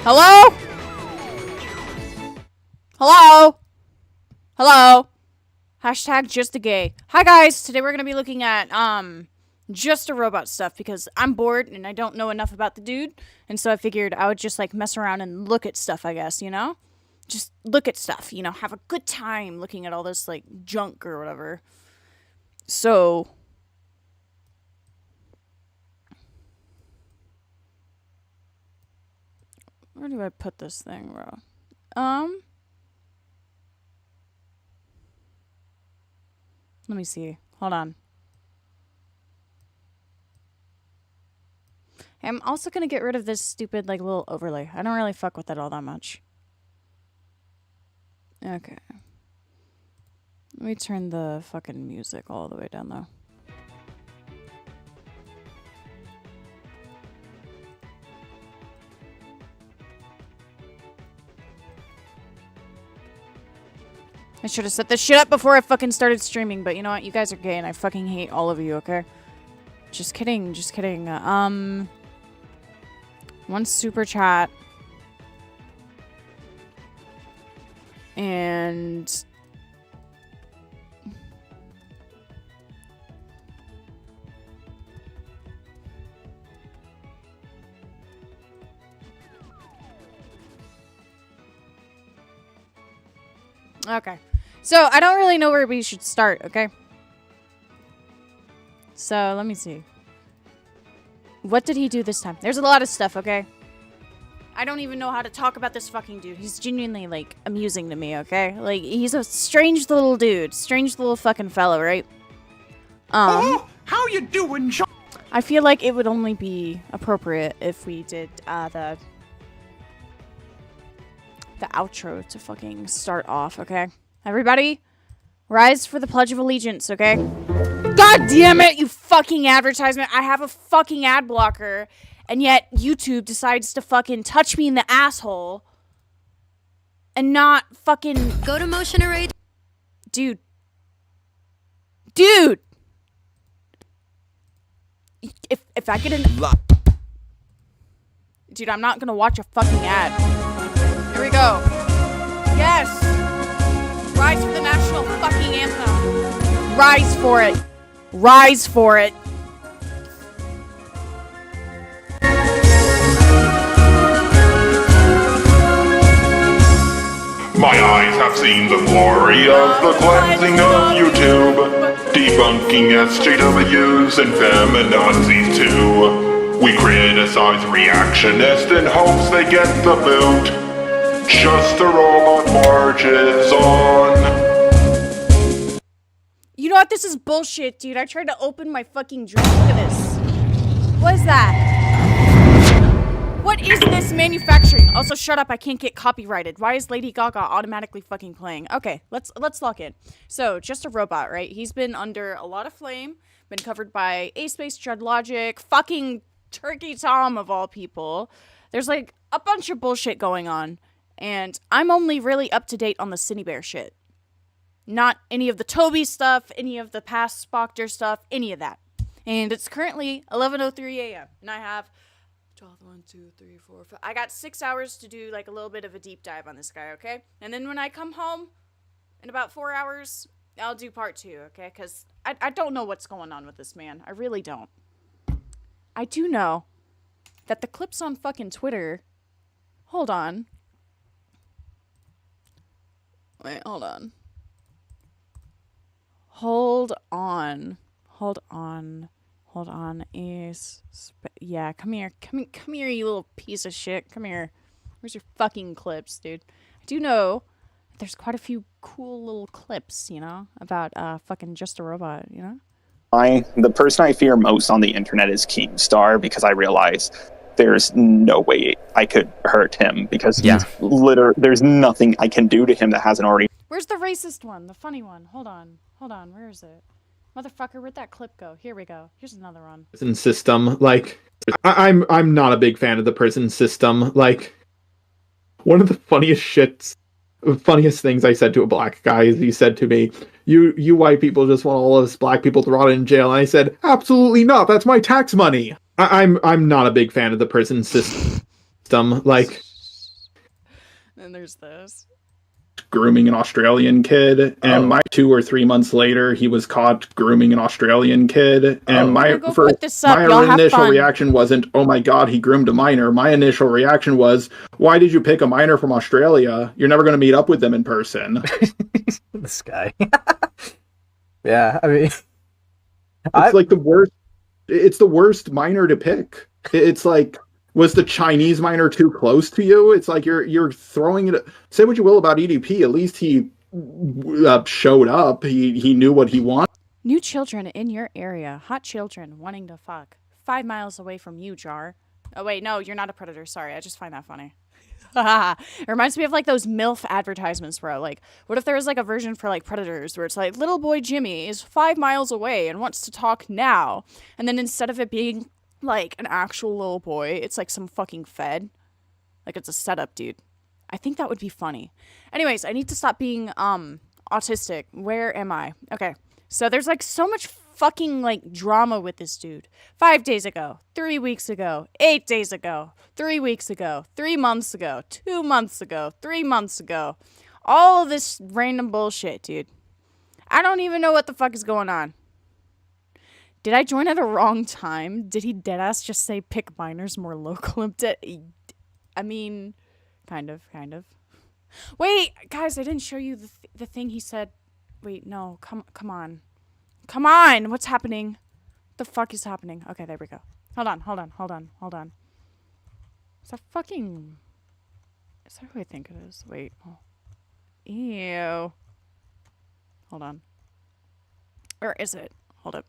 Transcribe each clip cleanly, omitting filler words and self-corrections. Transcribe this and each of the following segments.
Hello? Hello? Hello? Hashtag just a gay. Hi guys, today we're gonna be looking at, just a robot stuff because I'm bored and I don't know enough about the dude. And so I figured I would just like mess around and look at stuff, I guess, you know? Just look at stuff, you know, have a good time looking at all this like junk or whatever. So where do I put this thing, bro? Let me see. Hold on. I'm also gonna get rid of this stupid, like, little overlay. I don't really fuck with it all that much. Okay. Let me turn the fucking music all the way down, though. I should have set this shit up before I fucking started streaming, but you know what? You guys are gay and I fucking hate all of you, okay? Just kidding, just kidding. One super chat. And okay. So, I don't really know where we should start, okay? So, let me see. What did he do this time? There's a lot of stuff, okay? I don't even know how to talk about this fucking dude. He's genuinely, like, amusing to me, okay? Like, he's a strange little dude. Strange little fucking fellow, right? Oh, how you doing, John? I feel like it would only be appropriate if we did, the outro to fucking start off, okay? Everybody, rise for the Pledge of Allegiance, okay? God damn it, you fucking advertisement. I have a fucking ad blocker, and yet YouTube decides to fucking touch me in the asshole and not fucking... Go to motion array. Dude. Dude! If I get an... Dude, I'm not gonna watch a fucking ad. Here we go. Yes! Rise for the national fucking anthem. Rise for it. Rise for it. My eyes have seen the glory of the cleansing of YouTube, debunking SJWs and feminazis too. We criticize reactionists in hopes they get the boot. Just a robot marches on. You know what? This is bullshit, dude. I tried to open my fucking drink. Look at this. What is that? What is this manufacturing? Also, shut up. I can't get copyrighted. Why is Lady Gaga automatically fucking playing? Okay, let's lock in. So, just a robot, right? He's been under a lot of flame. Been covered by A-Space, Judd Logic, fucking Turkey Tom of all people. There's like a bunch of bullshit going on. And I'm only really up to date on the Cindy Bear shit. Not any of the Toby stuff, any of the past Spoctor stuff, any of that. And it's currently 11:03 a.m. And I have 12, 1, 2, 3, 4, 5. I got 6 hours to do like a little bit of a deep dive on this guy, okay? And then when I come home in about 4 hours, I'll do part 2, okay? Because I don't know what's going on with this man. I really don't. I do know that the clips on fucking Twitter... Hold on. Wait, hold on. Hold on. Hold on. Hold on. Yeah, come here. Come here, you little piece of shit. Come here. Where's your fucking clips, dude? I do know there's quite a few cool little clips, you know, about fucking Just a Robot, you know? The person I fear most on the internet is Keemstar because I realize there's no way I could hurt him because he's there's nothing I can do to him that hasn't already. Where's the racist one? The funny one? Hold on. Where is it? Motherfucker, where'd that clip go? Here we go. Here's another one. Prison system, like, I'm not a big fan of the prison system. Like, one of the funniest things I said to a black guy is he said to me, you white people just want all of us black people to rot in jail. And I said, absolutely not. That's my tax money. I'm not a big fan of the prison system. Like, And there's this. Grooming an Australian kid, and 2 or 3 months later, he was caught grooming an Australian kid. And my initial reaction wasn't, "Oh my god, he groomed a minor." My initial reaction was, "Why did you pick a minor from Australia? You're never going to meet up with them in person." This guy. Yeah, I mean, it's like the worst. It's the worst minor to pick. It's like, was the Chinese minor too close to you? It's like you're throwing it. Say what you will about EDP, at least he showed up. He knew what he wanted. New children in your area. Hot children wanting to fuck. 5 miles away from you, Jar. Oh wait, no, you're not a predator. Sorry, I just find that funny. It reminds me of like those MILF advertisements, bro. Like, what if there was like a version for like predators where it's like, little boy Jimmy is 5 miles away and wants to talk now, and then instead of it being like an actual little boy, it's like some fucking fed. Like, it's a setup, dude. I think that would be funny. Anyways, I need to stop being autistic. Where am I? Okay, so there's like so much fucking like drama with this dude. 5 days ago, 3 weeks ago, 8 days ago, 3 weeks ago, 3 months ago, 2 months ago, 3 months ago. All of this random bullshit, dude. I don't even know what the fuck is going on. Did I join at a wrong time? Did he deadass just say pick minors more local? I mean, kind of. Wait, guys, I didn't show you the thing he said. Wait, no, come on. Come on, what's happening? What the fuck is happening? Okay, there we go. Hold on. Is that who I think it is? Wait. Oh. Ew. Hold on. Where is it? Hold up.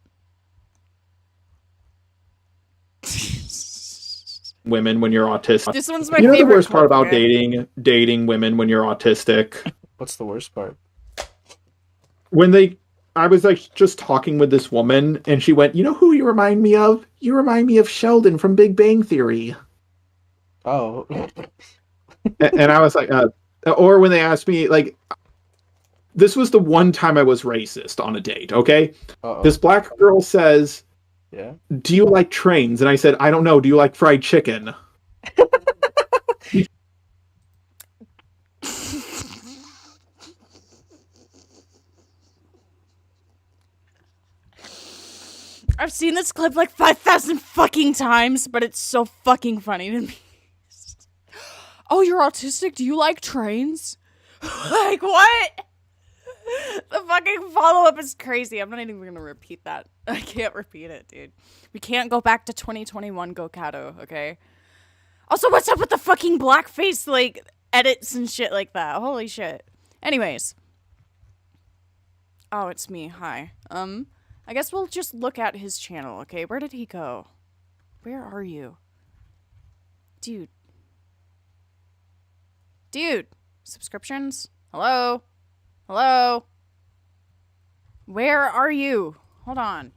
Women when you're autistic. This one's my favorite. The worst part about dating women when you're autistic? What's the worst part? I was like just talking with this woman, and she went, "You know who you remind me of? You remind me of Sheldon from Big Bang Theory." Oh. And I was like, or when they asked me, like, this was the one time I was racist on a date, okay? Uh-oh. This black girl says, "Yeah, do you like trains?" And I said, "I don't know. Do you like fried chicken?" I've seen this clip like 5,000 fucking times, but it's so fucking funny to me. Oh, you're autistic? Do you like trains? Like, what? The fucking follow-up is crazy. I'm not even going to repeat that. I can't repeat it, dude. We can't go back to 2021 GoatCatto, okay? Also, what's up with the fucking blackface, like, edits and shit like that? Holy shit. Anyways. Oh, it's me. Hi. I guess we'll just look at his channel, okay? Where did he go? Where are you? Dude. Subscriptions? Hello? Where are you? Hold on.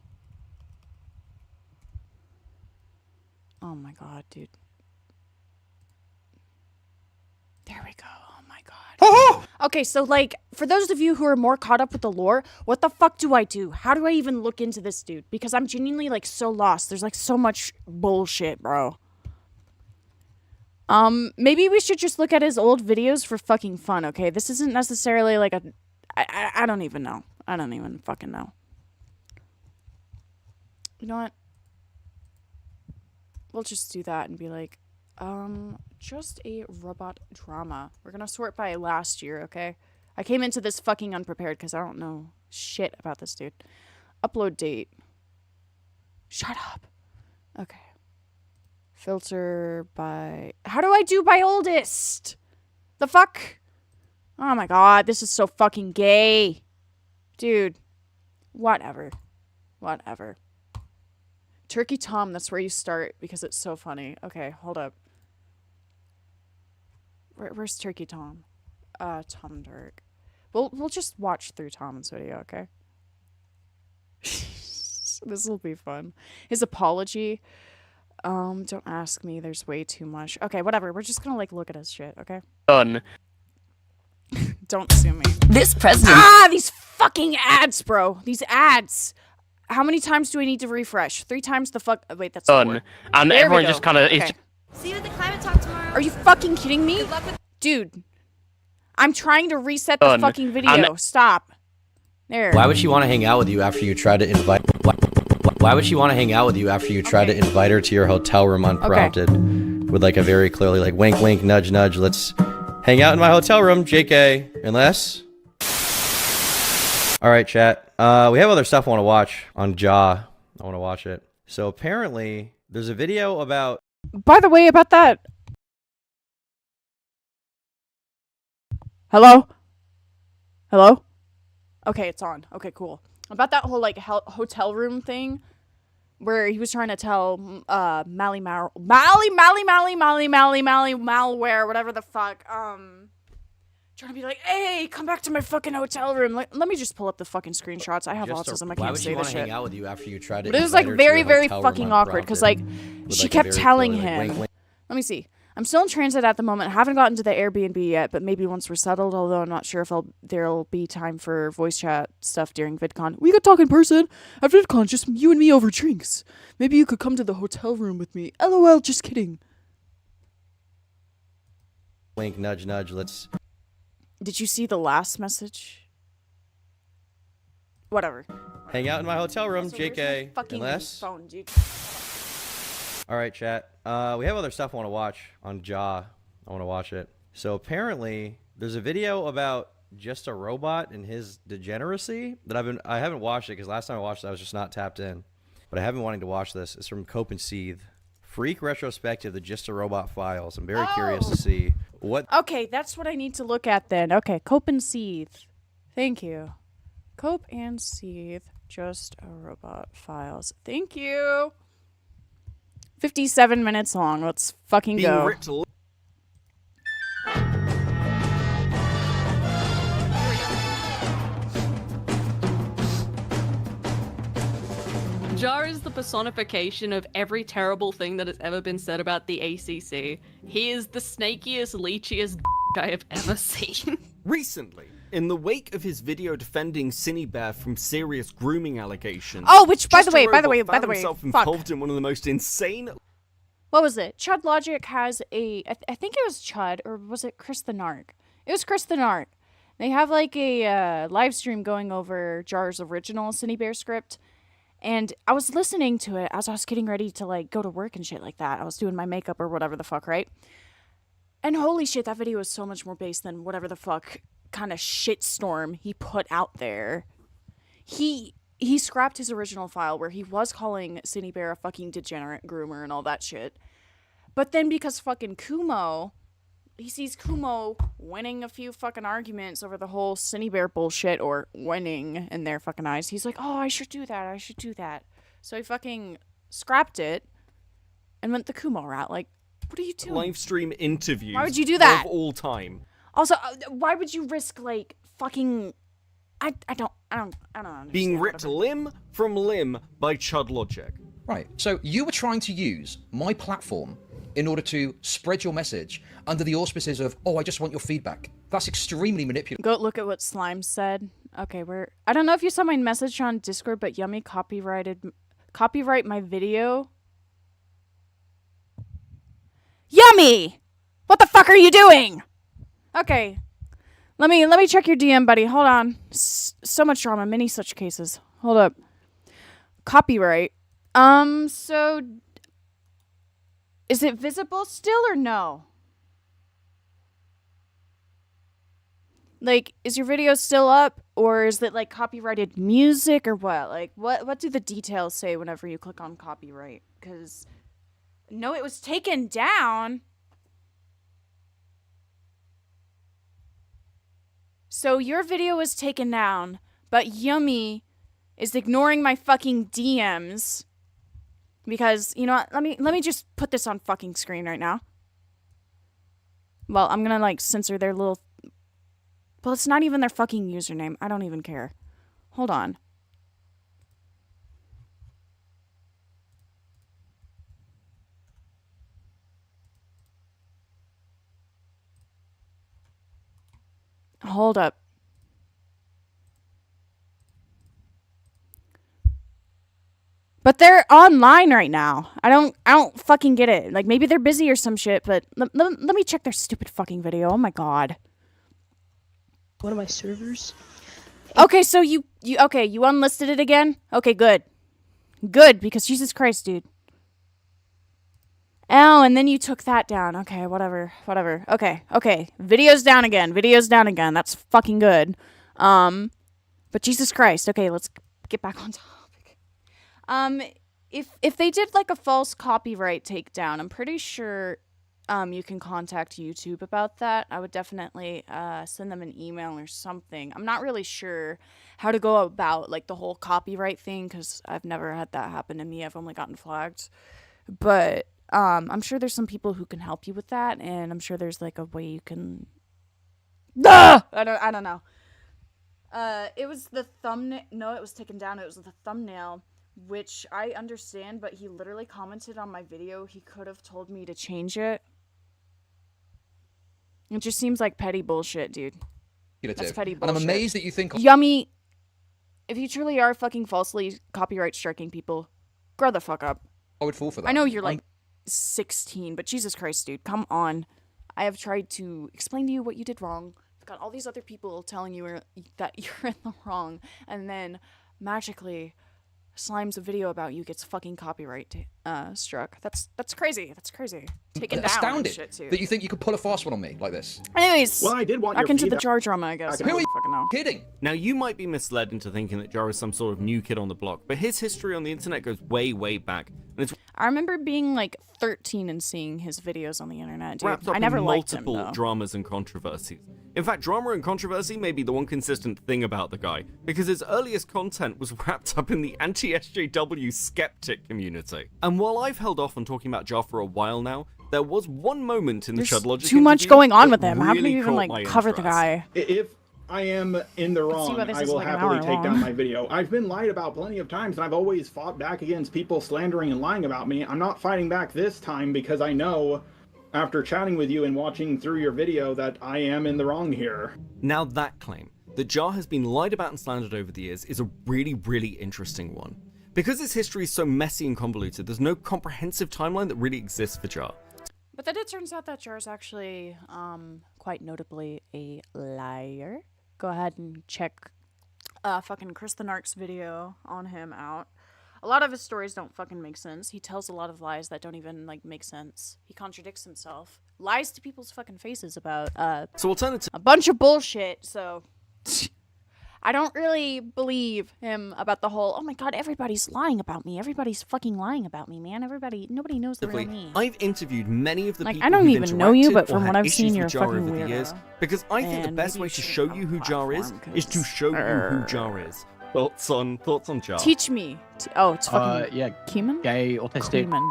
Oh my god, dude. There we go. Oh my god. Okay, so like, for those of you who are more caught up with the lore, what the fuck do I do? How do I even look into this dude? Because I'm genuinely like so lost. There's like so much bullshit, bro. Maybe we should just look at his old videos for fucking fun, okay? This isn't necessarily like a... I don't even know. I don't even fucking know. You know what? We'll just do that and be like, just a robot drama. We're gonna sort by last year, okay? I came into this fucking unprepared because I don't know shit about this dude. Upload date. Shut up. Okay. Filter by... How do I do by oldest? The fuck? Oh my god, this is so fucking gay. Dude. Whatever. Turkey Tom, that's where you start because it's so funny. Okay, hold up. Where's Turkey Tom? Tom Dirk. We'll just watch through Tom's video, okay? This will be fun. His apology. Don't ask me. There's way too much. Okay, whatever. We're just gonna like look at his shit, okay? Done. Don't sue me. This president. These fucking ads, bro. These ads. How many times do I need to refresh? 3 times the fuck. Wait, that's done. 4. And There everyone we just go. kind of. Okay. See you at the climate talk tomorrow. Are you fucking kidding me? Good luck with Dude, I'm trying to reset the fucking video. Stop. There. Why would she want to hang out with you after you try to invite? Why would she want to hang out with you after you try to invite her to your hotel room unprompted, with like a very clearly like wink, wink, nudge, nudge. Let's hang out in my hotel room, JK. Unless. All right, chat. We have other stuff I want to watch on Jaw. I want to watch it. So apparently, there's a video about. By the way, about that. Hello? Hello? Okay, it's on. Okay, cool. About that whole, like, hotel room thing, where he was trying to tell, malware, whatever the fuck, trying to be like, hey, come back to my fucking hotel room. Let me just pull up the fucking screenshots. I have autism. I can't say this shit. Hang out with you after you try to but it was, like, very, very fucking awkward, because, like, she kept telling him. Let me see. I'm still in transit at the moment. I haven't gotten to the Airbnb yet, but maybe once we're settled, although I'm not sure if there'll be time for voice chat stuff during VidCon. We could talk in person. At VidCon, just you and me over drinks. Maybe you could come to the hotel room with me. LOL, just kidding. Wink, nudge, nudge, let's... Did you see the last message? Whatever. Hang out in my hotel room, Also, JK. Fucking Unless... phone, dude. All right, chat. We have other stuff I want to watch on Jaw. I want to watch it. So apparently, there's a video about just a robot and his degeneracy that I haven't watched it because last time I watched it, I was just not tapped in. But I have been wanting to watch this. It's from Cope and Seethe. Freak retrospective, the Just a Robot files. I'm very curious to see what. Okay, that's what I need to look at then. Okay, Cope and Seethe. Thank you. Cope and Seethe, Just a Robot files. Thank you. 57 minutes long. Let's fucking go. Jar is the personification of every terrible thing that has ever been said about the ACC. He is the snakiest, leechiest I have ever seen. Recently, in the wake of his video defending Cinebear from serious grooming allegations, which, by the way, himself fuck. involved in one of the most insane. What was it? Chud Logic has a, I think it was Chud, or was it Chris the Narc? It was Chris the Narc. They have like a live stream going over Jar's original Cinebear script, and I was listening to it as I was getting ready to like go to work and shit like that. I was doing my makeup or whatever the fuck, right? And holy shit, that video was so much more based than whatever the fuck kind of shitstorm he put out there. He scrapped his original file where he was calling Cinebear a fucking degenerate groomer and all that shit. But then because fucking Kumo, he sees Kumo winning a few fucking arguments over the whole Cinebear bullshit, or winning in their fucking eyes. He's like, oh, I should do that. So he fucking scrapped it and went the Kumo route. Like, what are you doing? Live stream interviews. Why would you do that? Of all time. Also, why would you risk like fucking? I don't understand. Being ripped limb from limb by Chud Logic. Right. So you were trying to use my platform in order to spread your message under the auspices of, oh, I just want your feedback. That's extremely manipulative. Go look at what Slime said. Okay, I don't know if you saw my message on Discord, but Yummy copyright my video. Yummy! What the fuck are you doing? Okay. Let me check your DM, buddy. Hold on. So much drama, many such cases. Hold up. Copyright. So is it visible still or no? Like, is your video still up, or is it like copyrighted music or what? Like, what do the details say whenever you click on copyright? Because no, it was taken down. So your video was taken down, but Yummy is ignoring my fucking DMs because, you know what, let me just put this on fucking screen right now. Well, I'm gonna like censor their little, well, it's not even their fucking username. I don't even care. Hold on. Hold up. But they're online right now. I don't fucking get it. Like, maybe they're busy or some shit, but let me check their stupid fucking video. Oh my god. one of my servers. Okay, so you unlisted it again? Okay, good. Good, because Jesus Christ, dude. Oh, and then you took that down. Okay, whatever. Okay. Video's down again. That's fucking good. But Jesus Christ. Okay, let's get back on topic. If they did like a false copyright takedown, I'm pretty sure you can contact YouTube about that. I would definitely send them an email or something. I'm not really sure how to go about like the whole copyright thing because I've never had that happen to me. I've only gotten flagged. But I'm sure there's some people who can help you with that, and I'm sure there's like a way you can. I don't know. It was the thumbnail. No, it was taken down. It was the thumbnail, which I understand. But he literally commented on my video. He could have told me to change it. It just seems like petty bullshit, dude. That's petty bullshit. And I'm amazed that you think. Yummy. If you truly are fucking falsely copyright striking people, grow the fuck up. I would fall for that. I know you're like 16, but Jesus Christ, dude, come on. I have tried to explain to you what you did wrong. I've got all these other people telling you that you're in the wrong, and then magically Slime's video about you gets fucking copyright struck. That's crazy. That's crazy. Taken down Astounded and shit too. that you think you could pull a fast one on me like this. Anyways, Well, I did want back your into the feedback. jar drama, I guess. Who are you fucking know. kidding? Now, you might be misled into thinking that Jar is some sort of new kid on the block, but his history on the internet goes way, way back. And it's I remember being like 13 and seeing his videos on the internet, dude. wrapped up I never in liked him, multiple though. dramas and controversies. In fact, drama and controversy may be the one consistent thing about the guy, because his earliest content was wrapped up in the anti-SJW skeptic community. And while I've held off on talking about Jar for a while now, there was one moment in the There's Chudlogic too much interview going on that with him. How can really you even caught like my cover the interest. guy? If I am in the see wrong, why this I is will like an happily hour take down long. my video. I've been lied about plenty of times, and I've always fought back against people slandering and lying about me. I'm not fighting back this time because I know, after chatting with you and watching through your video, that I am in the wrong here. Now that claim, that Jar has been lied about and slandered over the years, is a really, really interesting one. Because his history is so messy and convoluted, there's no comprehensive timeline that really exists for Jar. But then it turns out that Jar's actually, quite notably a liar. Go ahead and check, fucking Chris the Narc's video on him out. A lot of his stories don't fucking make sense. He tells a lot of lies that don't even, like, make sense. He contradicts himself. Lies to people's fucking faces about, So alternative a bunch of bullshit, so... I don't really believe him about the whole, oh my god, everybody's lying about me. Everybody's fucking lying about me, man. Nobody knows the real me. I've interviewed many of the Like, people I don't who've even know you, interacted but or from had what I've issues seen, with you're a Jar fucking over the years, weirdo. because I think the And best maybe way you to should show have you a who Jar is platform, to 'cause- show you who Jar is. Thoughts on Jar? Teach me. Oh, it's fucking Yeah, Keeman? gay, autistic. Keeman.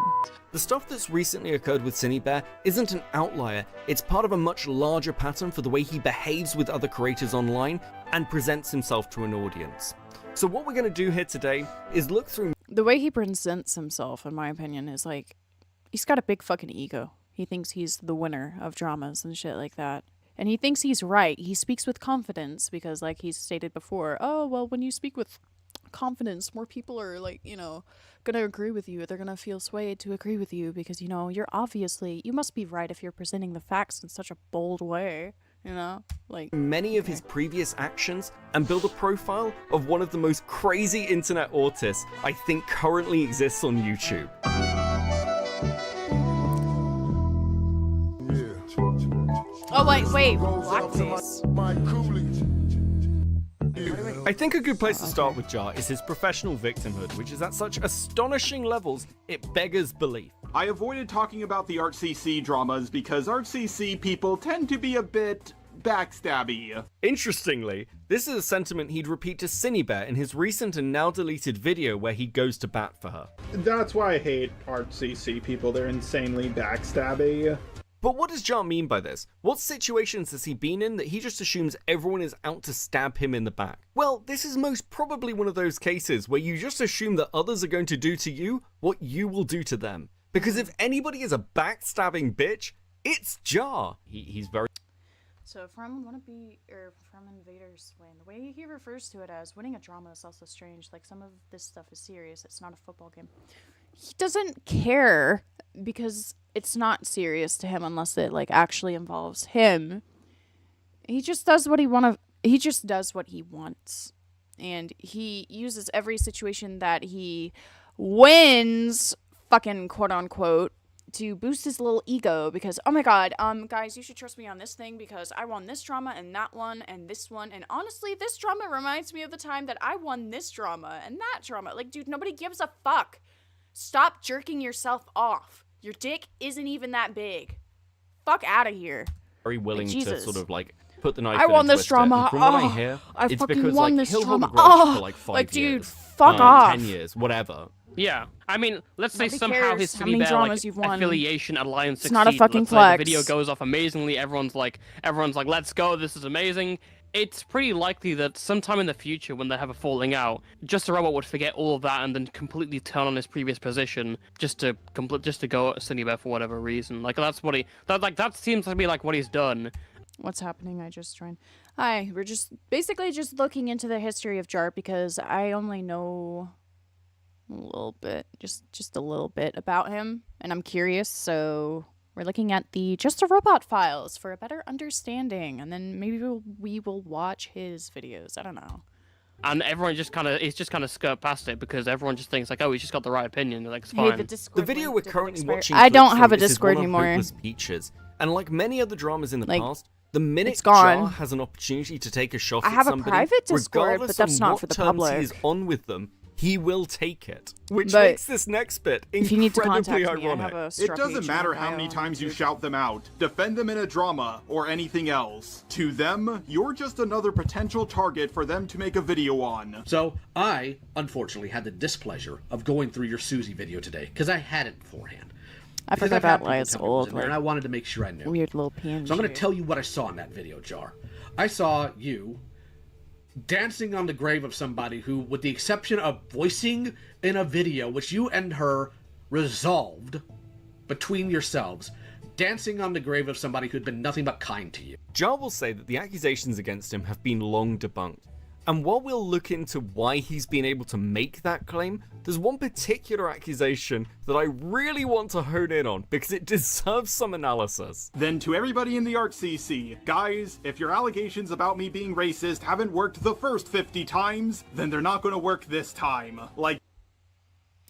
The stuff that's recently occurred with Cinebear isn't an outlier, it's part of a much larger pattern for the way he behaves with other creators online and presents himself to an audience. So what we're going to do here today is look through... The way he presents himself, in my opinion, is like, he's got a big fucking ego. He thinks he's the winner of dramas and shit like that. And he thinks he's right. He speaks with confidence because, like he's stated before, oh, well, when you speak with confidence, more people are, like, you know, gonna agree with you. They're gonna feel swayed to agree with you because, you know, you must be right if you're presenting the facts in such a bold way. You know, like many of his previous actions and build a profile of one of the most crazy internet autists I think currently exists on YouTube. Oh, wait, blackface. I think a good place to start with Jar is his professional victimhood, which is at such astonishing levels, it beggars belief. I avoided talking about the ArtCC dramas because ArtCC people tend to be a bit backstabby. Interestingly, this is a sentiment he'd repeat to Cinebear in his recent and now deleted video where he goes to bat for her. That's why I hate ArtCC people. They're insanely backstabby. But what does Jar mean by this? What situations has he been in that he just assumes everyone is out to stab him in the back? Well, this is most probably one of those cases where you just assume that others are going to do to you what you will do to them. Because if anybody is a backstabbing bitch, it's Jar. He's very... So from Invader's Win, the way he refers to it as winning a drama is also strange. Like, some of this stuff is serious. It's not a football game. He doesn't care because it's not serious to him unless it, like, actually involves him. He just does what he he just does what he wants. And he uses every situation that he wins, fucking quote unquote, to boost his little ego because, oh my god, guys, you should trust me on this thing because I won this drama and that one and this one. And honestly, this drama reminds me of the time that I won this drama and that drama. Like, dude, nobody gives a fuck. Stop jerking yourself off. Your dick isn't even that big. Fuck out of here. Very willing like, to sort of like put the knife. I won this drama. And from what I hear, I it's fucking because won like this he'll drama. hold a grudge for like 5 like, years, dude, fuck off. 10 years, whatever. Yeah, I mean, let's say Nobody somehow cares his how many City Bear dramas you've won. affiliation alliance It's not a succeed. fucking Let's say flex. the video goes off amazingly. Everyone's like, let's go. This is amazing. It's pretty likely that sometime in the future, when they have a falling out, Just a Robot would forget all of that and then completely turn on his previous position just to go at City Bear for whatever reason. Like that's what that seems to be like what he's done. What's happening? I just joined. Hi, we're just basically just looking into the history of Jart because I only know a little bit, just a little bit about him, and I'm curious, so we're looking at the Just a Robot files for a better understanding, and then maybe we will watch his videos. I don't know. And everyone just kind of skirt past it because everyone just thinks like, oh, he's just got the right opinion. Like, it's fine. Hey, The video we're currently watching. I don't have a is Discord one of anymore. Hopeless Peaches, and like many other dramas in the Like, past, the minute it's gone. Jar has an opportunity to take a shot I at have a somebody, private Discord, regardless but that's on not what for the terms public. he is on with them, he will take it. Which But makes this next bit if you need to incredibly contact me, I ironic. have a It Struck doesn't page matter on how my many own times you YouTube. shout them out, defend them in a drama, or anything else. To them, you're just another potential target for them to make a video on. So, I, unfortunately, had the displeasure of going through your Susie video today, because I had it beforehand. I Because forgot I've had about people Lia's tell me what was old, in there, and I wanted to make sure I knew. weird little PNG. So I'm going to tell you what I saw in that video, Jar. I saw you dancing on the grave of somebody who, with the exception of voicing in a video, which you and her resolved between yourselves, dancing on the grave of somebody who'd been nothing but kind to you. Jar will say that the accusations against him have been long debunked. And while we'll look into why he's been able to make that claim, there's one particular accusation that I really want to hone in on because it deserves some analysis. Then to everybody in the ArtCC, guys, if your allegations about me being racist haven't worked the first 50 times, then they're not gonna work this time. Like,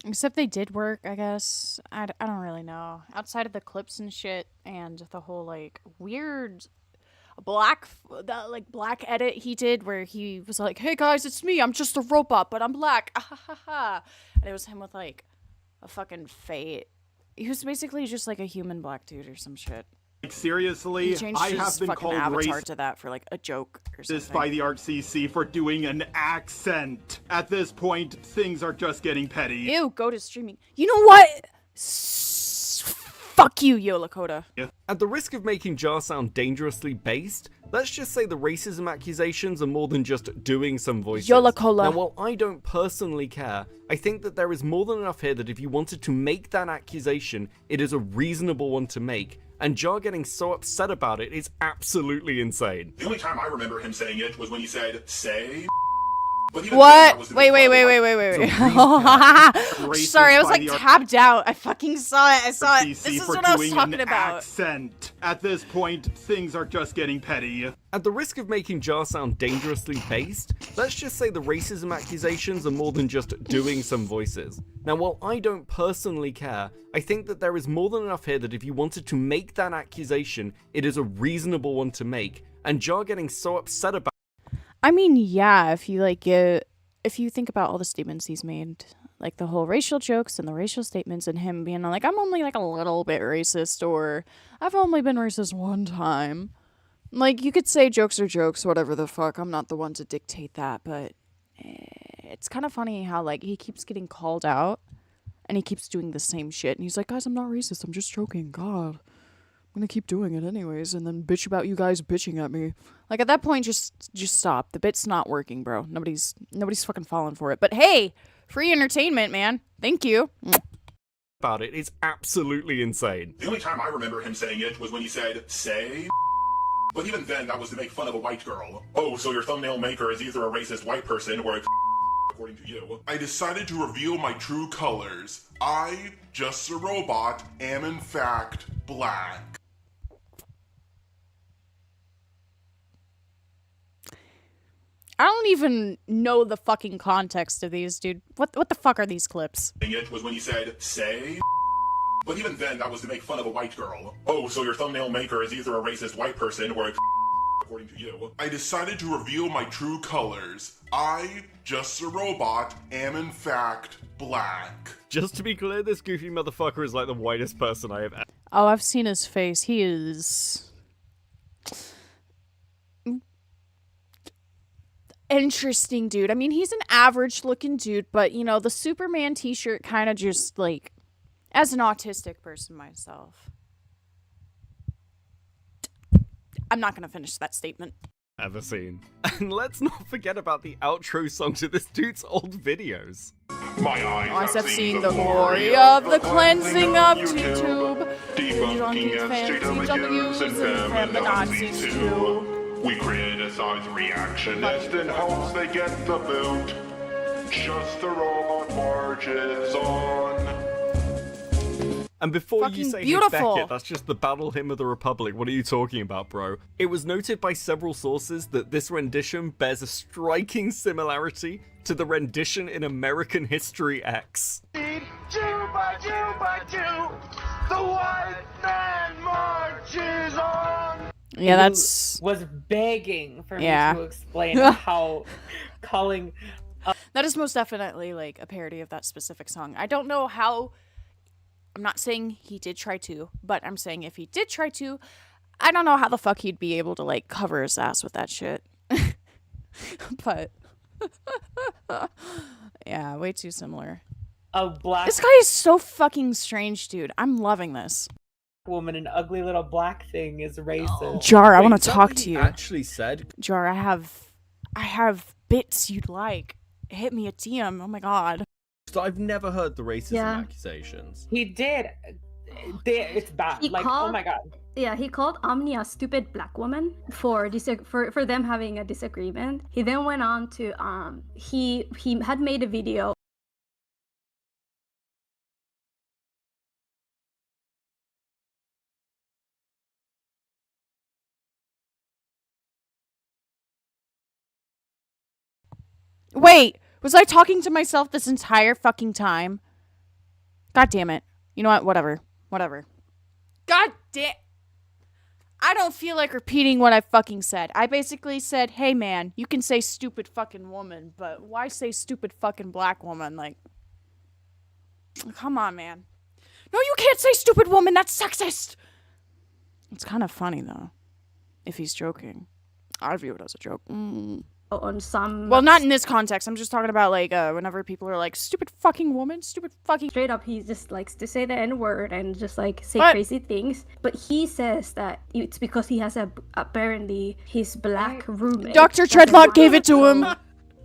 Except they did work, I guess. I don't really know. Outside of the clips and shit and the whole, like, weird black edit he did where he was like, hey guys, it's me. I'm just a robot, but I'm black. Ahaha. And it was him with, like, a fucking fade. He was basically just, like, a human black dude or some shit. seriously, He changed I his have been fucking called avatar racist to that for, like, a joke or something. by the ArtCC for doing an accent. At this point, things are just getting petty. Ew, go to streaming. You know what? Fuck you, Yo Lakota. At the risk of making Jar sound dangerously based, let's just say the racism accusations are more than just doing some voices. Yola Cola. Now, while I don't personally care, I think that there is more than enough here that if you wanted to make that accusation, it is a reasonable one to make, and Jar getting so upset about it is absolutely insane. The only time I remember him saying it was when he said, say. What? Wait. Sorry, I was like the tapped out. I fucking saw it. I saw it. RCC This is for what I was doing talking an about. accent. At this point, things are just getting petty. At the risk of making Jar sound dangerously based, let's just say the racism accusations are more than just doing some voices. Now, while I don't personally care, I think that there is more than enough here that if you wanted to make that accusation, it is a reasonable one to make, and Jar getting so upset about I mean, yeah, if you think about all the statements he's made, like the whole racial jokes and the racial statements and him being like, I'm only like a little bit racist, or I've only been racist one time. Like, you could say jokes are jokes, whatever the fuck. I'm not the one to dictate that, but it's kind of funny how, like, he keeps getting called out and he keeps doing the same shit. And he's like, guys, I'm not racist. I'm just joking. God, I'm gonna keep doing it anyways, and then bitch about you guys bitching at me. Like, at that point, just stop. The bit's not working, bro. Nobody's fucking falling for it. But hey, free entertainment, man. Thank you. about it is absolutely insane. The only time I remember him saying it was when he said, say. But even then, that was to make fun of a white girl. Oh, so your thumbnail maker is either a racist white person or a according to you. I decided to reveal my true colors. I, just a robot, am in fact black. I don't even know the fucking context of these, dude. What the fuck are these clips? It was when you said, say. But even then, that was to make fun of a white girl. Oh, so your thumbnail maker is either a racist white person or a according to you. I decided to reveal my true colors. I, just a robot, am in fact black. Just to be clear, this goofy motherfucker is like the whitest person I have ever. Oh, I've seen his face. He is interesting, dude. I mean, he's an average looking dude, but you know, the Superman t-shirt kind of just like, as an autistic person myself, I'm not gonna finish that statement. Ever seen. And let's not forget about the outro song to this dude's old videos. My eyes have seen the glory of the cleansing of YouTube, debunking SJWs and feminazis too. We criticize reactionists in hopes they get the boot. Just the robot marches on. And before Fucking you say, beautiful. Hey, Beckett, that's just the Battle Hymn of the Republic. What are you talking about, bro? It was noted by several sources that this rendition bears a striking similarity to the rendition in American History X. Jew by Jew by Jew, the white man marches on. Yeah, that's was begging for me Yeah. to explain how calling. That is most definitely like a parody of that specific song. I don't know how. I'm not saying he did try to, but I'm saying if he did try to, I don't know how the fuck he'd be able to like cover his ass with that shit. But yeah, way too similar. A black This guy is so fucking strange, dude. I'm loving this. woman, an ugly little black thing is racist. Jar, I Wait, want is to that talk what to he you. actually said? Jar, I have bits you'd like. Hit me a DM. Oh my god. So I've never heard the racism Yeah. accusations. He did. It's bad. He Like, called, oh my god. Yeah, he called Omni a stupid black woman for them having a disagreement. He then went on to he had made a video. Wait, was I talking to myself this entire fucking time? God damn it. You know what? Whatever. God damn. I don't feel like repeating what I fucking said. I basically said, hey man, you can say stupid fucking woman, but why say stupid fucking black woman? Like, come on, man. No, you can't say stupid woman. That's sexist. It's kind of funny, though, if he's joking. I view it as a joke. On some, well, not in this context. I'm just talking about like whenever people are like stupid fucking woman, stupid fucking. Straight up, he just likes to say the N-word and just like say What? crazy things. But he says that it's because he has apparently his black roommate. Dr. Treadlock gave it to him.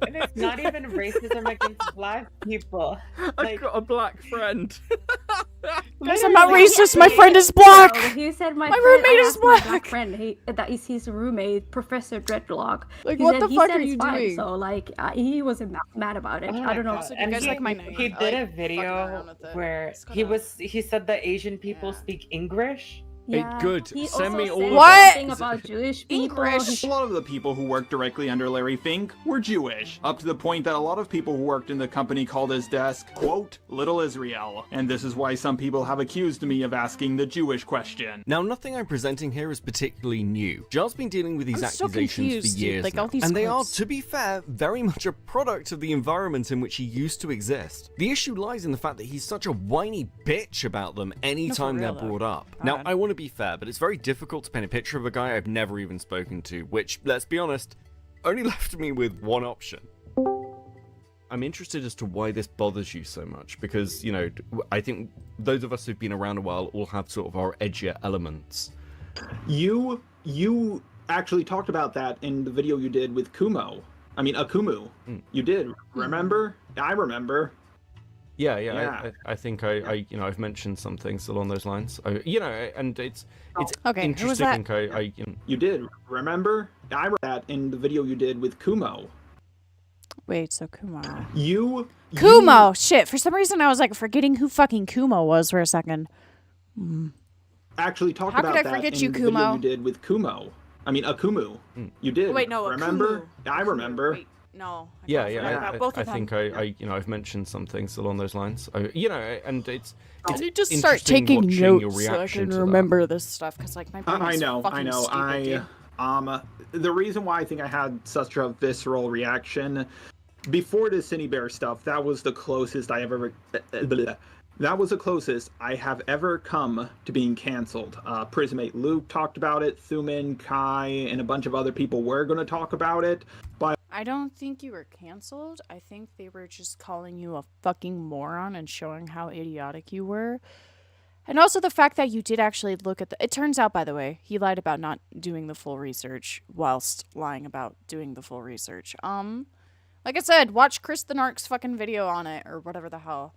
And it's not even racism against black people. I've got a black friend. Guys, I'm not racist. My friend is black. So he said my roommate is my black. friend, that is his roommate, Professor Dreadlock. Like, He what said- the he fuck said are it's you fine, doing? So like, he wasn't mad about it. Oh I my don't know. God. So do you And guys he, like my name? he I did like a fucking video around with it. where Just he gotta- he said that Asian people speak English. Hey, good. He Send also me said all of What? something about Jewish people. A lot of the people who worked directly under Larry Fink were Jewish, up to the point that a lot of people who worked in the company called his desk, quote, Little Israel. And this is why some people have accused me of asking the Jewish question. Now, nothing I'm presenting here is particularly new. Jar's been dealing with these I'm so accusations confused, for dude. years Like, now, all these and they are, clips. to be fair, very much a product of the environment in which he used to exist. The issue lies in the fact that he's such a whiny bitch about them anytime real, they're though. brought up. Go Now, ahead. I want to be fair, but it's very difficult to paint a picture of a guy I've never even spoken to, which, let's be honest, only left me with one option. I'm interested as to why this bothers you so much, because, you know, I think those of us who've been around a while all have sort of our edgier elements. You actually talked about that in the video you did with Akumu. You did, remember? I remember. Yeah. I think I've mentioned some things along those lines. And it's Okay, who was interesting. You did, remember? I remember that in the video you did with Kumo. Wait, so Kumo. Kumo! Shit, for some reason I was like forgetting who fucking Kumo was for a second. Actually talked How could about I that forget in you, the video Kumo? you did with Kumo. I mean, Akumu. You did. Wait, no, remember? Akumu. I remember. Wait, no. I think I've mentioned some things along those lines. And it's I need to start interesting taking watching your notes so I reaction can to that. remember this stuff because like my brain I is know. fucking stupid, dude. The reason why I think I had such a visceral reaction before the Cine Bear stuff, that was the closest I ever. That was the closest I have ever come to being canceled. Prismate Luke talked about it. Thuman, Kai, and a bunch of other people were going to talk about it. But I don't think you were canceled. I think they were just calling you a fucking moron and showing how idiotic you were. And also the fact that you did actually look at the... It turns out, by the way, he lied about not doing the full research whilst lying about doing the full research. Like I said, watch Chris the Narc's fucking video on it or whatever the hell.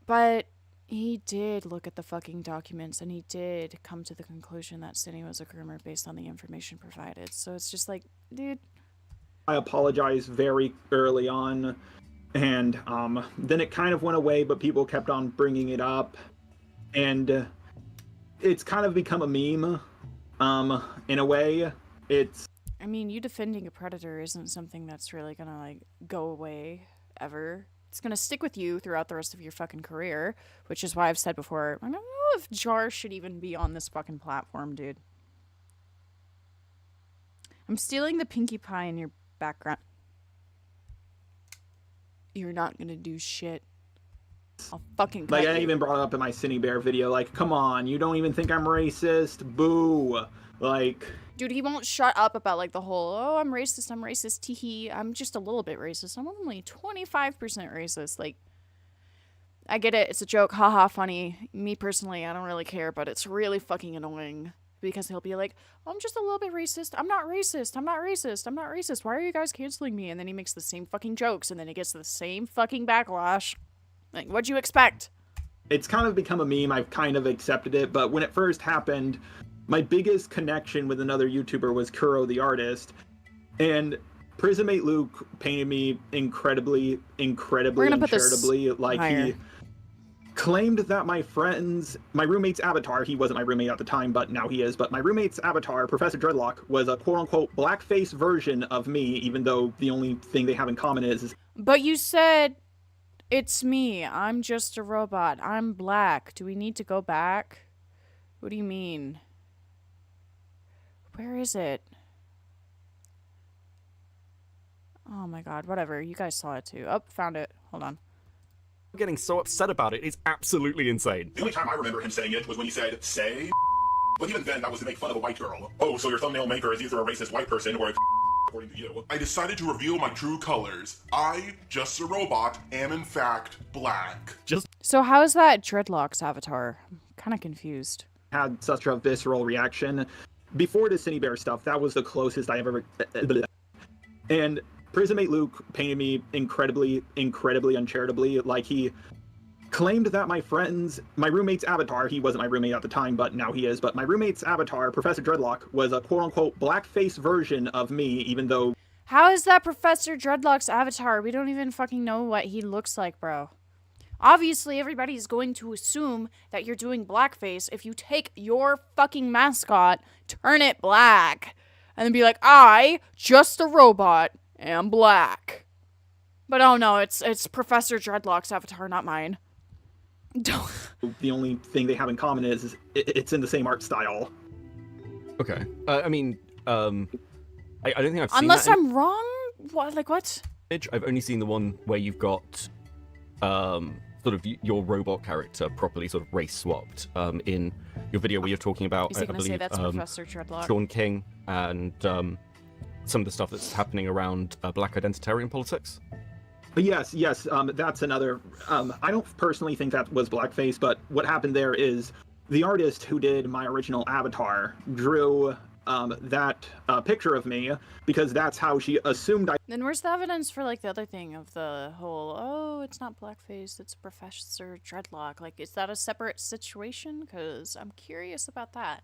But he did look at the fucking documents and he did come to the conclusion that Cine was a groomer based on the information provided. So it's just like, dude. I apologized very early on, and then it kind of went away, but people kept on bringing it up, and it's kind of become a meme. In a way, it's. I mean, you defending a predator isn't something that's really gonna like go away ever. It's gonna stick with you throughout the rest of your fucking career, which is why I've said before, I don't know if Jar should even be on this fucking platform, dude. I'm stealing the Pinkie Pie in your background. You're not gonna do shit. I'll fucking cut Like, I you. even brought it up in my Cine Bear video, like, come on, you don't even think I'm racist? Boo! Like... Dude, he won't shut up about, like, the whole, oh, I'm racist, teehee. I'm just a little bit racist. I'm only 25% racist. Like, I get it. It's a joke. Haha, funny. Me, personally, I don't really care, but it's really fucking annoying. Because he'll be like, oh, I'm just a little bit racist. I'm not racist. I'm not racist. I'm not racist. Why are you guys canceling me? And then he makes the same fucking jokes, and then he gets the same fucking backlash. Like, what'd you expect? It's kind of become a meme. I've kind of accepted it, but when it first happened... My biggest connection with another YouTuber was Kuro the artist, and Prismate Luke painted me incredibly uncharitably. Like, he claimed that my roommate's avatar, he wasn't my roommate at the time, but now he is, but my roommate's avatar, Professor Dreadlock, was a quote-unquote blackface version of me, even though the only thing they have in common is... But you said, it's me. I'm just a robot. I'm black. Do we need to go back? What do you mean? Where is it? Oh my god, whatever. You guys saw it too. Oh, found it. Hold on. Getting so upset about it is absolutely insane. The only time I remember him saying it was when he said, say, but even then that was to make fun of a white girl. Oh, so your thumbnail maker is either a racist white person or a according to you. I decided to reveal my true colors. I, just a robot, am in fact black. So how is that Dreadlock's avatar? I'm kind of confused. Had such a visceral reaction. Before the Cine Bear stuff, that was the closest I ever... And Prismate Luke painted me incredibly uncharitably. Like, he claimed that my roommate's avatar, he wasn't my roommate at the time, but now he is, but my roommate's avatar, Professor Dreadlock, was a quote-unquote blackface version of me, even though... How is that Professor Dreadlock's avatar? We don't even fucking know what he looks like, bro. Obviously, everybody's going to assume that you're doing blackface if you take your fucking mascot, turn it black, and then be like, I, just a robot, am black. But oh no, it's Professor Dreadlock's avatar, not mine. The only thing they have in common is it's in the same art style. Okay. I mean, I don't think I've seen Unless that I'm wrong? What? Like, what? I've only seen the one where you've got sort of your robot character properly sort of race swapped in your video where you're talking about, Is he I gonna believe, say that's Professor Dreadlock? Sean King and some of the stuff that's happening around black identitarian politics. Yes, that's another... I don't personally think that was blackface, but what happened there is the artist who did my original avatar drew that picture of me because that's how she assumed I... Then where's the evidence for, like, the other thing of the whole, oh, it's not blackface, it's Professor Dreadlock? Like, is that a separate situation? Because I'm curious about that.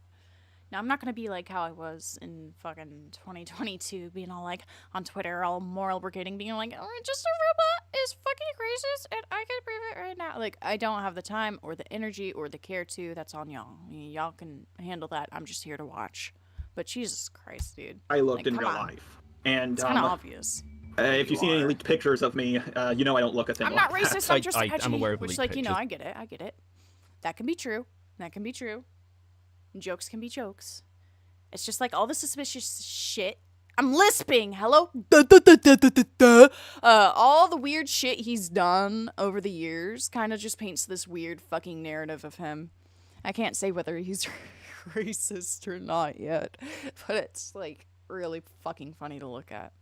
Now, I'm not gonna be like how I was in fucking 2022, being all like on Twitter, all moral brigading, being like, oh, just a robot is fucking racist, and I can prove it right now. Like, I don't have the time or the energy or the care to. That's on y'all. Y'all can handle that. I'm just here to watch. But Jesus Christ, dude. I looked like, in real on. life. And It's kind of obvious. If you see any leaked pictures of me, you know I don't look a thing I'm like not racist. I'm just edgy. I'm aware of Which, leaked like, you know, pictures. I get it. That can be true. That can be true. Jokes can be jokes. It's just like all the suspicious shit. I'm lisping. Hello? All the weird shit he's done over the years kind of just paints this weird fucking narrative of him. I can't say whether he's racist or not yet, but it's like really fucking funny to look at.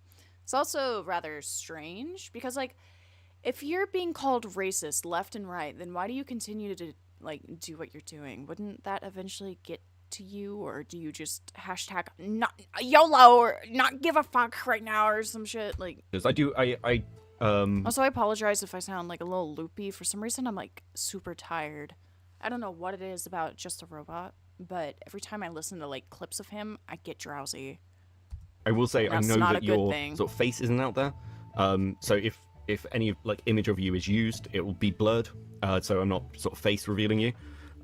It's also rather strange because, like, if you're being called racist left and right, then why do you continue to like do what you're doing? Wouldn't that eventually get to you, or do you just hashtag not YOLO or not give a fuck right now or some shit? Like, also, I apologize if I sound like a little loopy. For some reason, I'm like super tired. I don't know what it is about Just a Robot, but every time I listen to like clips of him, I get drowsy. I will say, I know that your thing. sort of face isn't out there. So if any like image of you is used, it will be blurred. So I'm not sort of face revealing you.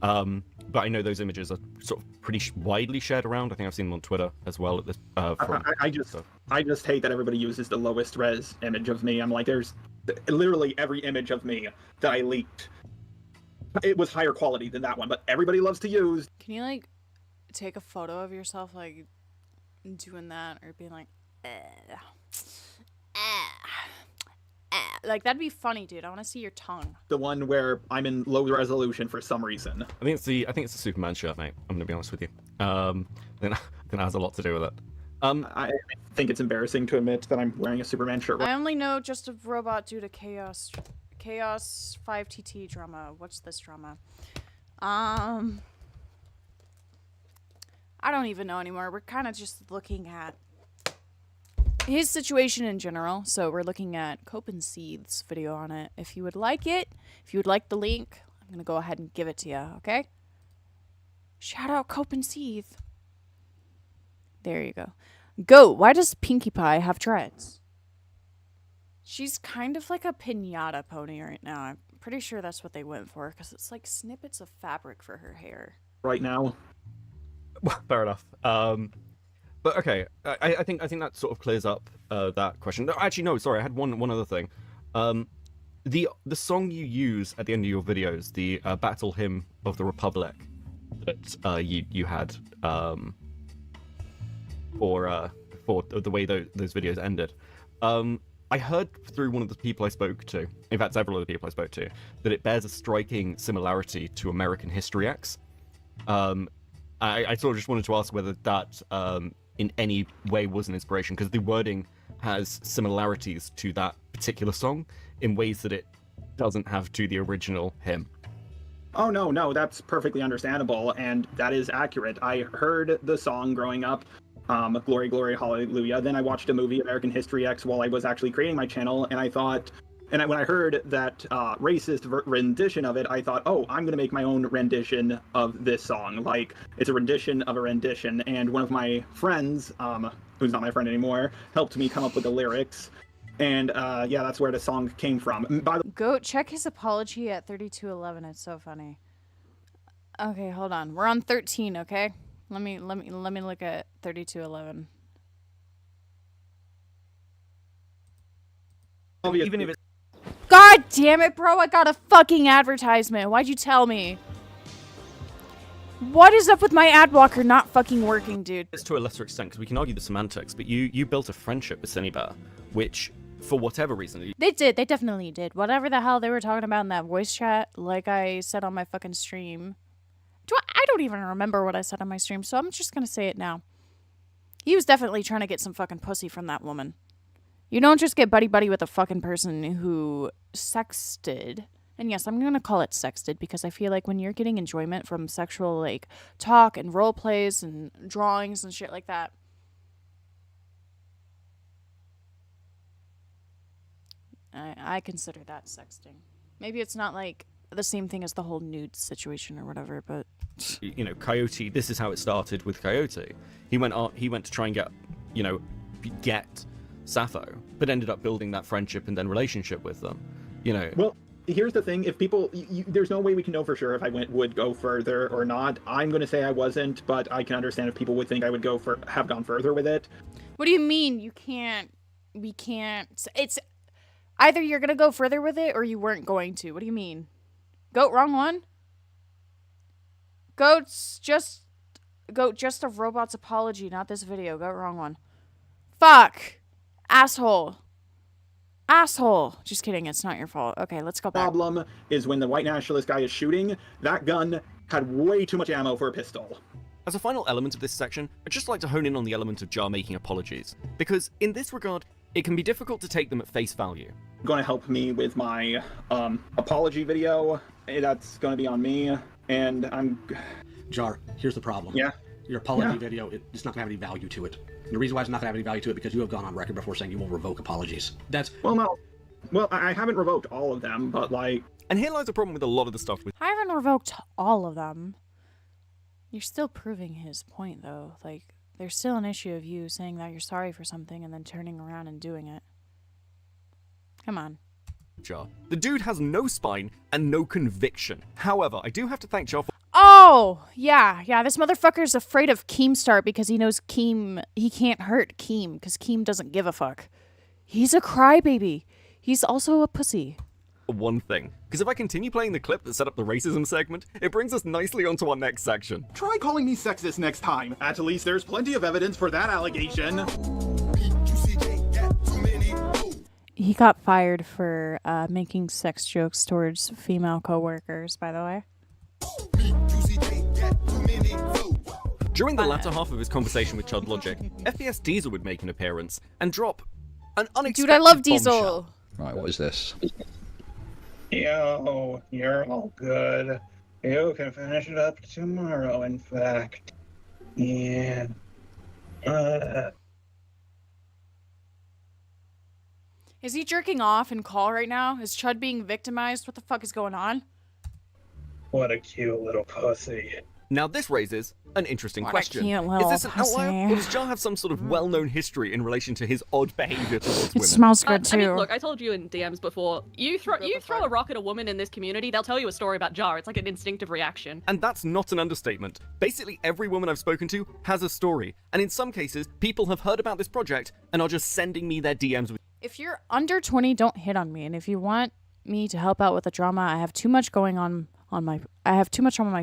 But I know those images are sort of pretty widely shared around. I think I've seen them on Twitter as well. At this, I just hate that everybody uses the lowest res image of me. I'm like, there's literally every image of me that I leaked. It was higher quality than that one, but everybody loves to use. Can you like take a photo of yourself like doing that or being like, like that'd be funny, dude. I want to see your tongue. The one where I'm in low resolution for some reason. I think it's the Superman shirt, mate. I'm gonna be honest with you. Then that has a lot to do with it. I think it's embarrassing to admit that I'm wearing a Superman shirt. I only know Just a Robot due to Chaos 5TT drama. What's this drama? I don't even know anymore. We're kind of just looking at his situation in general. So we're looking at Copenseeth's video on it. If you would like it, if you would like the link, I'm going to go ahead and give it to you, okay? Shout out Copenseeth. There you go. Goat, why does Pinkie Pie have dreads? She's kind of like a piñata pony right now. I'm pretty sure that's what they went for, because it's like snippets of fabric for her hair. Right now. Well, fair enough. But okay, I think that sort of clears up that question. No, actually, no, sorry, I had one other thing. The song you use at the end of your videos, the Battle Hymn of the Republic, that you had for the way those videos ended. I heard through one of the people I spoke to, in fact several of the people I spoke to, that it bears a striking similarity to American History X. I sort of just wanted to ask whether that in any way was an inspiration, because the wording has similarities to that particular song in ways that it doesn't have to the original hymn. Oh, no, that's perfectly understandable, and that is accurate. I heard the song growing up, Glory, Glory, Hallelujah. Then I watched a movie, American History X, while I was actually creating my channel, and I thought... And when I heard that racist rendition of it, I thought, oh, I'm going to make my own rendition of this song. Like, it's a rendition of a rendition. And one of my friends, who's not my friend anymore, helped me come up with the lyrics. And yeah, that's where the song came from. Goat, check his apology at 3211. It's so funny. Okay, hold on. We're on 13, okay? Let me look at 3211. Even if it's... God damn it, bro. I got a fucking advertisement. Why'd you tell me? What is up with my ad blocker not fucking working, dude? It's to a lesser extent, because we can argue the semantics, but you built a friendship with Cinebear, which, for whatever reason... They did. They definitely did. Whatever the hell they were talking about in that voice chat, like I said on my fucking stream. I don't even remember what I said on my stream, so I'm just gonna say it now. He was definitely trying to get some fucking pussy from that woman. You don't just get buddy-buddy with a fucking person who sexted. And yes, I'm going to call it sexted because I feel like when you're getting enjoyment from sexual, like, talk and role plays and drawings and shit like that. I consider that sexting. Maybe it's not, like, the same thing as the whole nude situation or whatever, but You know, Coyote. This is how it started with Coyote. He went to try and get Sappho, but ended up building that friendship and then relationship with them. You know. Well, here's the thing: if people, there's no way we can know for sure if I would go further or not. I'm going to say I wasn't, but I can understand if people would think I would have gone further with it. what do you mean you can't? We can't. It's either you're gonna go further with it or you weren't going to. What do you mean? Goat, wrong one. Goat, just a robot's apology, not this video. Goat, wrong one. Fuck, asshole. Just kidding, it's not your fault. Okay, let's go back. Problem is when the white nationalist guy is shooting, that gun had way too much ammo for a pistol. As a final element of this section, I'd just like to hone in on the element of Jar making apologies, because in this regard, it can be difficult to take them at face value. Going to help me with my apology video. That's going to be on me, and I'm... Jar, here's the problem. Yeah? Your apology video, it's not going to have any value to it. And the reason why it's not going to have any value to it because you have gone on record before saying you will revoke apologies. That's... Well, no. Well, I haven't revoked all of them, but like... And here lies the problem with a lot of the stuff with... I haven't revoked all of them. You're still proving his point, though. Like, there's still an issue of you saying that you're sorry for something and then turning around and doing it. Come on. Jar. The dude has no spine and no conviction. However, I do have to thank Jar for... Oh, yeah, this motherfucker's afraid of Keemstar because he knows he can't hurt Keem because Keem doesn't give a fuck. He's a crybaby. He's also a pussy. One thing, because if I continue playing the clip that set up the racism segment, it brings us nicely onto our next section. Try calling me sexist next time. At least there's plenty of evidence for that allegation. He got fired for making sex jokes towards female coworkers, by the way. During the latter half of his conversation with Chud Logic, FPS Diesel would make an appearance and drop an unexpected Dude, I love bombshell. Diesel. Right, what is this? Yo, you're all good. You can finish it up tomorrow, in fact. Yeah. Is he jerking off in call right now? Is Chud being victimized? What the fuck is going on? What a cute little pussy. Now this raises an interesting What a question. cute Is little this an outlier, pussy. or does Jar have some sort of well-known history in relation to his odd behavior towards women? It smells good I mean, too. look, I told you in DMs before. You throw a rock at a woman in this community, they'll tell you a story about Jar. It's like an instinctive reaction. And that's not an understatement. Basically, every woman I've spoken to has a story, and in some cases, people have heard about this project and are just sending me their DMs with... If you're under 20, don't hit on me. And if you want me to help out with the drama, I have too much going on my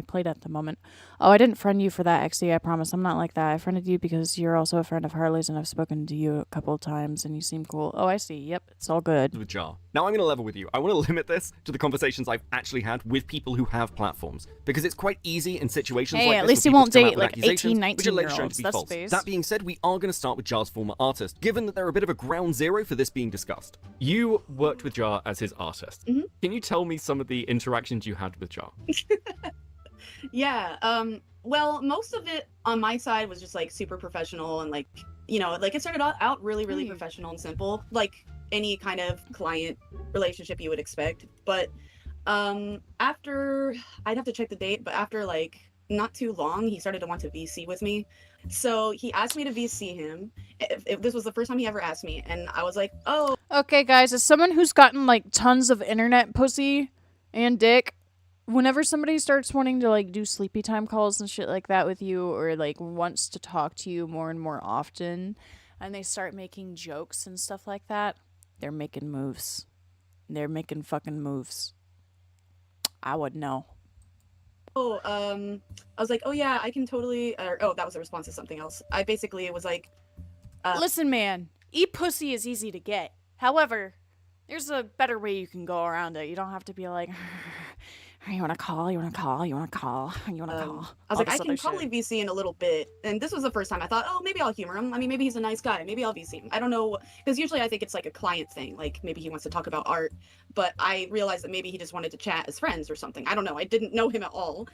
plate at the moment. Oh, I didn't friend you for that, XD, I promise. I'm not like that. I friended you because you're also a friend of Harley's and I've spoken to you a couple of times and you seem cool. Oh, I see. Yep, it's all good. With Jar. Now I'm going to level with you. I want to limit this to the conversations I've actually had with people who have platforms, because it's quite easy in situations Hey, like at this least for you people won't to come out date with like accusations 18, which are later shown 19-year-olds. to be That's false. space. That being said, we are going to start with Jar's former artist, given that they're a bit of a ground zero for this being discussed. You worked with Jar as his artist. Mhm. Can you tell me some of the interactions you had with Jar? Yeah, well, most of it on my side was just like super professional and like, you know, like it started out really, really professional and simple, like any kind of client relationship you would expect. But after, I'd have to check the date, but after like not too long, he started to want to VC with me. So he asked me to VC him. If this was the first time he ever asked me, and I was like, oh. Okay, guys, as someone who's gotten like tons of internet pussy and dick, whenever somebody starts wanting to like do sleepy time calls and shit like that with you, or like wants to talk to you more and more often, and they start making jokes and stuff like that, they're making moves. They're making fucking moves. I would know. Oh, I was like, oh yeah, I can totally, oh, that was a response to something else. I basically was like, listen, man, eat pussy is easy to get. However, there's a better way you can go around it. You don't have to be like, you want to call, you want to call, you want to call, you want to call. I was like, I can probably VC in a little bit. And this was the first time I thought, oh, maybe I'll humor him. I mean, maybe he's a nice guy. Maybe I'll VC him. I don't know. Because usually I think it's like a client thing. Like maybe he wants to talk about art. But I realized that maybe he just wanted to chat as friends or something. I don't know. I didn't know him at all.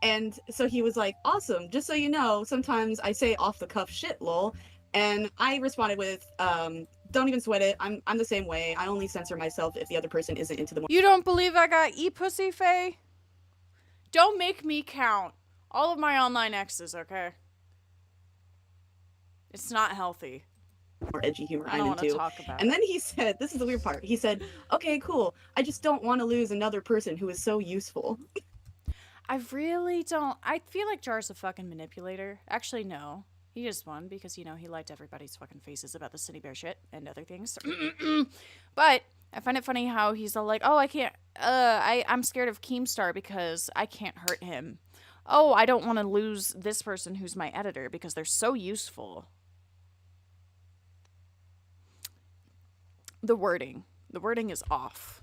And so he was like, awesome. Just so you know, sometimes I say off the cuff shit, lol. And I responded with, don't even sweat it. I'm the same way. I only censor myself if the other person isn't into the. You don't believe I got e-pussy, Faye? Don't make me count all of my online exes, okay? It's not healthy. More edgy humor I I'm don't want to into. talk about And it. then he said, this is the weird part. He said, okay, cool. I just don't want to lose another person who is so useful. I really don't. I feel like Jar's a fucking manipulator. Actually, no. He just won because, you know, he liked everybody's fucking faces about the City Bear shit and other things. But I find it funny how he's all like, oh, I can't, I'm scared of Keemstar because I can't hurt him. Oh, I don't want to lose this person who's my editor because they're so useful. The wording is off.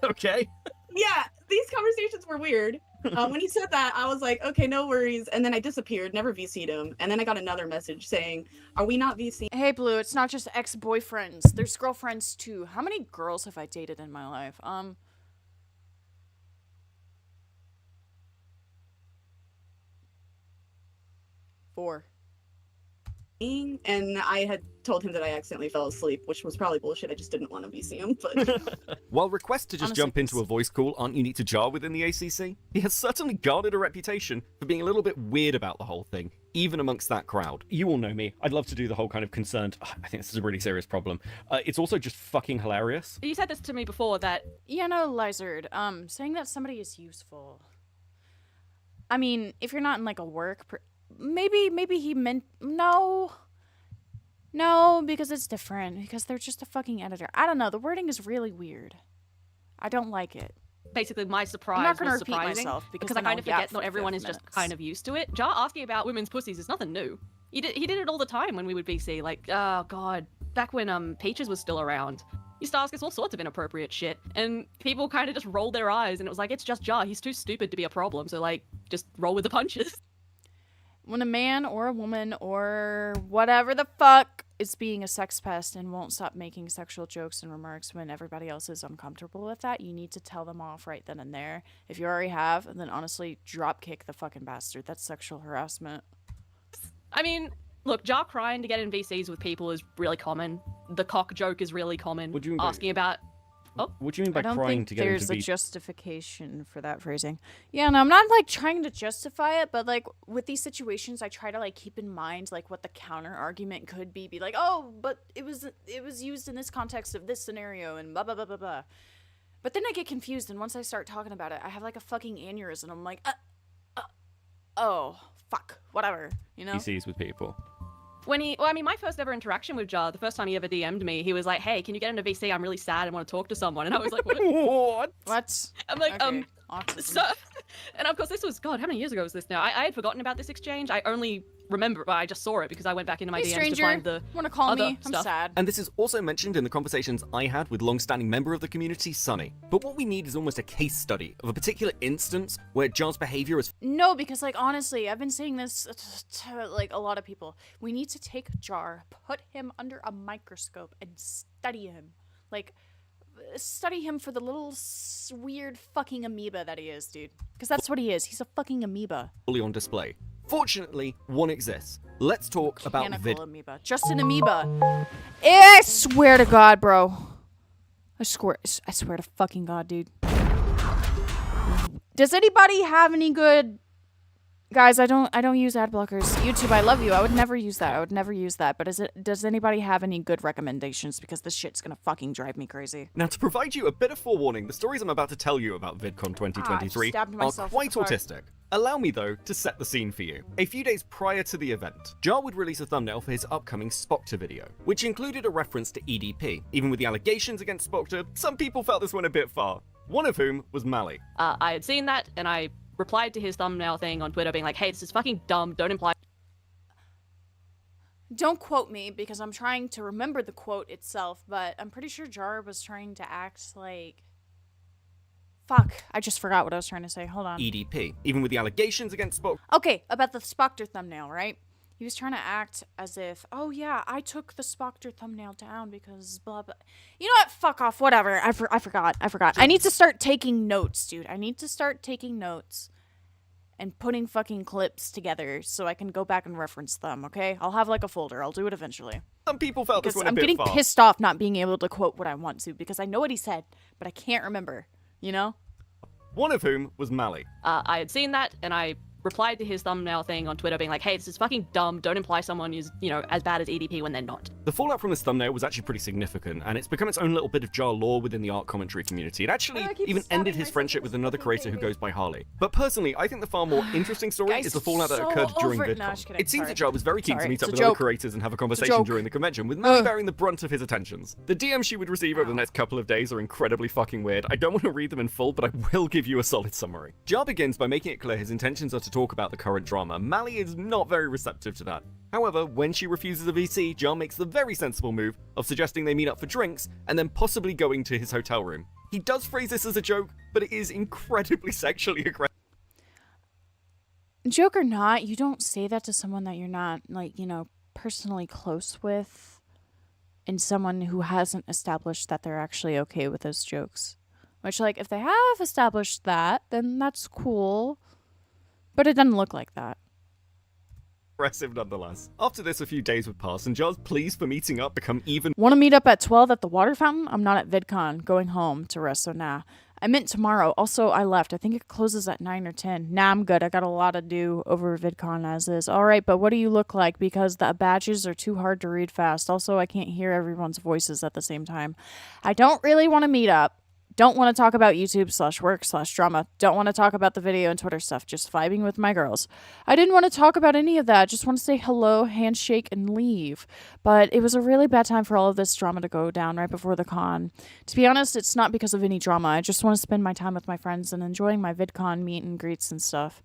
Okay. Yeah, these conversations were weird. When he said that, I was like, okay, no worries. And then I disappeared, never VC'd him. And then I got another message saying, are we not VC? Hey, Blue, it's not just ex-boyfriends. There's girlfriends, too. How many girls have I dated in my life? 4. And I had told him that I accidentally fell asleep, which was probably bullshit. I just didn't want to VC him. But While requests to just Honestly, jump into a voice call aren't unique to Jar within the ACC, he has certainly garnered a reputation for being a little bit weird about the whole thing, even amongst that crowd. You all know me. I'd love to do the whole kind of concerned, I think this is a really serious problem. It's also just fucking hilarious. You said this to me before that... Yeah, no, Lizard. Saying that somebody is useful. I mean, if you're not in, like, a work... Maybe he meant... No, because it's different. Because they're just a fucking editor. I don't know. The wording is really weird. I don't like it. Basically, my surprise I'm not gonna was repeat surprising myself because I then kind I'll of forget yap not for everyone 5 is just minutes. kind of used to it. Jar asking about women's pussies is nothing new. He did it all the time when we would BC. Like, oh god, back when Peaches was still around. He used to ask us all sorts of inappropriate shit, and people kind of just rolled their eyes, and it was like, it's just Jar. He's too stupid to be a problem, so like, just roll with the punches. When a man or a woman or whatever the fuck is being a sex pest and won't stop making sexual jokes and remarks when everybody else is uncomfortable with that, you need to tell them off right then and there. If you already have, then honestly, drop kick the fucking bastard. That's sexual harassment. I mean, look, Jar crying to get in VCs with people is really common. The cock joke is really common. What do you mean by- Asking about... Oh, What do you mean by I don't crying think to get there's into a the... justification for that phrasing. Yeah, no, I'm not like trying to justify it, but like with these situations, I try to like keep in mind like what the counter argument could be. Be like, oh, but it was used in this context of this scenario and blah blah blah blah blah. But then I get confused, and once I start talking about it, I have like a fucking aneurysm. I'm like, oh fuck, whatever, you know. VCs with people. When my first ever interaction with Jar, the first time he ever DM'd me, he was like, hey, can you get into VC? I'm really sad and want to talk to someone. And I was like, what? What? I'm like, Okay, autism. so, and of course this was, God, how many years ago was this now? I had forgotten about this exchange. I only remember, but I just saw it because I went back into my Hey, DMs stranger, to find the wanna call other me? I'm stuff. sad. And this is also mentioned in the conversations I had with long-standing member of the community, Sunny. But what we need is almost a case study of a particular instance where Jar's behavior was No, because like honestly, I've been saying this to like a lot of people. We need to take Jar, put him under a microscope, and study him. Like, study him for the little weird fucking amoeba that he is, dude. Because that's what he is. He's a fucking amoeba. fully on display. Fortunately, one exists. Let's talk about Mechanical amoeba. Just an amoeba. I swear to God, bro. I swear to fucking God, dude. Does anybody have any good... Guys, I don't use ad blockers. YouTube, I love you. I would never use that. But does anybody have any good recommendations? Because this shit's gonna fucking drive me crazy. Now, to provide you a bit of forewarning, the stories I'm about to tell you about VidCon 2023 stabbed are myself quite with a fart. autistic. Allow me, though, to set the scene for you. A few days prior to the event, Jar would release a thumbnail for his upcoming Spoctor video, which included a reference to EDP. Even with the allegations against Spoctor, some people felt this went a bit far. One of whom was Mally. I had seen that, and I replied to his thumbnail thing on Twitter being like, hey, this is fucking dumb, don't imply... Don't quote me, because I'm trying to remember the quote itself, but I'm pretty sure Jar was trying to act like... Fuck, I just forgot what I was trying to say. Hold on. EDP. Even with the allegations against Spoctor... Okay, about the Spoctor thumbnail, right? He was trying to act as if, oh yeah, I took the Spoctor thumbnail down because blah blah. You know what? Fuck off. Whatever. I forgot. I need to start taking notes, dude. I need to start taking notes. and putting fucking clips together so I can go back and reference them, okay? I'll have like a folder. I'll do it eventually. Some people felt this Because went a I'm bit getting far. pissed off not being able to quote what I want to because I know what he said, but I can't remember, you know? One of whom was Mally. I had seen that, and I replied to his thumbnail thing on Twitter being like, hey, this is fucking dumb. Don't imply someone is, you know, as bad as EDP when they're not. The fallout from this thumbnail was actually pretty significant, and it's become its own little bit of jar lore within the art commentary community. It actually even ended his friendship with another creator who goes by Harley. But personally, I think the far more interesting story Guys, is the fallout that so occurred during over it. No, VidCon. just kidding. It seems Sorry. that Jar was very keen to Sorry. meet up It's with a other joke. creators and have a It's a conversation joke. during the convention, with Mally bearing the brunt of his attentions. The DMs she would receive over the next couple of days are incredibly fucking weird. I don't want to read them in full, but I will give you a solid summary. Jar begins by making it clear his intentions are to talk about the current drama. Mally is not very receptive to that. However, when she refuses a VC, Jar makes the very sensible move of suggesting they meet up for drinks and then possibly going to his hotel room. He does phrase this as a joke, but it is incredibly sexually aggressive. Joke or not, you don't say that to someone that you're not, like, you know, personally close with, and someone who hasn't established that they're actually okay with those jokes. Which, like, if they have established that, then that's cool. But it doesn't look like that. Impressive nonetheless. After this, a few days would pass, and Jar's pleas for meeting up become even. Want to meet up at 12 at the water fountain? I'm not at VidCon. Going home to rest, so nah. I meant tomorrow. Also, I left. I think it closes at 9 or 10. Nah, I'm good. I got a lot to do over VidCon as is. Alright, but what do you look like? Because the badges are too hard to read fast. Also, I can't hear everyone's voices at the same time. I don't really want to meet up. Don't want to talk about YouTube/work/drama. Don't want to talk about the video and Twitter stuff. Just vibing with my girls. I didn't want to talk about any of that. Just want to say hello, handshake, and leave. But it was a really bad time for all of this drama to go down right before the con. To be honest, it's not because of any drama. I just want to spend my time with my friends and enjoying my VidCon meet and greets and stuff.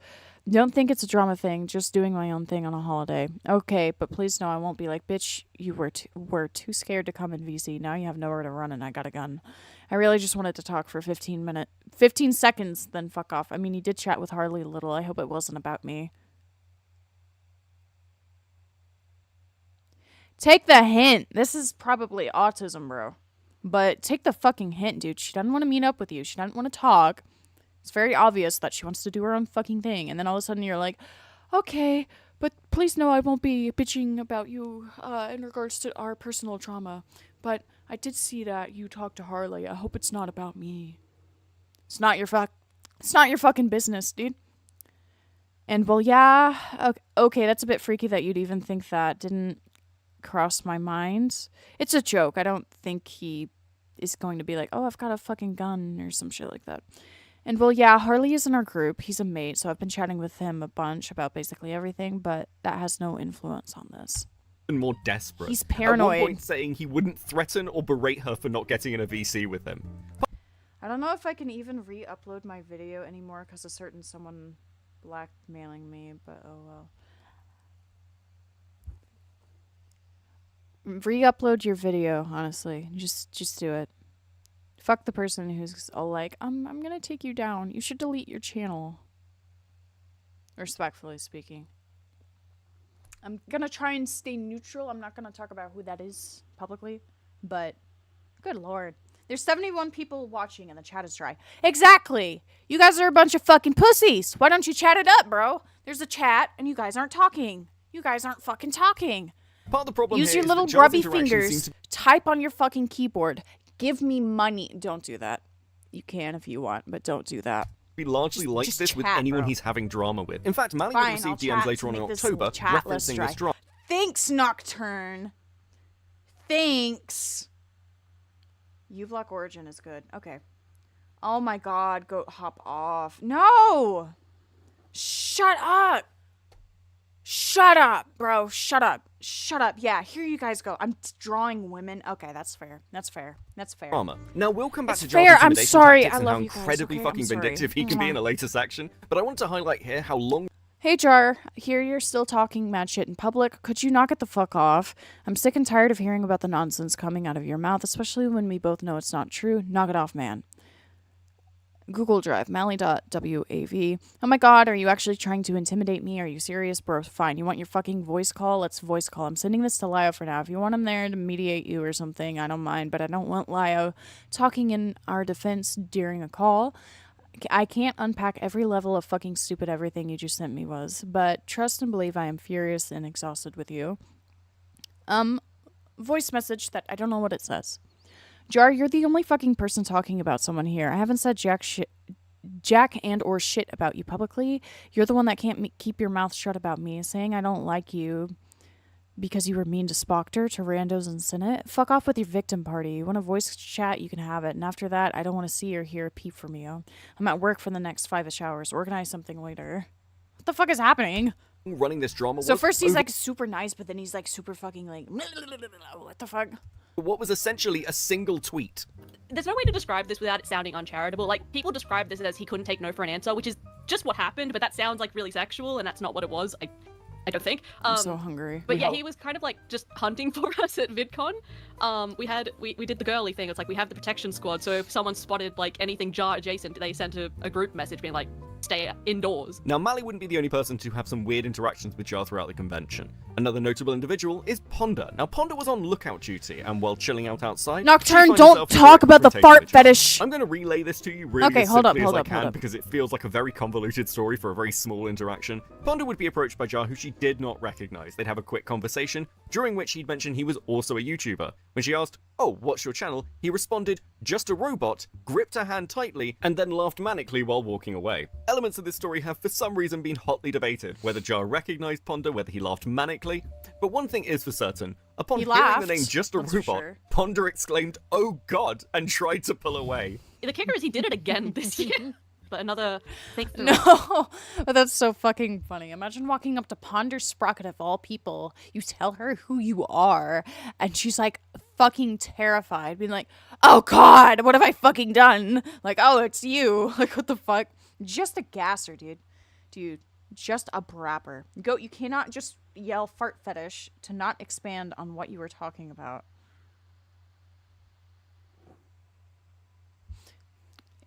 Don't think it's a drama thing, just doing my own thing on a holiday. Okay, but please know I won't be like, bitch, you were too scared to come in VC. Now you have nowhere to run and I got a gun. I really just wanted to talk for 15 seconds, then fuck off. I mean, you did chat with Harley a little. I hope it wasn't about me. Take the hint. This is probably autism, bro. But take the fucking hint, dude. She doesn't want to meet up with you. She doesn't want to talk. It's very obvious that she wants to do her own fucking thing. And then all of a sudden you're like, okay, but please know I won't be bitching about you in regards to our personal trauma. But I did see that you talked to Harley. I hope it's not about me. It's not your fucking business, dude. And well, yeah, okay, that's a bit freaky that you'd even think that. Didn't cross my mind. It's a joke. I don't think he is going to be like, oh, I've got a fucking gun or some shit like that. And well, yeah, Harley is in our group. He's a mate, so I've been chatting with him a bunch about basically everything, but that has no influence on this. And more desperate. He's paranoid. At one point saying he wouldn't threaten or berate her for not getting in a VC with him. I don't know if I can even re-upload my video anymore because of someone blackmailing me, but oh well. Re-upload your video, honestly. Just do it. Fuck the person who's all like, I'm gonna take you down. You should delete your channel. Respectfully speaking. I'm gonna try and stay neutral. I'm not gonna talk about who that is publicly, but good lord. There's 71 people watching and the chat is dry. Exactly! You guys are a bunch of fucking pussies! Why don't you chat it up, bro? There's a chat and you guys aren't talking. You guys aren't fucking talking. Part of the problem Use here your is little that Jar's grubby interactions seem fingers. to Type on your fucking keyboard. Give me money. Don't do that. You can if you want, but don't do that. be largely like just this with chat, anyone bro. he's having drama with. In fact, Mally Fine, would I'll receive DMs chat later to on in make this October chat less referencing dry. this drama. Thanks, Nocturne. Thanks. Ulock Origin is good. Okay. Oh my god, go hop off. No! Shut up! Shut up, bro. Shut up. Shut up. Yeah, here you guys go. I'm drawing women. Okay, that's fair. That's fair. That's fair. Drama. Now we'll come back It's to fair, Jar's I'm intimidation sorry, tactics I and love how you guys, incredibly okay? fucking I'm sorry. vindictive he can be in Mwah. a later section, but I want to highlight here how long Hey Jar, here you're still talking mad shit in public. Could you knock it the fuck off? I'm sick and tired of hearing about the nonsense coming out of your mouth, especially when we both know it's not true. Knock it off, man. Google Drive, Mally.wav. Oh my god, are you actually trying to intimidate me? Are you serious, bro? Fine, you want your fucking voice call? Let's voice call. I'm sending this to Lio for now. If you want him there to mediate you or something, I don't mind, but I don't want Lio talking in our defense during a call. I can't unpack every level of fucking stupid everything you just sent me was, but trust and believe I am furious and exhausted with you. Voice message that I don't know what it says. Jar, you're the only fucking person talking about someone here. I haven't said jack and or shit about you publicly. You're the one that can't keep your mouth shut about me, saying I don't like you because you were mean to Spockter, to randos in Senate. Fuck off with your victim party. You want a voice chat, you can have it. And after that, I don't want to see or hear a peep from you. I'm at work for the next 5-ish hours. Organize something later. What the fuck is happening? Running this drama. So first he's like super nice, but then he's like super fucking like, what the fuck? What was essentially a single tweet. There's no way to describe this without it sounding uncharitable. Like, people describe this as he couldn't take no for an answer, which is just what happened, but that sounds like really sexual, and that's not what it was. I don't think. I'm so hungry. But yeah, he was kind of like just hunting for us at VidCon. We did the girly thing. It's like we have the protection squad, so if someone spotted like anything jar adjacent, they sent a group message being like, stay indoors. Now, Mally wouldn't be the only person to have some weird interactions with Jar throughout the convention. Another notable individual is Ponder. Now, Ponder was on lookout duty, and while chilling out outside... Nocturne, don't talk about the fart fetish! I'm going to relay this to you really as simply as I can, because it feels like a very convoluted story for a very small interaction. Ponder would be approached by Jar, who she did not recognize. They'd have a quick conversation, during which he'd mention he was also a YouTuber. When she asked, oh, what's your channel? He responded, just a robot, gripped her hand tightly, and then laughed manically while walking away. Elements of this story have for some reason been hotly debated, whether Jar recognized Ponder, whether he laughed manically. But one thing is for certain, upon hearing the name Just a Robot, Ponder exclaimed, oh god, and tried to pull away. The kicker is he did it again this year. But another thing. No, but that's so fucking funny. Imagine walking up to Ponder Sprocket of all people. You tell her who you are, and she's like fucking terrified, being like, oh god, what have I fucking done? Like, oh, it's you. Like, what the fuck? Just a gasser, dude. Dude, just a brapper. Goat, you cannot just yell fart fetish to not expand on what you were talking about.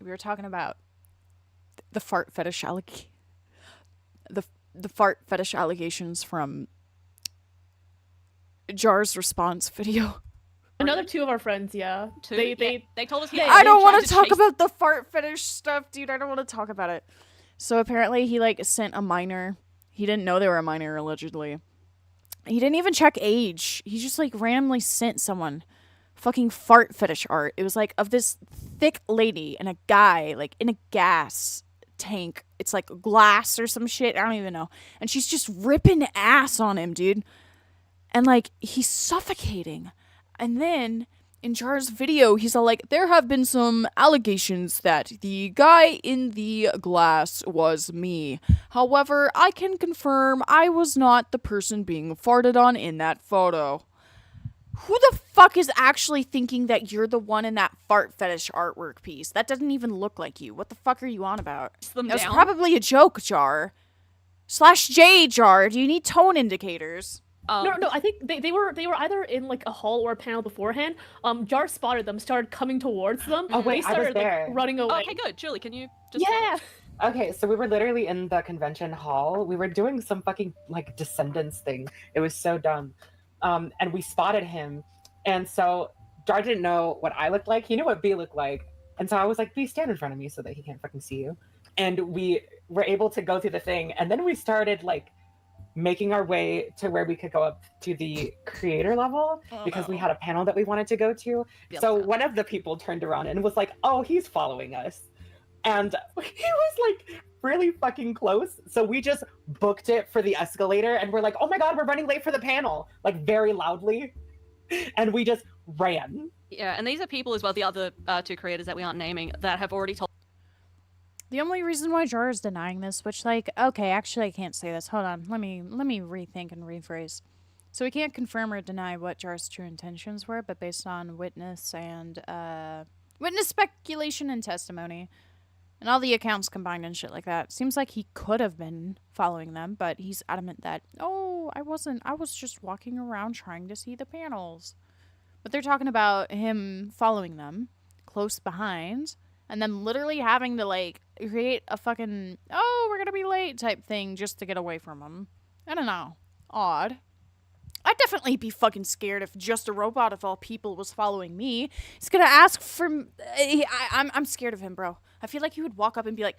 We were talking about the fart fetish the fart fetish allegations from Jar's response video. Another two of our friends, yeah. They told us. I don't want to talk about the fart fetish stuff, dude. I don't want to talk about it. So apparently he like sent a minor. He didn't know they were a minor, allegedly. He didn't even check age. He just like randomly sent someone fucking fart fetish art. It was like of this thick lady and a guy like in a gas tank. It's like glass or some shit. I don't even know. And she's just ripping ass on him, dude. And like he's suffocating. And then in Jar's video, he's all like, there have been some allegations that the guy in the glass was me. However, I can confirm I was not the person being farted on in that photo. Who the fuck is actually thinking that you're the one in that fart fetish artwork piece? That doesn't even look like you. What the fuck are you on about? That was probably a joke, Jar. /J, Jar. Do you need tone indicators? No, I think they were either in like a hall or a panel beforehand. Jar spotted them, started coming towards them. Oh wait, they started I was there. like running away. Okay, good. Julie, can you just Okay, so we were literally in the convention hall. We were doing some fucking like Descendants thing. It was so dumb. And we spotted him. And so Jar didn't know what I looked like. He knew what B looked like. And so I was like, B, stand in front of me so that he can't fucking see you. And we were able to go through the thing. And then we started like making our way to where we could go up to the creator level because we had a panel that we wanted to go to. So one of the people turned around and was like, oh, he's following us. And he was like really fucking close. So we just booked it for the escalator and we're like, oh my God, we're running late for the panel, like very loudly. And we just ran. Yeah, and these are people as well, the other two creators that we aren't naming, that have already told. The only reason why Jar is denying this, which like, okay, actually I can't say this. Hold on. Let me rethink and rephrase. So we can't confirm or deny what Jar's true intentions were, but based on witness speculation and testimony, and all the accounts combined and shit like that, seems like he could have been following them, but he's adamant that, oh, I wasn't. I was just walking around trying to see the panels. But they're talking about him following them close behind, and then literally having to, like, create a fucking, oh, we're gonna be late type thing just to get away from him. I don't know. Odd. I'd definitely be fucking scared if Just a Robot of all people was following me. He's gonna ask for... I'm scared of him, bro. I feel like he would walk up and be like,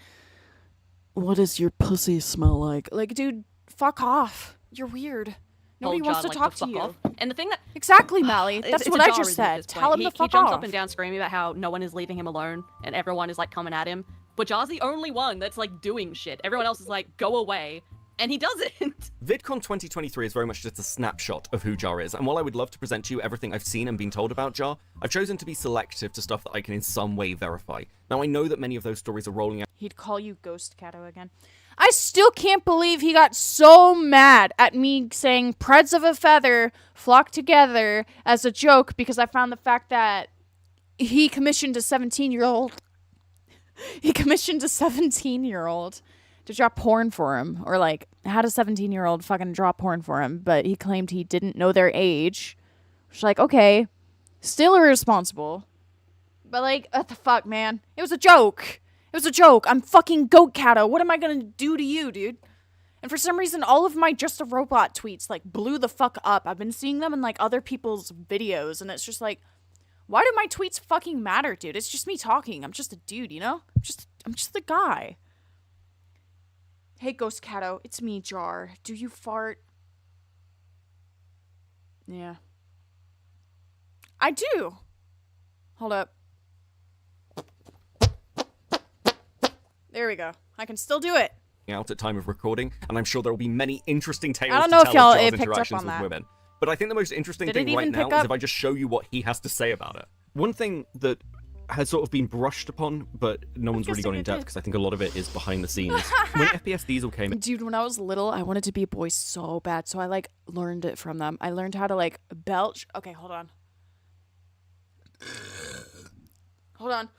"What does your pussy smell like?" Like, dude, fuck off. You're weird. Nobody wants to talk to you. Off. And the thing that exactly, Mally. It's That's a what I jar, just isn't it, at said. this Tell point? him to He fuck jumps off. up and down screaming about how no one is leaving him alone and everyone is like coming at him. But Jar's the only one that's like doing shit. Everyone else is like, go away. And he doesn't. VidCon 2023 is very much just a snapshot of who Jar is, and while I would love to present to you everything I've seen and been told about Jar, I've chosen to be selective to stuff that I can in some way verify. Now, I know that many of those stories are rolling out. He'd call you GoatCatto again. I still can't believe he got so mad at me saying "Preds of a feather flock together" as a joke because I found the fact that he commissioned a 17-year-old. He commissioned a 17-year-old to draw porn for him, or like had a 17-year-old fucking draw porn for him, but he claimed he didn't know their age. Which, like, okay, still irresponsible, but like, what the fuck, man? It was a joke. It was a joke. I'm fucking GoatCatto. What am I gonna do to you, dude? And for some reason, all of my Just a Robot tweets like blew the fuck up. I've been seeing them in like other people's videos, and it's just like, why do my tweets fucking matter, dude? It's just me talking. I'm just a dude, you know? I'm just a guy. Hey, GoatCatto, it's me, Jar. Do you fart? Yeah. I do. Hold up. There we go. I can still do it. Out at time of recording, and I'm sure there will be many interesting tales I don't to know tell if y'all of Jar's picked up interactions on with that. women. But I think the most interesting Did thing it right even now pick is up? if I just show you what he has to say about it. One thing that has sort of been brushed upon, but no one's really gone in depth because I think a lot of it is behind the scenes. When FPS Diesel came in, Dude, when I was little, I wanted to be a boy so bad, so I like learned it from them. I learned how to like belch. Okay, hold on. Hold on.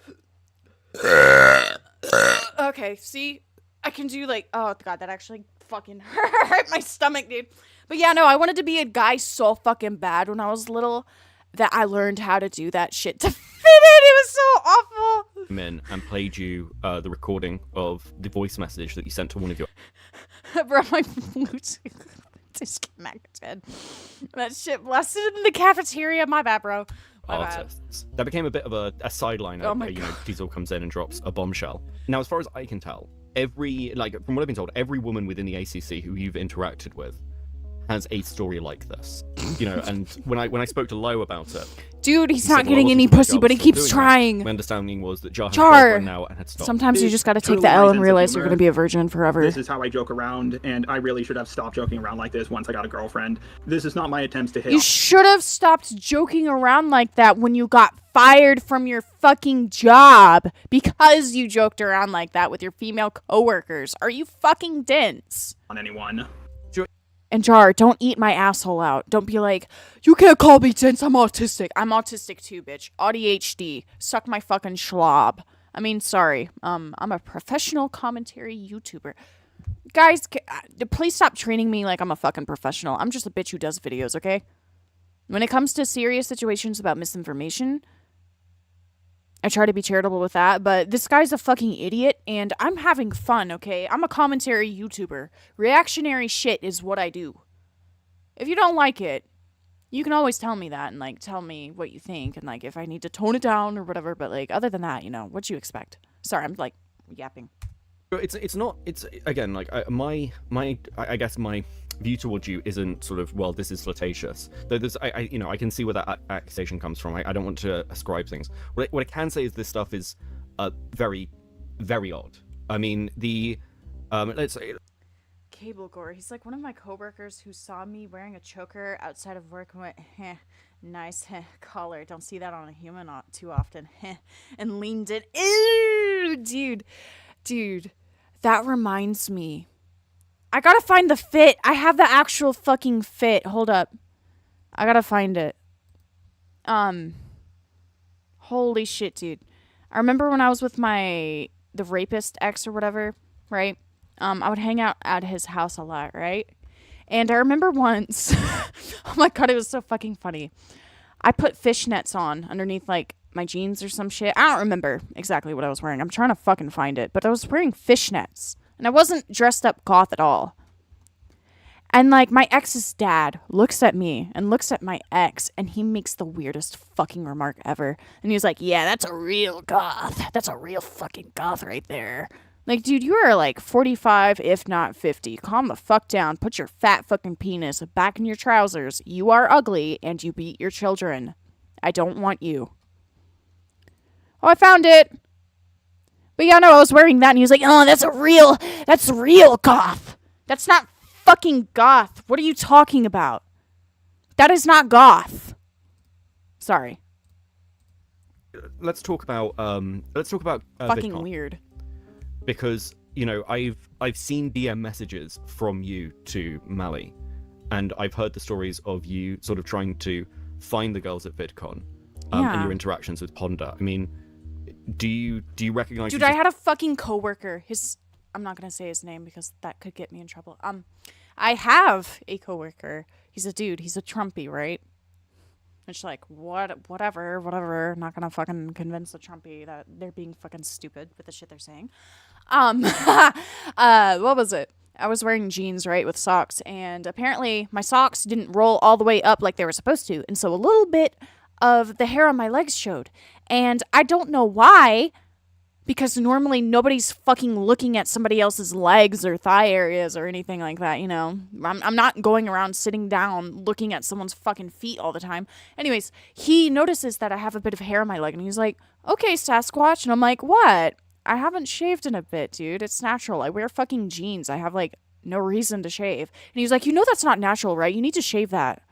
Okay, see? I can do like, oh god, that actually fucking hurt my stomach, dude. But yeah, no, I wanted to be a guy so fucking bad when I was little that I learned how to do that shit to fit in. It was so awful. in and played you the recording of the voice message that you sent to one of your. Bro, my Bluetooth disconnected. That shit blasted in the cafeteria. My bad, bro. My bad. Artists. That became a bit of a sideline. Oh my you know, Diesel comes in and drops a bombshell. Now, as far as I can tell, from what I've been told, every woman within the ACC who you've interacted with has a story like this. You know, and when I spoke to Lo about it, dude, he's he not said, well, getting it any wasn't my pussy, job but he to stop keeps doing trying. that. My understanding was that Jar had a Jar. girlfriend now and had stopped. Sometimes you just gotta take Totally the L my and sense of realize you're humor. gonna be a virgin forever. This is how I joke around, and I really should have stopped joking around like this once I got a girlfriend. This is not my attempts to hit. You should have stopped joking around like that when you got fired from your fucking job because you joked around like that with your female coworkers. Are you fucking dense? On anyone. And Jar, don't eat my asshole out. Don't be like, you can't call me dense, I'm autistic. I'm autistic too, bitch. ADHD. Suck my fucking schlob. I mean, sorry. I'm a professional commentary YouTuber. Guys, please stop treating me like I'm a fucking professional. I'm just a bitch who does videos, okay? When it comes to serious situations about misinformation, I try to be charitable with that, but this guy's a fucking idiot, and I'm having fun, okay? I'm a commentary YouTuber. Reactionary shit is what I do. If you don't like it, you can always tell me that and, like, tell me what you think and, like, if I need to tone it down or whatever, but, like, other than that, you know, what you expect? Sorry, I'm, like, yapping. It's not, it's, again, like, I guess my view towards you isn't sort of, well, this is flirtatious. Though there's, you know, I can see where that accusation comes from. I don't want to ascribe things. What I can say is this stuff is very, very odd. I mean, let's say... Cable Gore. He's like one of my coworkers who saw me wearing a choker outside of work and went, nice collar. Don't see that on a human too often. And leaned in. Ew, dude, that reminds me. I gotta find the fit. I have the actual fucking fit. Hold up. I gotta find it. Holy shit, dude. I remember when I was with the rapist ex or whatever, right? I would hang out at his house a lot, right? And I remember once, oh my god, it was so fucking funny. I put fishnets on underneath, like, my jeans or some shit. I don't remember exactly what I was wearing. I'm trying to fucking find it. But I was wearing fishnets. And I wasn't dressed up goth at all. And like my ex's dad looks at me and looks at my ex, and he makes the weirdest fucking remark ever. And he was like, yeah, that's a real goth. That's a real fucking goth right there. Like, dude, you are like 45, if not 50. Calm the fuck down. Put your fat fucking penis back in your trousers. You are ugly and you beat your children. I don't want you. Oh, I found it. But yeah, no, I was wearing that and he was like, oh, that's real goth. That's not fucking goth. What are you talking about? That is not goth. Sorry. Let's talk about fucking VidCon. weird. Because, you know, I've seen DM messages from you to Mally, and I've heard the stories of you sort of trying to find the girls at VidCon, and your interactions with Ponder. I mean, do you recognize? Dude, I had a fucking coworker. I'm not gonna say his name because that could get me in trouble. I have a coworker. He's a dude. He's a Trumpy, right? It's like, whatever. Not gonna fucking convince the Trumpy that they're being fucking stupid with the shit they're saying. What was it? I was wearing jeans, right, with socks, and apparently my socks didn't roll all the way up like they were supposed to, and so a little bit of the hair on my legs showed. And I don't know why, because normally nobody's fucking looking at somebody else's legs or thigh areas or anything like that, you know? I'm not going around sitting down looking at someone's fucking feet all the time. Anyways, he notices that I have a bit of hair on my leg, and he's like, okay, Sasquatch. And I'm like, what? I haven't shaved in a bit, dude. It's natural. I wear fucking jeans. I have, like, no reason to shave. And he's like, you know that's not natural, right? You need to shave that.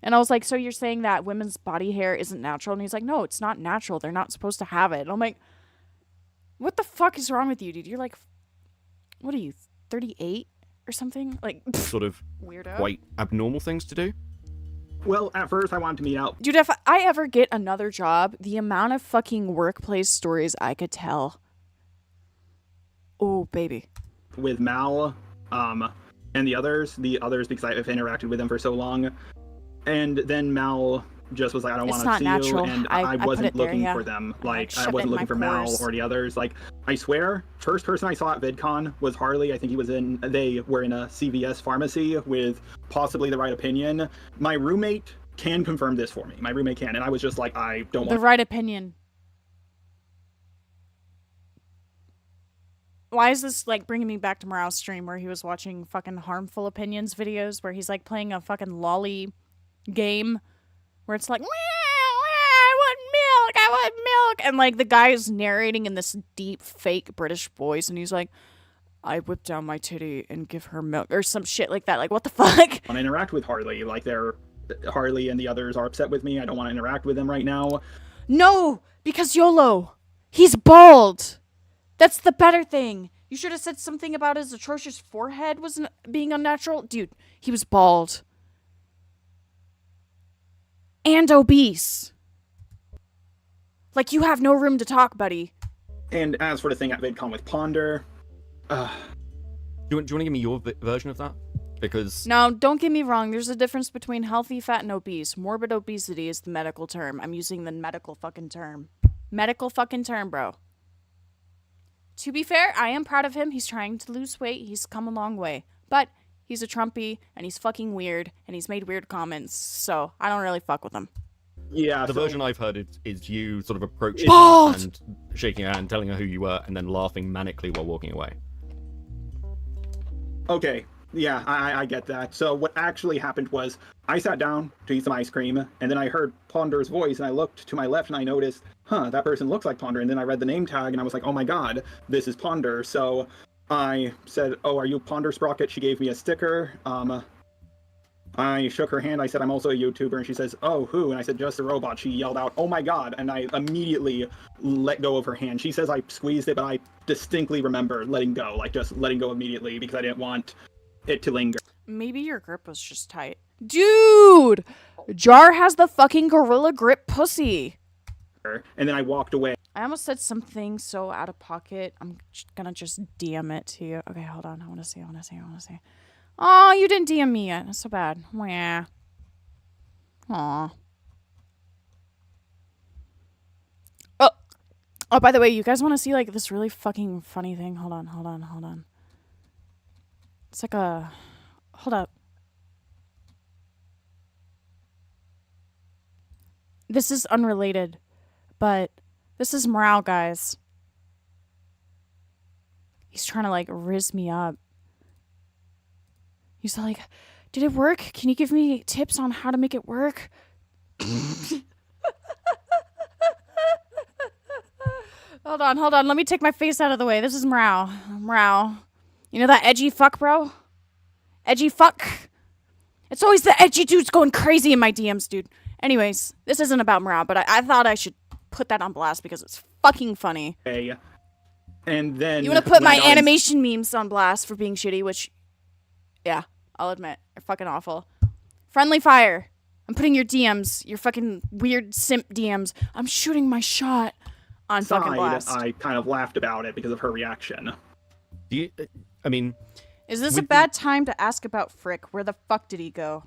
And I was like, so you're saying that women's body hair isn't natural? And he's like, no, it's not natural. They're not supposed to have it. And I'm like, what the fuck is wrong with you, dude? You're like, what are you, 38 or something? Like, sort of weirdo. Quite abnormal things to do? Well, at first I wanted to meet out. Dude, if I ever get another job, the amount of fucking workplace stories I could tell. Oh, baby. With Mal, and the others because I've interacted with them for so long. And then Mal just was like, I don't want to see natural. you, and I wasn't looking for them. Like, I wasn't looking for Mal or the others. Like, I swear, first person I saw at VidCon was Harley. I think they were in a CVS pharmacy with possibly the right opinion. My roommate can confirm this for me. My roommate can, and I was just like, I don't want the right opinion. Why is this, like, bringing me back to Morale's stream where he was watching fucking Harmful Opinions videos where he's, like, playing a fucking lolly game where it's like, I want milk, and, like, the guy is narrating in this deep, fake British voice, and he's like, I whip down my titty and give her milk, or some shit like that. Like, what the fuck? I want to interact with Harley. Like, Harley and the others are upset with me. I don't want to interact with them right now. No, because YOLO. He's bald. That's the better thing. You should have said something about his atrocious forehead wasn't being unnatural. Dude, he was bald. And obese. Like, you have no room to talk, buddy. And as for the thing at VidCon with Ponder... Do you want to give me your version of that? Because... No, don't get me wrong. There's a difference between healthy, fat, and obese. Morbid obesity is the medical term. I'm using the medical fucking term. Medical fucking term, bro. To be fair, I am proud of him. He's trying to lose weight. He's come a long way. But he's a Trumpy, and he's fucking weird, and he's made weird comments, so I don't really fuck with him. Yeah. The version I've heard is you sort of approaching Bald! her and shaking her hand, telling her who you were, and then laughing manically while walking away. Okay. Yeah, I get that. So what actually happened was I sat down to eat some ice cream, and then I heard Ponder's voice, and I looked to my left, and I noticed, that person looks like Ponder. And then I read the name tag, and I was like, oh my god, this is Ponder. So I said, oh, are you Ponder Sprocket? She gave me a sticker. I shook her hand. I said, I'm also a YouTuber. And she says, oh, who? And I said, just a robot. She yelled out, oh my god. And I immediately let go of her hand. She says I squeezed it, but I distinctly remember letting go. Like, just letting go immediately because I didn't want it to linger. Maybe your grip was just tight. Dude! Jar has the fucking gorilla grip pussy. And then I walked away. I almost said something so out of pocket. I'm gonna just DM it to you. Okay, hold on. I wanna see. Oh, you didn't DM me yet. That's so bad. Wah. Aw. Oh, by the way, you guys want to see, like, this really fucking funny thing? Hold on. It's like a... Hold up. This is unrelated, but this is morale, guys. He's trying to, like, rizz me up. He's like, did it work? Can you give me tips on how to make it work? Hold on. Let me take my face out of the way. This is morale. You know that edgy fuck, bro? Edgy fuck. It's always the edgy dudes going crazy in my DMs, dude. Anyways, this isn't about morale, but I thought I should put that on blast because it's fucking funny. Okay. And then... You want to put my animation memes on blast for being shitty, which... Yeah, I'll admit. They're fucking awful. Friendly fire. I'm putting your DMs, your fucking weird simp DMs. I'm shooting my shot on fucking blast. I kind of laughed about it because of her reaction. Is this a bad time to ask about Frick? Where the fuck did he go?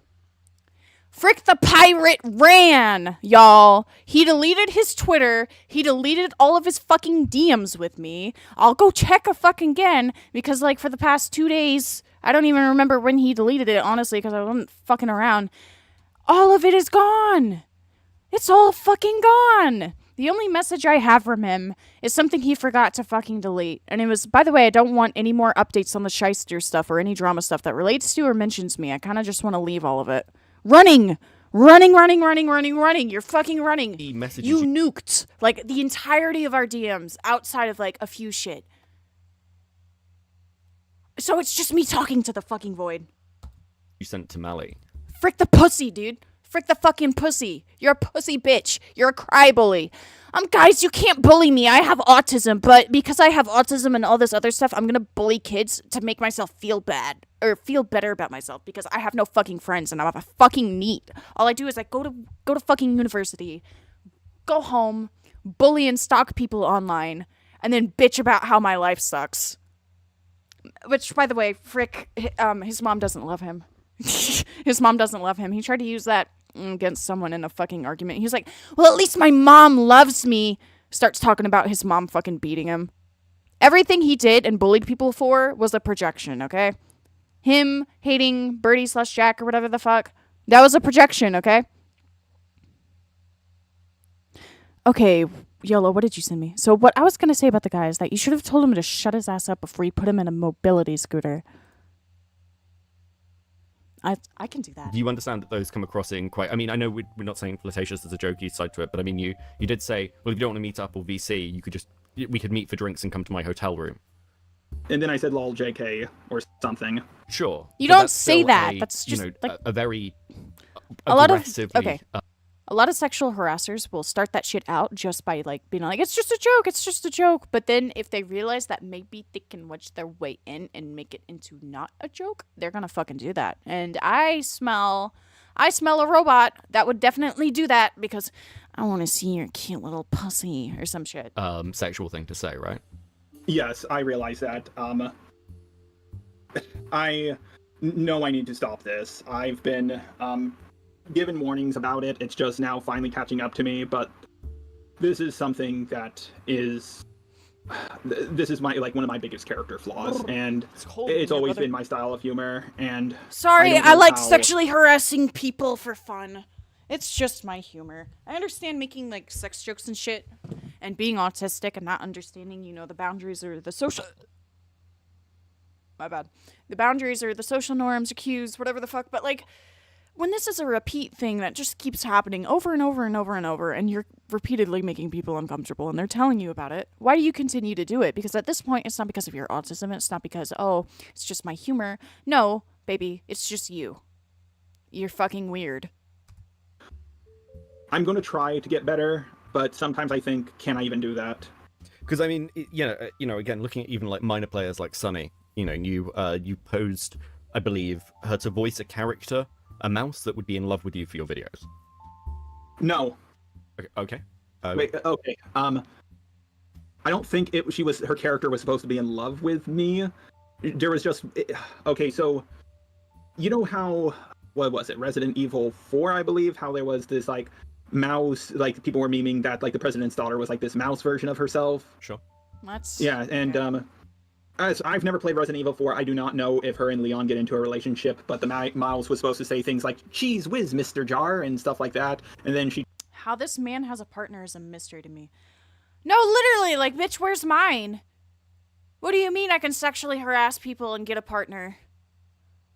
Frick the pirate ran, y'all. He deleted his Twitter. He deleted all of his fucking DMs with me. I'll go check a fucking again because, like, for the past 2 days, I don't even remember when he deleted it, honestly, because I wasn't fucking around. All of it is gone. It's all fucking gone. The only message I have from him is something he forgot to fucking delete. And it was, by the way, I don't want any more updates on the shyster stuff or any drama stuff that relates to or mentions me. I kind of just want to leave all of it. Running. You're fucking running. You nuked, like, the entirety of our DMs outside of, like, a few shit. So it's just me talking to the fucking void. You sent it to Mally. Frick the pussy, dude. Frick the fucking pussy. You're a pussy bitch. You're a cry bully. Guys, you can't bully me. I have autism, but because I have autism and all this other stuff, I'm gonna bully kids to make myself feel bad. Or feel better about myself because I have no fucking friends and I'm a fucking NEET. All I do is, like, go to fucking university, go home, bully and stalk people online, and then bitch about how my life sucks. Which, by the way, Frick, his mom doesn't love him. His mom doesn't love him. He tried to use that against someone in a fucking argument. He was like, well, at least my mom loves me. Starts talking about his mom fucking beating him. Everything he did and bullied people for was a projection, okay? Him hating Birdie/Jack or whatever the fuck. That was a projection, okay? Okay, YOLO, what did you send me? So what I was going to say about the guy is that you should have told him to shut his ass up before you put him in a mobility scooter. I can do that. Do you understand that those come across in quite... I mean, I know we're not saying flirtatious as a jokey side to it, but I mean, you did say, well, if you don't want to meet up or VC, we could meet for drinks and come to my hotel room. And then I said lol JK or something. Sure. You don't say that. That's just, like... a very aggressively... Okay. A lot of sexual harassers will start that shit out just by, like, being like, it's just a joke. But then if they realize that maybe they can wedge their way in and make it into not a joke, they're gonna fucking do that. And I smell a robot that would definitely do that because I want to see your cute little pussy or some shit. Sexual thing to say, right? Yes, I realize that. I know I need to stop this. I've been, given warnings about it. It's just now finally catching up to me, but this is something that is... This is my, like, one of my biggest character flaws, and it's always been my style of humor, and... Sorry, I like sexually harassing people for fun. It's just my humor. I understand making, like, sex jokes and shit, and being autistic and not understanding, you know, the boundaries or the social... My bad. The boundaries or the social norms or cues, whatever the fuck, but, like... When this is a repeat thing that just keeps happening over and over and over and over, and you're repeatedly making people uncomfortable and they're telling you about it, why do you continue to do it? Because at this point, it's not because of your autism. It's not because, oh, it's just my humor. No, baby, it's just you. You're fucking weird. I'm going to try to get better, but sometimes I think, can I even do that? Because, I mean, again, looking at even, like, minor players like Sunny, you posed, I believe, her to voice a character, a mouse that would be in love with you for your videos. No. Okay. Wait. Okay. I don't think her character was supposed to be in love with me. There was just... Okay, so... You know how... What was it? Resident Evil 4, I believe? How there was this, like, mouse... Like, people were memeing that, like, the president's daughter was, like, this mouse version of herself. Sure. Yeah, and, I've never played Resident Evil 4. I do not know if her and Leon get into a relationship, but the mouse was supposed to say things like, "Cheese whiz, Mr. Jar," and stuff like that. And then she How this man has a partner is a mystery to me. No, literally, like, bitch, where's mine? What do you mean I can sexually harass people and get a partner?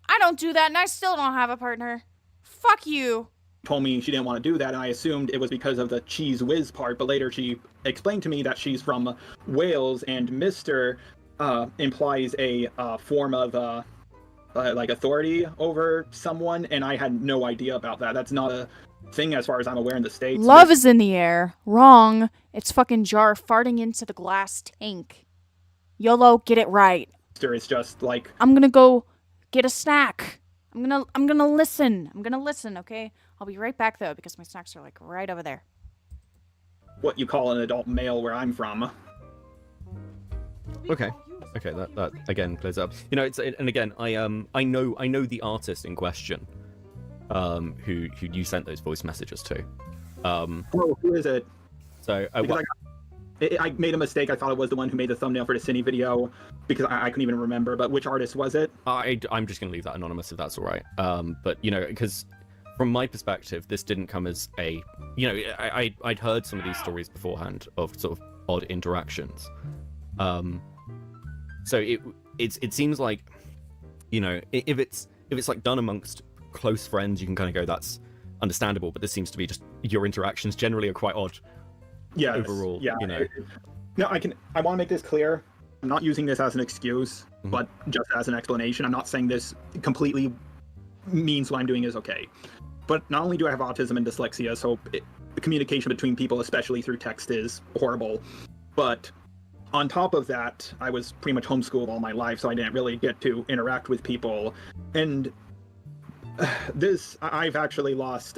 I don't do that, and I still don't have a partner. Fuck you. Told me she didn't want to do that, and I assumed it was because of the cheese whiz part, but later she explained to me that she's from Wales, and Mr. Implies a form of like authority over someone, and I had no idea about that. That's not a thing as far as I'm aware in the States. Love is in the air. Wrong. It's fucking Jar farting into the glass tank. YOLO, get it right. It's just like, I'm gonna go get a snack. I'm gonna listen. I'm gonna listen, okay? I'll be right back though, because my snacks are like right over there. what you call an adult male where I'm from. Okay. Okay, that again clears up. You know, and again, I know the artist in question, who you sent those voice messages to. Well, who is it? So I made a mistake. I thought it was the one who made the thumbnail for the Cine video because I couldn't even remember. But which artist was it? I'm just gonna leave that anonymous if that's all right. But you know, because from my perspective, this didn't come as a, you know, I'd heard some of these stories beforehand of sort of odd interactions. So it seems like, you know, if it's like done amongst close friends, you can kind of go, that's understandable. But this seems to be just your interactions generally are quite odd. Yeah. Overall, yeah. You know. No, I want to make this clear. I'm not using this as an excuse, but just as an explanation. I'm not saying this completely means what I'm doing is okay. But not only do I have autism and dyslexia, so the communication between people, especially through text, is horrible. But on top of that, I was pretty much homeschooled all my life, so I didn't really get to interact with people. And I've actually lost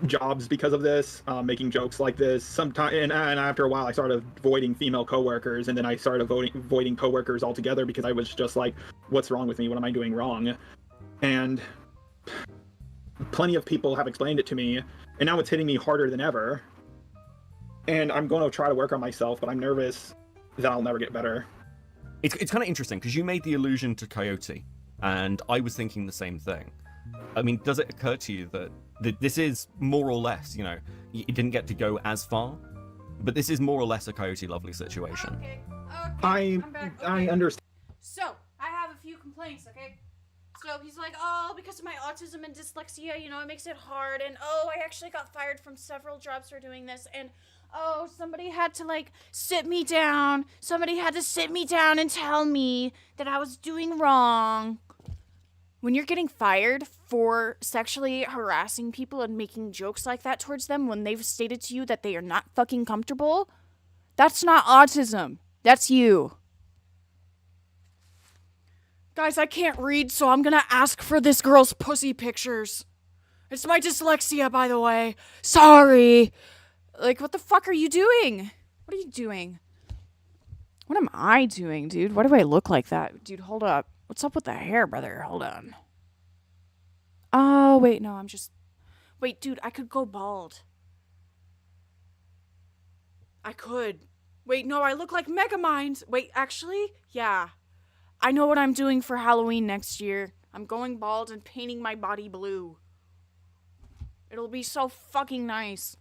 jobs because of this, making jokes like this. Sometimes, and after a while, I started avoiding female coworkers, and then I started avoiding coworkers altogether because I was just like, "What's wrong with me? What am I doing wrong?" And plenty of people have explained it to me, and now it's hitting me harder than ever. And I'm going to try to work on myself, but I'm nervous that I'll never get better. It's kind of interesting because you made the allusion to Coyote, and I was thinking the same thing. I mean, does it occur to you that this is more or less, you know, you didn't get to go as far, but this is more or less a Coyote Lovely situation? I understand. So, I have a few complaints, okay? So he's like, oh, because of my autism and dyslexia, you know, it makes it hard. And, oh, I actually got fired from several jobs for doing this. And, oh, somebody had to, like, sit me down. Somebody had to sit me down and tell me that I was doing wrong. When you're getting fired for sexually harassing people and making jokes like that towards them when they've stated to you that they are not fucking comfortable, that's not autism. That's you. Guys, I can't read, so I'm gonna ask for this girl's pussy pictures. It's my dyslexia, by the way. Sorry. Like, what the fuck are you doing? What are you doing? What am I doing, dude? Why do I look like that? Dude, hold up. What's up with the hair, brother? Hold on. Oh, wait, no, I'm just... Wait, dude, I could go bald. I could. Wait, no, I look like Megamind. Wait, actually? Yeah. I know what I'm doing for Halloween next year. I'm going bald and painting my body blue. It'll be so fucking nice.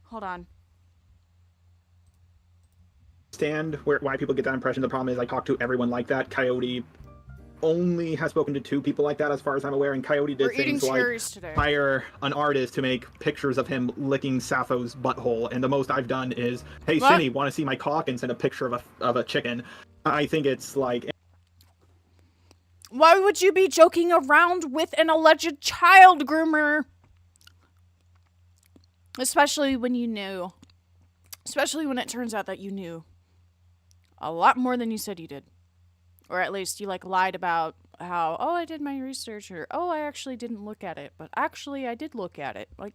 Hold on. Why people get that impression. The problem is I talk to everyone like that. Coyote only has spoken to 2 people like that as far as I'm aware, and Coyote did things like hire an artist to make pictures of him licking Sappho's butthole, and the most I've done is, hey, Cindy, want to see my cock, and send a picture of a chicken. I think it's like... Why would you be joking around with an alleged child groomer? Especially when you knew. Especially when it turns out that you knew a lot more than you said you did. Or at least you, like, lied about how, oh, I did my research, or, oh, I actually didn't look at it, but actually I did look at it. Like,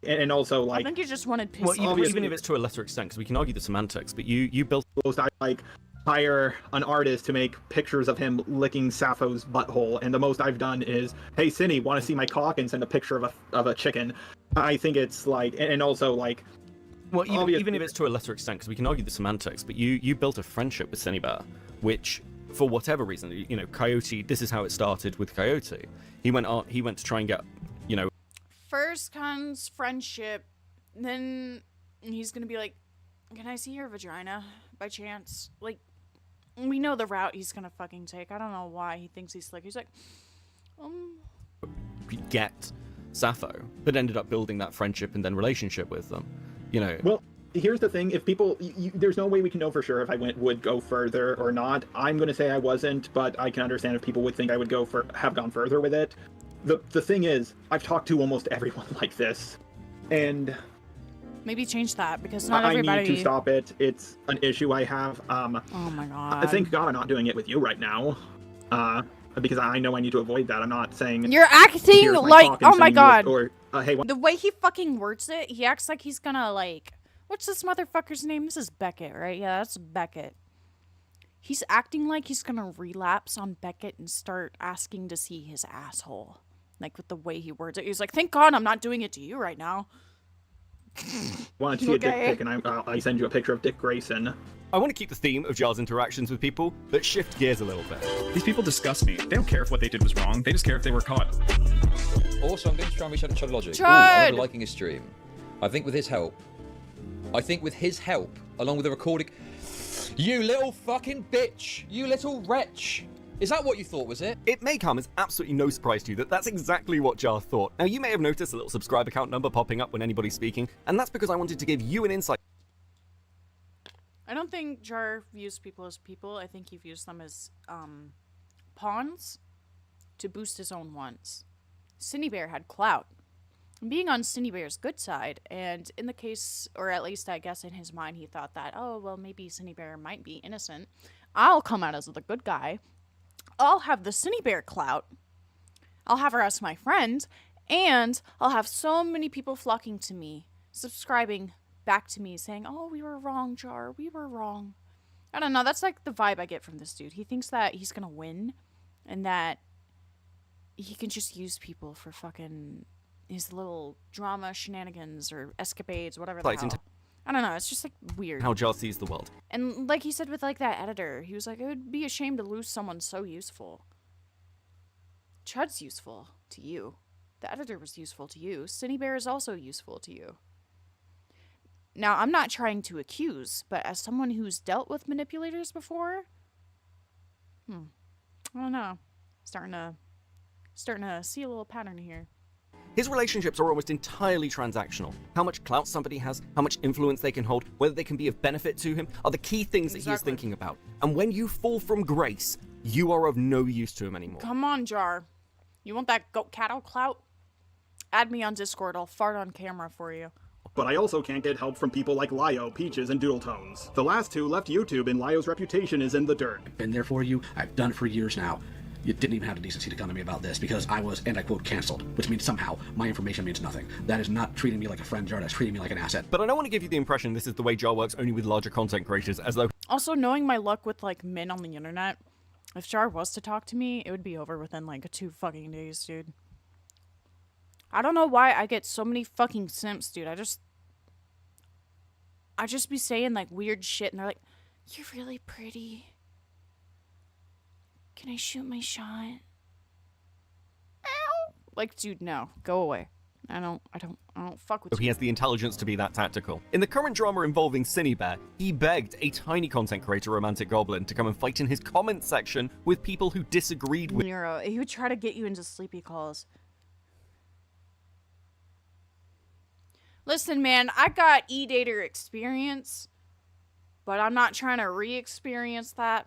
and also, like... I think you just wanted piss. Well, even if it's to a lesser extent, because we can argue the semantics, but you built... like... hire an artist to make pictures of him licking Sappho's butthole, and the most I've done is, hey, Cindy, want to see my cock, and send a picture of a chicken. I think it's like, and also like... Well, even if it's to a lesser extent, because we can argue the semantics, but you built a friendship with Cinebear, which, for whatever reason, you know, Coyote, this is how it started with Coyote. He went to try and get, you know... first comes friendship, then he's gonna be like, can I see your vagina by chance? Like, we know the route he's gonna fucking take. I don't know why he thinks he's slick. He's like, Get Sappho, but ended up building that friendship and then relationship with them. You know. Well, here's the thing: if people, there's no way we can know for sure if I would go further or not. I'm going to say I wasn't, but I can understand if people would think I would have gone further with it. The thing is, I've talked to almost everyone like this, and maybe change that because not everybody. I need to stop it. It's an issue I have. Oh my god! Thank God I'm not doing it with you right now. Because I know I need to avoid that. I'm not saying you're acting like, oh my god, hey, the way he fucking words it, he acts like he's gonna like, what's this motherfucker's name? This is Beckett, right? Yeah, that's Beckett. He's acting like he's gonna relapse on Beckett and start asking to see his asshole, like with the way he words it. He's like, thank God I'm not doing it to you right now. Want to see a dick pic, and I send you a picture of Dick Grayson. I want to keep the theme of Jar's interactions with people, but shift gears a little bit. These people disgust me. They don't care if what they did was wrong. They just care if they were caught. Also, I'm going to try and reach out to Chud Logic. Chud! I'm really liking his stream. I think with his help, along with the recording... You little fucking bitch! You little wretch! Is that what you thought, was it? It may come as absolutely no surprise to you that that's exactly what Jar thought. Now, you may have noticed a little subscribe account number popping up when anybody's speaking, and that's because I wanted to give you an insight. I don't think Jar views people as people. I think he views them as pawns to boost his own wants. Cinebear had clout. Being on Cinebear's good side, and in the case, or at least I guess in his mind, he thought that, oh, well, maybe Cinebear might be innocent. I'll come out as the good guy. I'll have the Cinebear clout. I'll have her as my friend, and I'll have so many people flocking to me, subscribing back to me, saying, oh, we were wrong, Jar, we were wrong. I don't know, that's like the vibe I get from this dude. He thinks that he's gonna win, and that he can just use people for fucking his little drama shenanigans or escapades, whatever the hell. I don't know, it's just like weird. How Jar sees the world. And like he said with like that editor, he was like, it would be a shame to lose someone so useful. Chud's useful to you. The editor was useful to you. Cinebear is also useful to you. Now, I'm not trying to accuse, but as someone who's dealt with manipulators before, I don't know. Starting to see a little pattern here. His relationships are almost entirely transactional. How much clout somebody has, how much influence they can hold, whether they can be of benefit to him, are the key things that he is thinking about. And when you fall from grace, you are of no use to him anymore. Come on, Jar. You want that GoatCatto clout? Add me on Discord. I'll fart on camera for you. But I also can't get help from people like Lio, Peaches, and Doodletones. The last two left YouTube, and Lio's reputation is in the dirt. I've been there for you. I've done it for years now. You didn't even have the decency to come to me about this because I was, and I quote, canceled, which means somehow my information means nothing. That is not treating me like a friend, Jar. That's treating me like an asset. But I don't want to give you the impression this is the way Jar works only with larger content creators, as though... Also, knowing my luck with, like, men on the internet, if Jar was to talk to me, it would be over within, like, 2 fucking days, dude. I don't know why I get so many fucking simps, dude. I just be saying, like, weird shit, and they're like, you're really pretty. Can I shoot my shot? Ow! Like, dude, no. Go away. I don't fuck with you. He has the intelligence to be that tactical. In the current drama involving Cinebear, he begged a tiny content creator, Romantic Goblin, to come and fight in his comment section with people who disagreed with... Nero, he would try to get you into sleepy calls. Listen, man, I got E-Dater experience, but I'm not trying to re-experience that.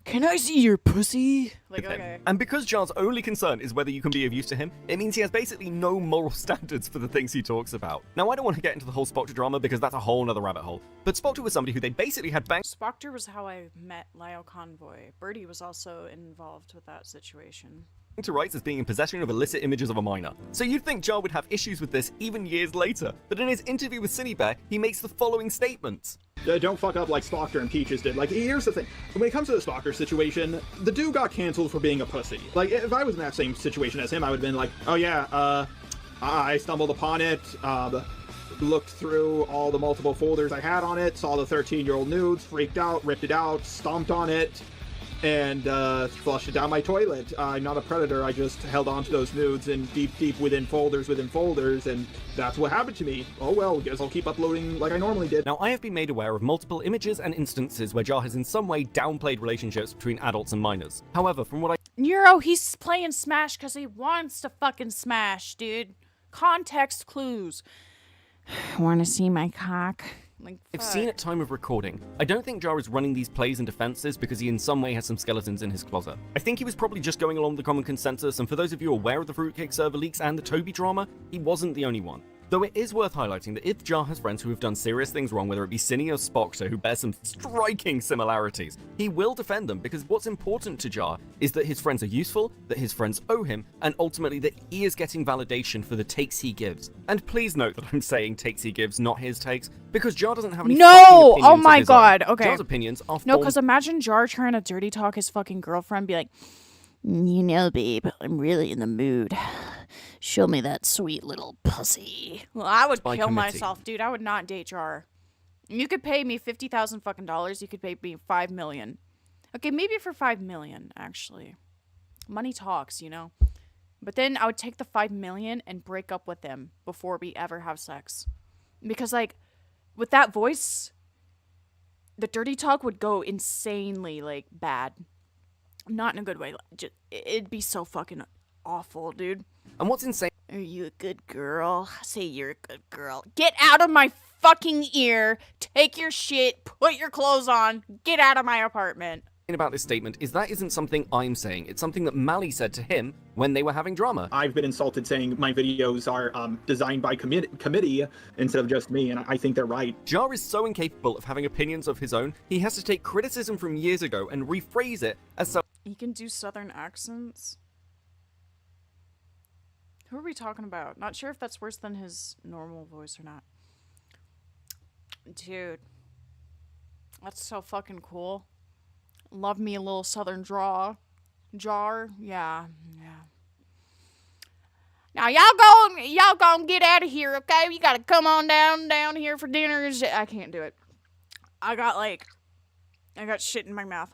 Can I see your pussy? Like, okay. And because Jar's only concern is whether you can be of use to him, it means he has basically no moral standards for the things he talks about. Now, I don't want to get into the whole Spoctor drama because that's a whole nother rabbit hole, but Spoctor was somebody who they basically had banged. Spoctor was how I met Lio Convoy. Birdie was also involved with that situation. To rights as being in possession of illicit images of a minor. So you'd think Jar would have issues with this even years later, but in his interview with Cinebear, he makes the following statements. Don't fuck up like Spoctor and Peaches did. Like, here's the thing. When it comes to the Spoctor situation, the dude got canceled for being a pussy. Like, if I was in that same situation as him, I would have been like, oh yeah, I stumbled upon it, looked through all the multiple folders I had on it, saw the 13-year-old nudes, freaked out, ripped it out, stomped on it. and flushed it down my toilet. I'm not a predator. I just held on to those nudes and deep within folders, and that's what happened to me. Oh well, guess I'll keep uploading like I normally did. Now, I have been made aware of multiple images and instances where Jar has in some way downplayed relationships between adults and minors. However, from what I Neuro, he's playing Smash because he wants to fucking smash, dude. Context clues. Want to see my cock? Like, I've seen at time of recording, I don't think Jar is running these plays and defenses because he in some way has some skeletons in his closet. I think he was probably just going along with the common consensus, and for those of you aware of the Fruitcake server leaks and the Toby drama, he wasn't the only one. Though it is worth highlighting that if Jar has friends who have done serious things wrong, whether it be Cinny or Spockter, who bear some striking similarities, he will defend them because what's important to Jar is that his friends are useful, that his friends owe him, and ultimately that he is getting validation for the takes he gives. And please note that I'm saying takes he gives, not his takes, because Jar doesn't have any fucking opinions oh my of his god, own. okay. Jar's opinions are No, because imagine Jar trying to dirty talk his fucking girlfriend, be like, you know, babe, I'm really in the mood. Show me that sweet little pussy. Well, I would By kill committee. myself, dude. I would not date Jar. You could pay me $50,000 fucking dollars. You could pay me $5 million. Okay, maybe for $5 million, actually. Money talks, you know. But then I would take the $5 million and break up with him before we ever have sex, because like, with that voice, the dirty talk would go insanely like bad. Not in a good way. Just, it'd be so fucking awful, dude. And what's insane? Are you a good girl? Say you're a good girl. Get out of my fucking ear. Take your shit. Put your clothes on. Get out of my apartment. About this statement is that isn't something I'm saying. It's something that Mally said to him when they were having drama. I've been insulted saying my videos are designed by committee instead of just me, and I think they're right. Jar is so incapable of having opinions of his own, he has to take criticism from years ago and rephrase it as so. He can do southern accents. Who are we talking about? Not sure if that's worse than his normal voice or not. Dude. That's so fucking cool. Love me a little southern Jar. Yeah. Now y'all go get out of here, okay? You gotta come on down here for dinner. I can't do it. I got shit in my mouth.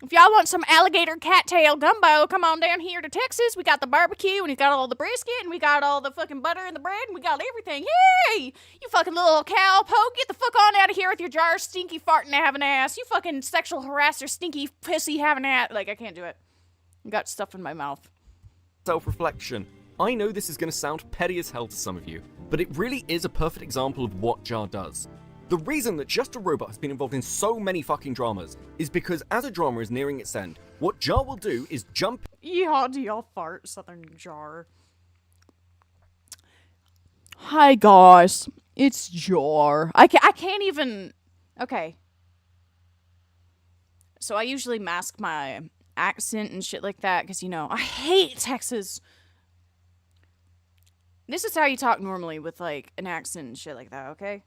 If y'all want some alligator cattail gumbo, come on down here to Texas. We got the barbecue, and we got all the brisket, and we got all the fucking butter and the bread, and we got everything. Hey! You fucking little cowpoke, get the fuck on out of here with your jar stinky farting having ass. You fucking sexual harasser, stinky pussy having ass. Like, I can't do it. I got stuff in my mouth. Self-reflection. I know this is going to sound petty as hell to some of you, but it really is a perfect example of what Jar does. The reason that Just a Robot has been involved in so many fucking dramas is because as a drama is nearing its end, what Jar will do is jump. Yeehaw, do y'all fart, southern Jar? Hi guys, it's Jar. I can't even. Okay. So I usually mask my accent and shit like that because, you know, I hate Texas. This is how you talk normally with like an accent and shit like that, okay?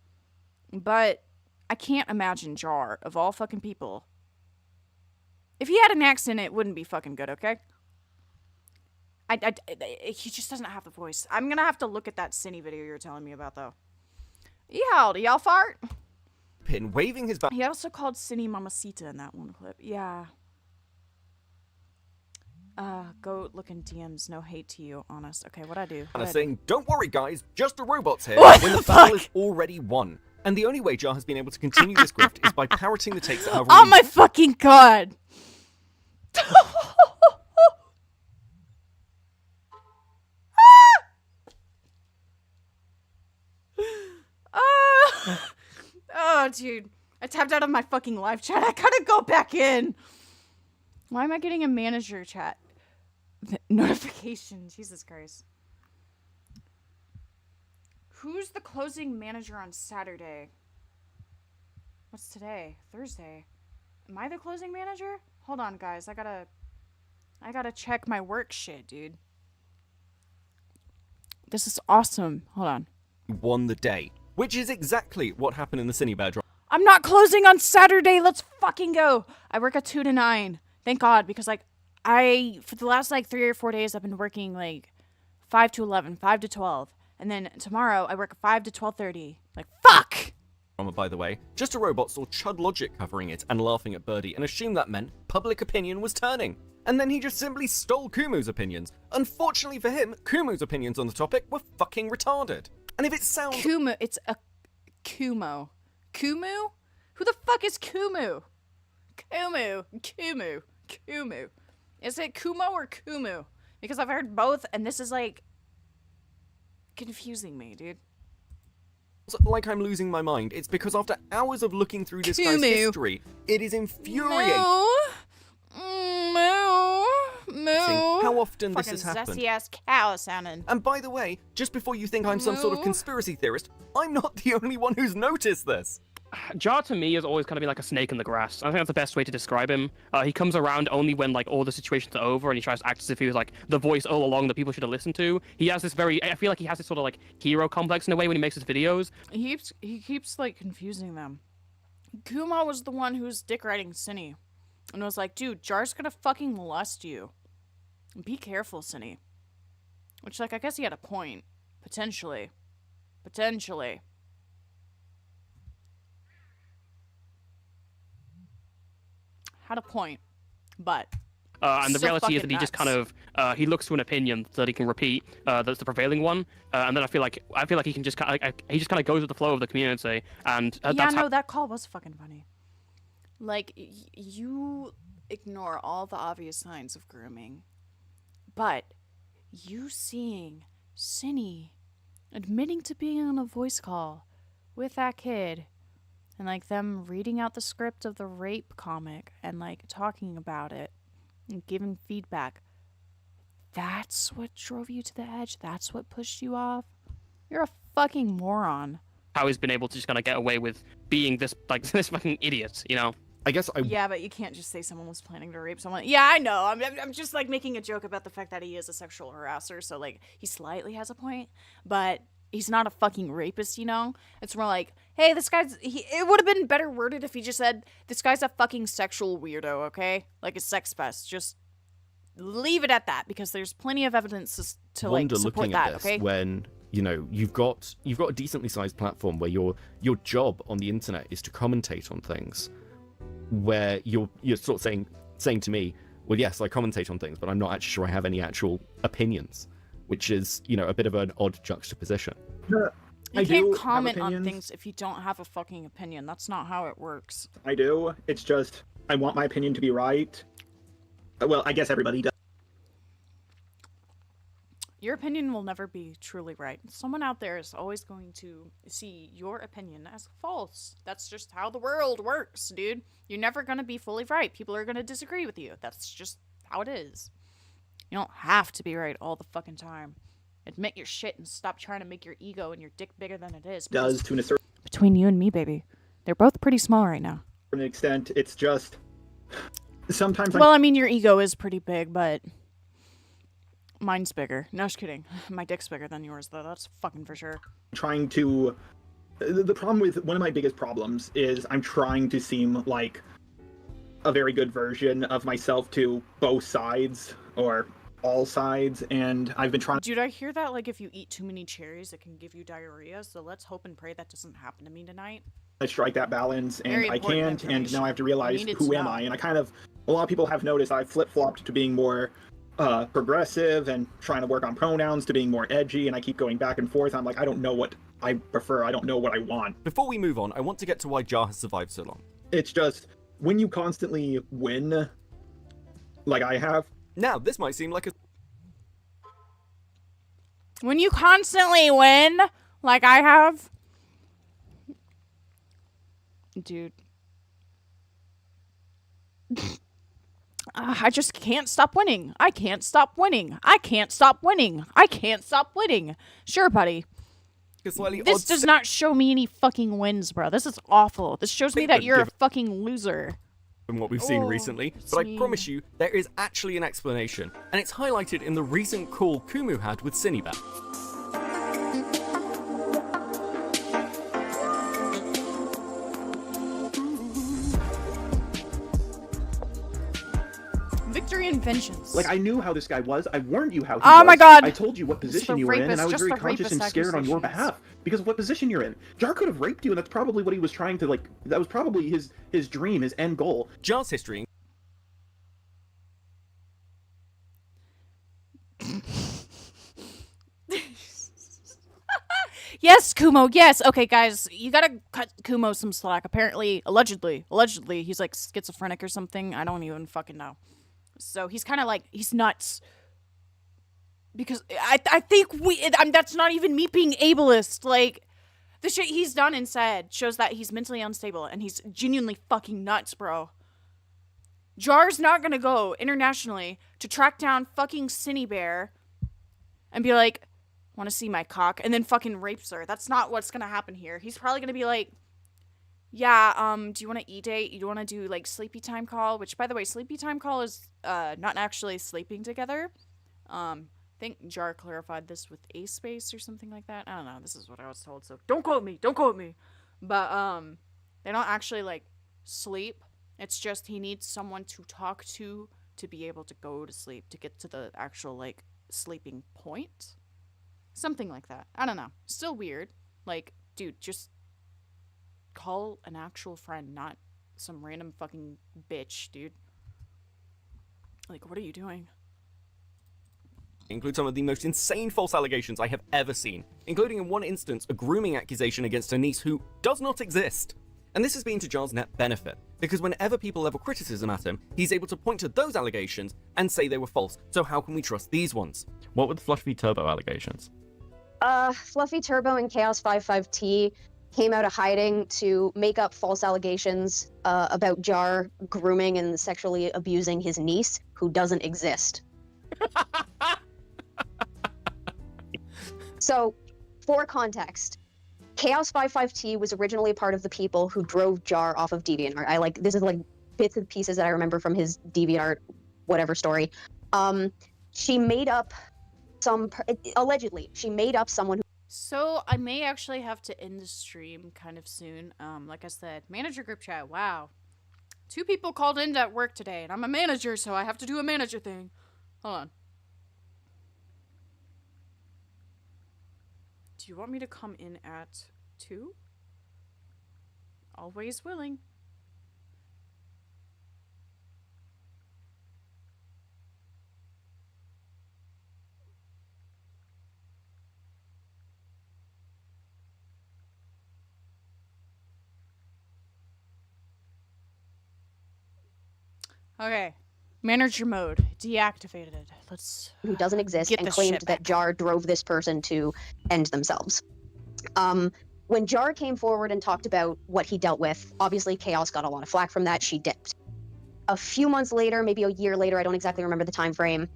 But I can't imagine Jar, of all fucking people. If he had an accent, it wouldn't be fucking good, okay? He just doesn't have the voice. I'm gonna have to look at that Cinny video you're telling me about, though. Yeah, do y'all fart? Pin waving his back. He also called Cinny Mamacita in that one clip. Yeah. Goat looking DMs, no hate to you, honest. Okay, what'd I do? And saying, don't worry guys, Just a Robot's here, What when the the battle fuck? is already won. And the only way Jar has been able to continue this grift is by parroting the takes that have Oh already my fucking god! Oh, dude. I tapped out of my fucking live chat. I gotta go back in. Why am I getting a manager chat notification? Jesus Christ. Who's the closing manager on Saturday? What's today? Thursday. Am I the closing manager? Hold on, guys. I gotta check my work shit, dude. This is awesome. Hold on. won the day. Which is exactly what happened in the Cinny Bear drama. I'm not closing on Saturday. Let's fucking go. I work at 2 to 9. Thank God, because like for the last like 3 or 4 days I've been working like 5 to 11, 5 to 12. And then tomorrow I work 5 to 12:30. Like fuck. drama, by the way. Just a Robot saw Chud Logic covering it and laughing at Birdie and assumed that meant public opinion was turning. And then he just simply stole Kumu's opinions. Unfortunately for him, Kumu's opinions on the topic were fucking retarded. And if it sounds... Kumu, it's a Kumo. Kumu? Who the fuck is Kumu? Kumu. Is it Kumo or Kumu? Because I've heard both, and this is like confusing me, dude. Like I'm losing my mind. It's because after hours of looking through this guy's history, it is infuriating. How often this has happened. Zesty ass cow sounding. And by the way, just before you think I'm some sort of conspiracy theorist, I'm not the only one who's noticed this. Jar to me has always kind of been like a snake in the grass. I think that's the best way to describe him. He comes around only when like all the situations are over, and he tries to act as if he was like the voice all along that people should have listened to. He has this I feel like he has this sort of like hero complex in a way when he makes his videos. He keeps like confusing them. Kuma was the one who was dick riding Cinny, and was like, dude, Jar's gonna fucking molest you. Be careful, Cinny. Which, like, I guess he had a point. Potentially. Had a point. But... and the reality is that he just kind of he looks to an opinion that he can repeat that's the prevailing one, and then I feel like he can just kind of goes with the flow of the community, and that call was fucking funny. Like, you ignore all the obvious signs of grooming, but you seeing Cinny admitting to being on a voice call with that kid, and like them reading out the script of the rape comic and like talking about it and giving feedback, that's what drove you to the edge? That's what pushed you off? You're a fucking moron. How he's been able to just kind of get away with being this fucking idiot, you know? I guess Yeah, but you can't just say someone was planning to rape someone. Yeah, I know. I'm just like making a joke about the fact that he is a sexual harasser, so like he slightly has a point, but he's not a fucking rapist, you know? It's more like, hey, this guy's... it would have been better worded if he just said, this guy's a fucking sexual weirdo, okay? Like a sex pest. Just leave it at that, because there's plenty of evidence to like support that, okay? When, you know, you've got a decently sized platform where your job on the internet is to commentate on things, where you're sort of saying to me, well, yes, I commentate on things, but I'm not actually sure I have any actual opinions, which is, you know, a bit of an odd juxtaposition. You can't comment on things if you don't have a fucking opinion. That's not how it works. I do. It's just, I want my opinion to be right. Well, I guess everybody does. Your opinion will never be truly right. Someone out there is always going to see your opinion as false. That's just how the world works, dude. You're never going to be fully right. People are going to disagree with you. That's just how it is. You don't have to be right all the fucking time. Admit your shit and stop trying to make your ego and your dick bigger than it is. Does to a certain... Between you and me, baby. They're both pretty small right now. To an extent, it's just... Sometimes Well, I mean, your ego is pretty big, but... Mine's bigger. No, just kidding. My dick's bigger than yours, though. That's fucking for sure. Trying to... The problem with... One of my biggest problems is I'm trying to seem like a very good version of myself to both sides, or all sides, and I've been trying... Dude, I hear that, like, if you eat too many cherries, it can give you diarrhea, so let's hope and pray that doesn't happen to me tonight. I strike that balance, and I can't, and now I have to realize who am I, and I kind of... A lot of people have noticed I've flip-flopped to being more... progressive and trying to work on pronouns to being more edgy, and I keep going back and forth. I'm like, I don't know what I prefer. I don't know what I want. Before we move on, I want to get to why Jar has survived so long. It's just, when you constantly win, like I have... Now, this might seem like a... When you constantly win, like I have... Dude. I just can't stop winning. I can't stop winning. I can't stop winning. I can't stop winning. Sure, buddy. This does not show me any fucking wins, bro. This is awful. This shows me that you're a fucking loser. From what we've seen recently, but I promise you, there is actually an explanation, and it's highlighted in the recent call Kumu had with Cinebat. Victory and vengeance. Like, I knew how this guy was. I warned you how he was. Oh my god! I told you what position you were in, and I was very conscious and scared on your behalf. because of what position you're in. Jar could have raped you, and that's probably what he was trying to, like, that was probably his dream, his end goal. Jar's history. Yes, Kumo, yes. Okay, guys, you gotta cut Kumo some slack. Apparently, allegedly, he's like schizophrenic or something. I don't even fucking know. So he's kind of like, he's nuts. Because I think that's not even me being ableist. Like, the shit he's done and said shows that he's mentally unstable and he's genuinely fucking nuts, bro. Jar's not gonna go internationally to track down fucking Cinny Bear and be like, want to see my cock, and then fucking rapes her. That's not what's gonna happen here. He's probably gonna be like, yeah, do you want to e-date? You want to do, like, sleepy time call? Which, by the way, sleepy time call is, not actually sleeping together. I think Jar clarified this with a space or something like that. I don't know. This is what I was told, so don't quote me. But, they don't actually, like, sleep. It's just he needs someone to talk to be able to go to sleep, to get to the actual, like, sleeping point. Something like that. I don't know. Still weird. Like, dude, just call an actual friend, not some random fucking bitch, dude. Like, what are you doing? Include some of the most insane false allegations I have ever seen, including in one instance a grooming accusation against her niece who does not exist. And this has been to Jar's net benefit, because whenever people level criticism at him, he's able to point to those allegations and say they were false, so how can we trust these ones? What were the Fluffy Turbo allegations? Fluffy Turbo and Chaos 55T came out of hiding to make up false allegations about Jar grooming and sexually abusing his niece, who doesn't exist. So, for context, Chaos 55T was originally part of the people who drove Jar off of DeviantArt. This is like bits and pieces that I remember from his DeviantArt whatever story. She made up allegedly, she made up someone who... So, I may actually have to end the stream kind of soon. Like I said, manager group chat, wow. 2 people called in at work today, and I'm a manager, so I have to do a manager thing. Hold on. Do you want me to come in at 2? Always willing. Okay. Manager mode. Deactivated it. Let's... who doesn't exist and claimed that Jar drove this person to end themselves. When Jar came forward and talked about what he dealt with, obviously Chaos got a lot of flack from that. She dipped. A few months later, maybe a year later, I don't exactly remember the time frame,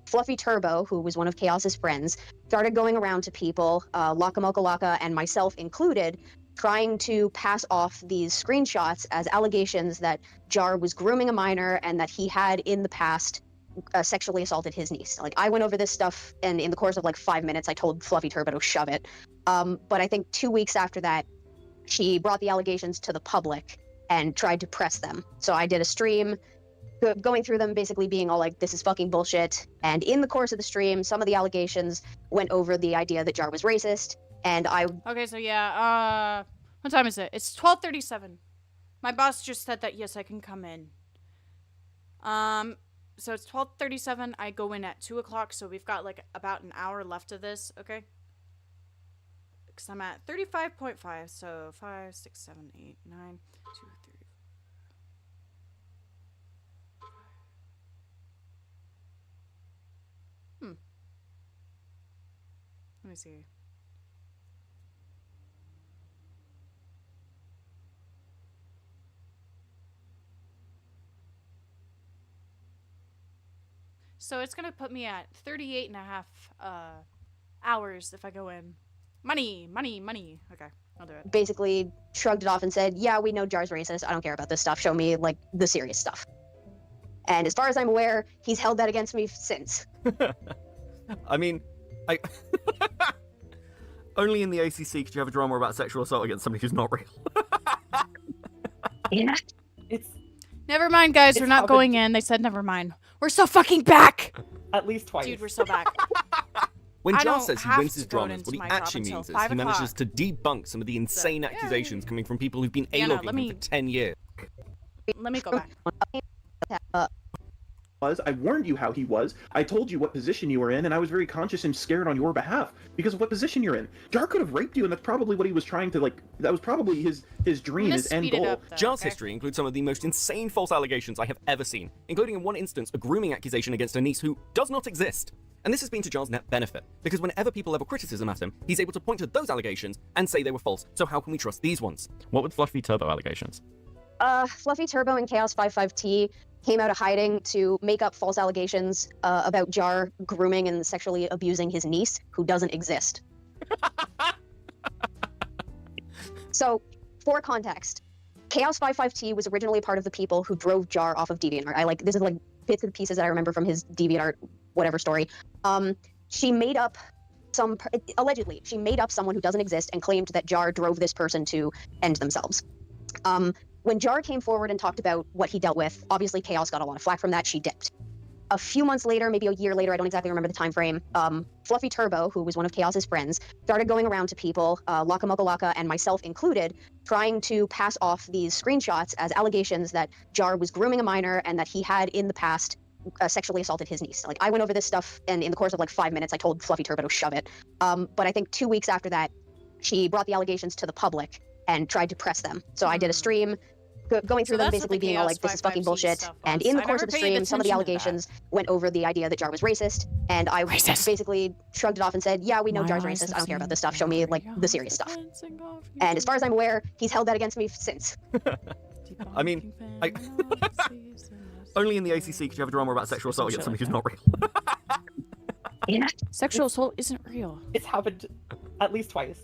Fluffy Turbo, who was one of Chaos's friends, started going around to people, Laka and myself included, trying to pass off these screenshots as allegations that Jar was grooming a minor and that he had in the past sexually assaulted his niece. Like, I went over this stuff, and in the course of like 5 minutes, I told Fluffy Turbo to shove it. But I think 2 weeks after that, she brought the allegations to the public and tried to press them. So I did a stream going through them, basically being all like, this is fucking bullshit. And in the course of the stream, some of the allegations went over the idea that Jar was racist. And I... Okay, so yeah, what time is it? It's 12:37. My boss just said that, yes, I can come in. So it's 12:37. I go in at 2 o'clock, so we've got, like, about an hour left of this, okay? Because I'm at 35.5, so 5, 6, 7, 8, 9, 2, 3. Let me see. So it's gonna put me at 38 and a half hours if I go in. Money. Okay, I'll do it. Basically shrugged it off and said, yeah, we know Jar's racist. I don't care about this stuff. Show me, like, the serious stuff. And as far as I'm aware, he's held that against me since. I mean, only in the ACC could you have a drama about sexual assault against somebody who's not real. Yeah. Never mind, guys. We're not going in. They said never mind. We're so fucking back! At least twice. Dude, we're so back. When I Jar don't says he have wins to his go dramas, into what he my job actually until means is 5 he manages o'clock. to debunk some of the insane accusations coming from people who've been Anna, a-logging let him me- for 10 years. Let me go back. I warned you how he was. I told you what position you were in, and I was very conscious and scared on your behalf because of what position you're in. Jar could have raped you, and that's probably what he was trying to, like, that was probably his dream, his end goal. Jar's history includes some of the most insane false allegations I have ever seen, including in one instance a grooming accusation against a niece who does not exist. And this has been to Jar's net benefit, because whenever people level criticism at him, he's able to point to those allegations and say they were false. So how can we trust these ones? What would Fluffy Turbo allegations? Fluffy Turbo and Chaos 55T came out of hiding to make up false allegations about Jar grooming and sexually abusing his niece, who doesn't exist. So, for context, Chaos 55T was originally part of the people who drove Jar off of DeviantArt. This is like bits and pieces that I remember from his DeviantArt whatever story. She made up allegedly, she made up someone who doesn't exist and claimed that Jar drove this person to end themselves. When Jar came forward and talked about what he dealt with, obviously Chaos got a lot of flack from that. She dipped. A few months later, maybe a year later, I don't exactly remember the time frame, Fluffy Turbo, who was one of Chaos's friends, started going around to people, Laka Mokalaka and myself included, trying to pass off these screenshots as allegations that Jar was grooming a minor and that he had in the past sexually assaulted his niece. Like, I went over this stuff, and in the course of like 5 minutes, I told Fluffy Turbo to shove it. But I think 2 weeks after that, she brought the allegations to the public and tried to press them. So I did a stream going through them, basically being all like, this is fucking bullshit. And in the course of the stream, some of the allegations went over the idea that Jar was racist, and I basically shrugged it off and said, yeah, we know Jar's racist. I don't care about this stuff. Show me like the serious stuff. And as far as I'm aware, he's held that against me since. I mean, only in the ACC could you have a drama about sexual assault against somebody who's not real. Yeah. Sexual assault isn't real. It's happened at least twice.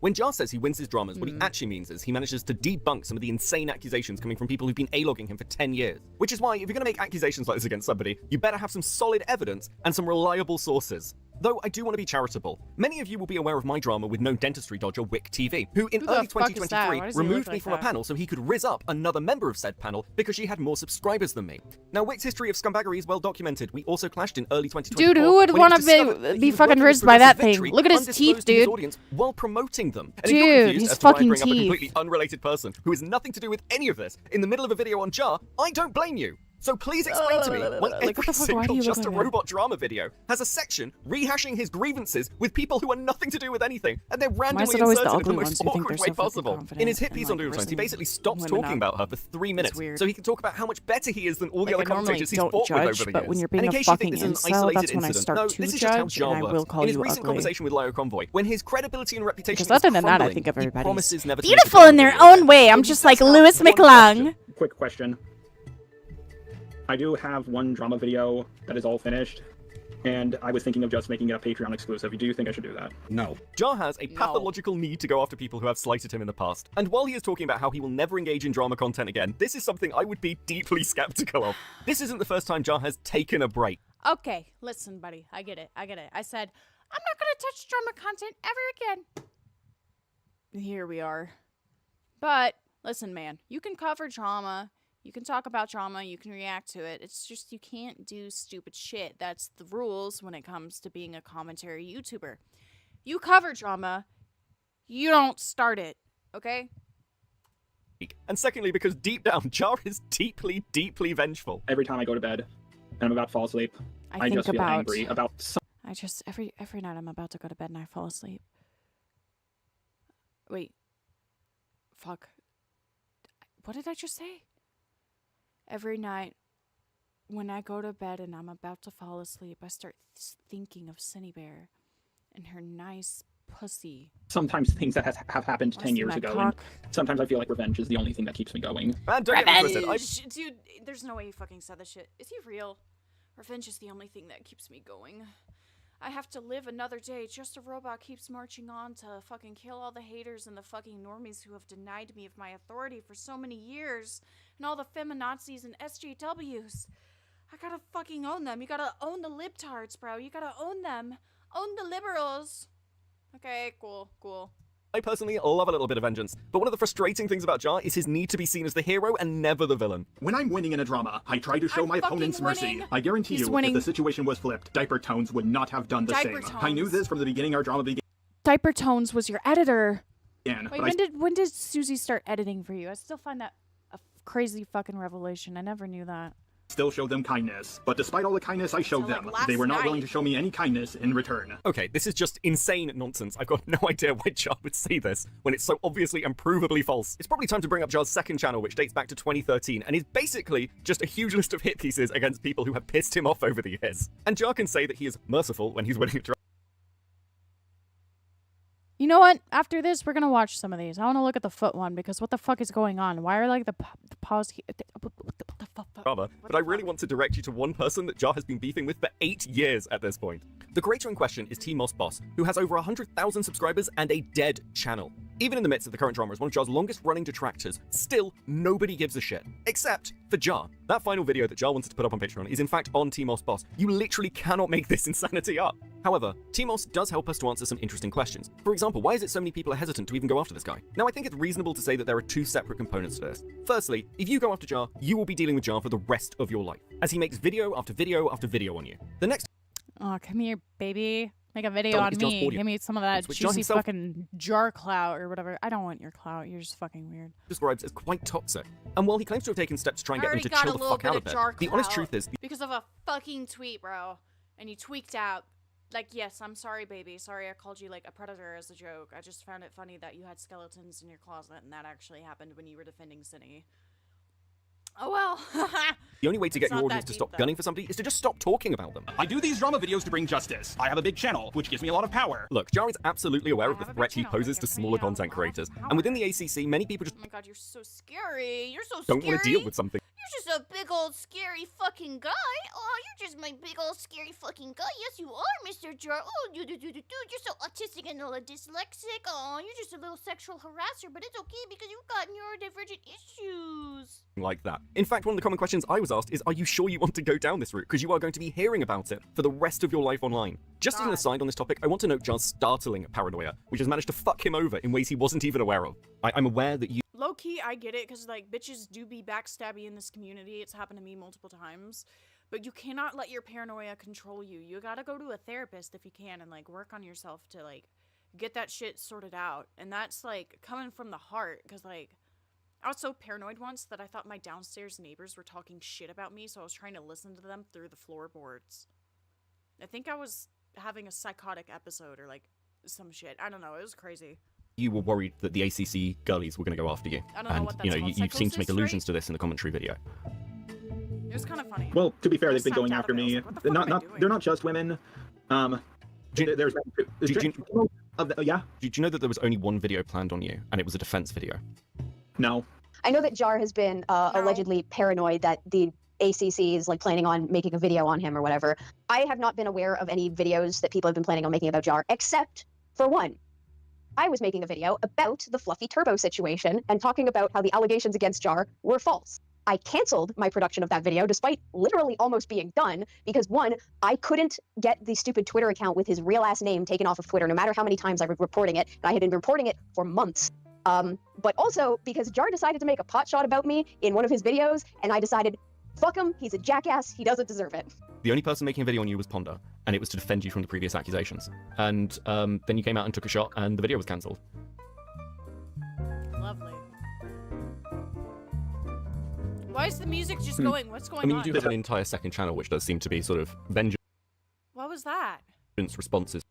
When Jar says he wins his dramas, what he actually means is he manages to debunk some of the insane accusations coming from people who've been a-logging him for 10 years. Which is why, if you're going to make accusations like this against somebody, you better have some solid evidence and some reliable sources. Though I do want to be charitable. Many of you will be aware of my drama with No Dentistry Dodger Wick TV, who in early 2023 removed me from a panel so he could rizz up another member of said panel because she had more subscribers than me. Now, Wick's history of scumbaggery is well documented. We also clashed in early 2024. Dude, who would want to be fucking rizzed by that thing? Look at his teeth, dude. Audience while promoting them. And Dude, if you're confused his as to why I fucking bring up a teeth. completely unrelated person who has nothing to do with any of this in the middle of a video on Jar, I don't blame you. So please explain to me why every single Just a Robot drama video has a section rehashing his grievances with people who are nothing to do with anything, and they're randomly inserted in the most awkward way possible. In his hit piece on Doodle he basically stops talking about her for 3 minutes, so he can talk about how much better he is than all the other commentators he's fought with over the years. But when you're being and in a case you fucking think this is an incel, isolated that's when I incident, start no, to this is just how judge, Jar and I works. will call In his you recent ugly. conversation with Lyo Convoy, when his credibility and reputation Because other than that, I crumbling, think he everybody's promises never to make a beautiful in their drama own way. I'm just like Louis McLung. Quick question. I do have one drama video that is all finished, and I was thinking of just making it a Patreon exclusive. Do you think I should do that? No. Jar has a pathological need to go after people who have slighted him in the past. And while he is talking about how he will never engage in drama content again, this is something I would be deeply skeptical of. This isn't the first time Jar has taken a break. Okay, listen, buddy. I get it. I said, I'm not going to touch drama content ever again. Here we are. But, listen, man. You can cover drama. You can talk about drama. You can react to it. It's just you can't do stupid shit. That's the rules when it comes to being a commentary YouTuber. You cover drama. You don't start it. Okay? And secondly, because deep down, Jar is deeply, deeply vengeful. Every time I go to bed and I'm about to fall asleep, I just feel angry about something. I just every night I'm about to go to bed and I fall asleep. Wait. Fuck. What did I just say? Every night when I go to bed and I'm about to fall asleep, I start thinking of Cindy Bear and her nice pussy. Sometimes things that have happened 10 years ago, and sometimes I feel like revenge is the only thing that keeps me going. Man, don't get me twisted. Revenge! Dude, there's no way you fucking said this shit. Is he real? Revenge is the only thing that keeps me going. I have to live another day. Just a Robot keeps marching on to fucking kill all the haters and the fucking normies who have denied me of my authority for so many years. And all the feminazis and SJWs. I gotta fucking own them. You gotta own the libtards, bro. You gotta own them. Own the liberals. Okay, cool. I personally love a little bit of vengeance, but one of the frustrating things about Jar is his need to be seen as the hero and never the villain. When I'm winning in a drama, I try to show my opponents mercy. I guarantee He's you, winning. if the situation was flipped, Diaper Tones would not have done the Diaper same. I knew Tones. this from the beginning our drama began. Diaper Tones was your editor. Wait, Wait, when did Susie start editing for you? I still find that a crazy fucking revelation. I never knew that. Still showed them kindness. But despite all the kindness I showed them, they were not willing to show me any kindness in return. Okay, this is just insane nonsense. I've got no idea why Jar would say this when it's so obviously and provably false. It's probably time to bring up Jar's second channel, which dates back to 2013 and is basically just a huge list of hit pieces against people who have pissed him off over the years. And Jar can say that he is merciful when he's winning a drama. You know what? After this, we're gonna watch some of these. I want to look at the foot one because what the fuck is going on? Why are like the paws? But I really want to direct you to one person that Jar has been beefing with for 8 years at this point. The creator in question is Boss, who has over 100,000 subscribers and a dead channel. Even in the midst of the current drama as one of Jar's longest running detractors, still nobody gives a shit. Except for Jar. That final video that Jar wanted to put up on Patreon is in fact on Boss. You literally cannot make this insanity up. However, Timos does help us to answer some interesting questions. For example, why is it so many people are hesitant to even go after this guy? Now, I think it's reasonable to say that there are two separate components to this. Firstly, if you go after Jar, you will be dealing with Jar for the rest of your life, as he makes video after video after video on you. The next— Oh, come here, baby. Make a video on me. Give me some of that Which Jar juicy himself fucking jar clout or whatever. I don't want your clout. You're just fucking weird. describes as quite toxic. And while he claims to have taken steps to try and I get them already to got chill a the little fuck bit out of of it, jar the honest clout truth is because of a fucking tweet, bro. And you tweaked out. Like, yes, I'm sorry, baby. Sorry I called you, like, a predator as a joke. I just found it funny that you had skeletons in your closet, and that actually happened when you were defending Cindy. Oh, well. the only way to get It's your not audience that to deep, stop though. gunning for somebody is to just stop talking about them. I do these drama videos to bring justice. I have a big channel, which gives me a lot of power. Look, Jar is absolutely aware of the threat he poses to smaller content creators, and within the ACC, many people just Oh my god, you're so scary. You're so don't scary. want to deal with something. You're just a big old scary fucking guy. Oh, you're just my big old scary fucking guy. Yes, you are, Mr. Jar. Oh, dude, you're so autistic and a little dyslexic. Oh, you're just a little sexual harasser, but it's okay because you've got neurodivergent issues. Like that. In fact, one of the common questions I was asked is, are you sure you want to go down this route? Because you are going to be hearing about it for the rest of your life online. Just as an aside on this topic, I want to note Jar's startling paranoia, which has managed to fuck him over in ways he wasn't even aware of. I'm aware that you— Low key, I get it, because, like, bitches do be backstabby in this community. It's happened to me multiple times. But you cannot let your paranoia control you. You gotta go to a therapist if you can and, like, work on yourself to, like, get that shit sorted out. And that's, like, coming from the heart, because, like, I was so paranoid once that I thought my downstairs neighbors were talking shit about me, so I was trying to listen to them through the floorboards. I think I was having a psychotic episode or, like, some shit. I don't know. It was crazy. you were worried that the ACC girlies were going to go after you. I don't know And, what that's you know, called. you seem to make Psychosis, allusions to this in the commentary video. It was kind of funny. Well, to be fair, they've been Snapped going out after of it. I was me. like, what the They're fuck am I not they're not just women. There's Do you know that there was only one video planned on you, and it was a defense video? No. I know that Jar has been allegedly paranoid that the ACC is like planning on making a video on him or whatever. I have not been aware of any videos that people have been planning on making about Jar, except for one. I was making a video about the Fluffy Turbo situation and talking about how the allegations against Jar were false. I canceled my production of that video despite literally almost being done because one, I couldn't get the stupid Twitter account with his real ass name taken off of Twitter no matter how many times I was reporting it, and I had been reporting it for months. But also because Jar decided to make a pot shot about me in one of his videos, and I decided, fuck him, he's a jackass, he doesn't deserve it. The only person making a video on you was Ponder, and it was to defend you from the previous accusations. And then you came out and took a shot, and the video was cancelled. Lovely. Why is the music just Hmm. going? What's going I mean, on? you do have an entire second channel, which does seem to be sort of vengeance What was that? responses.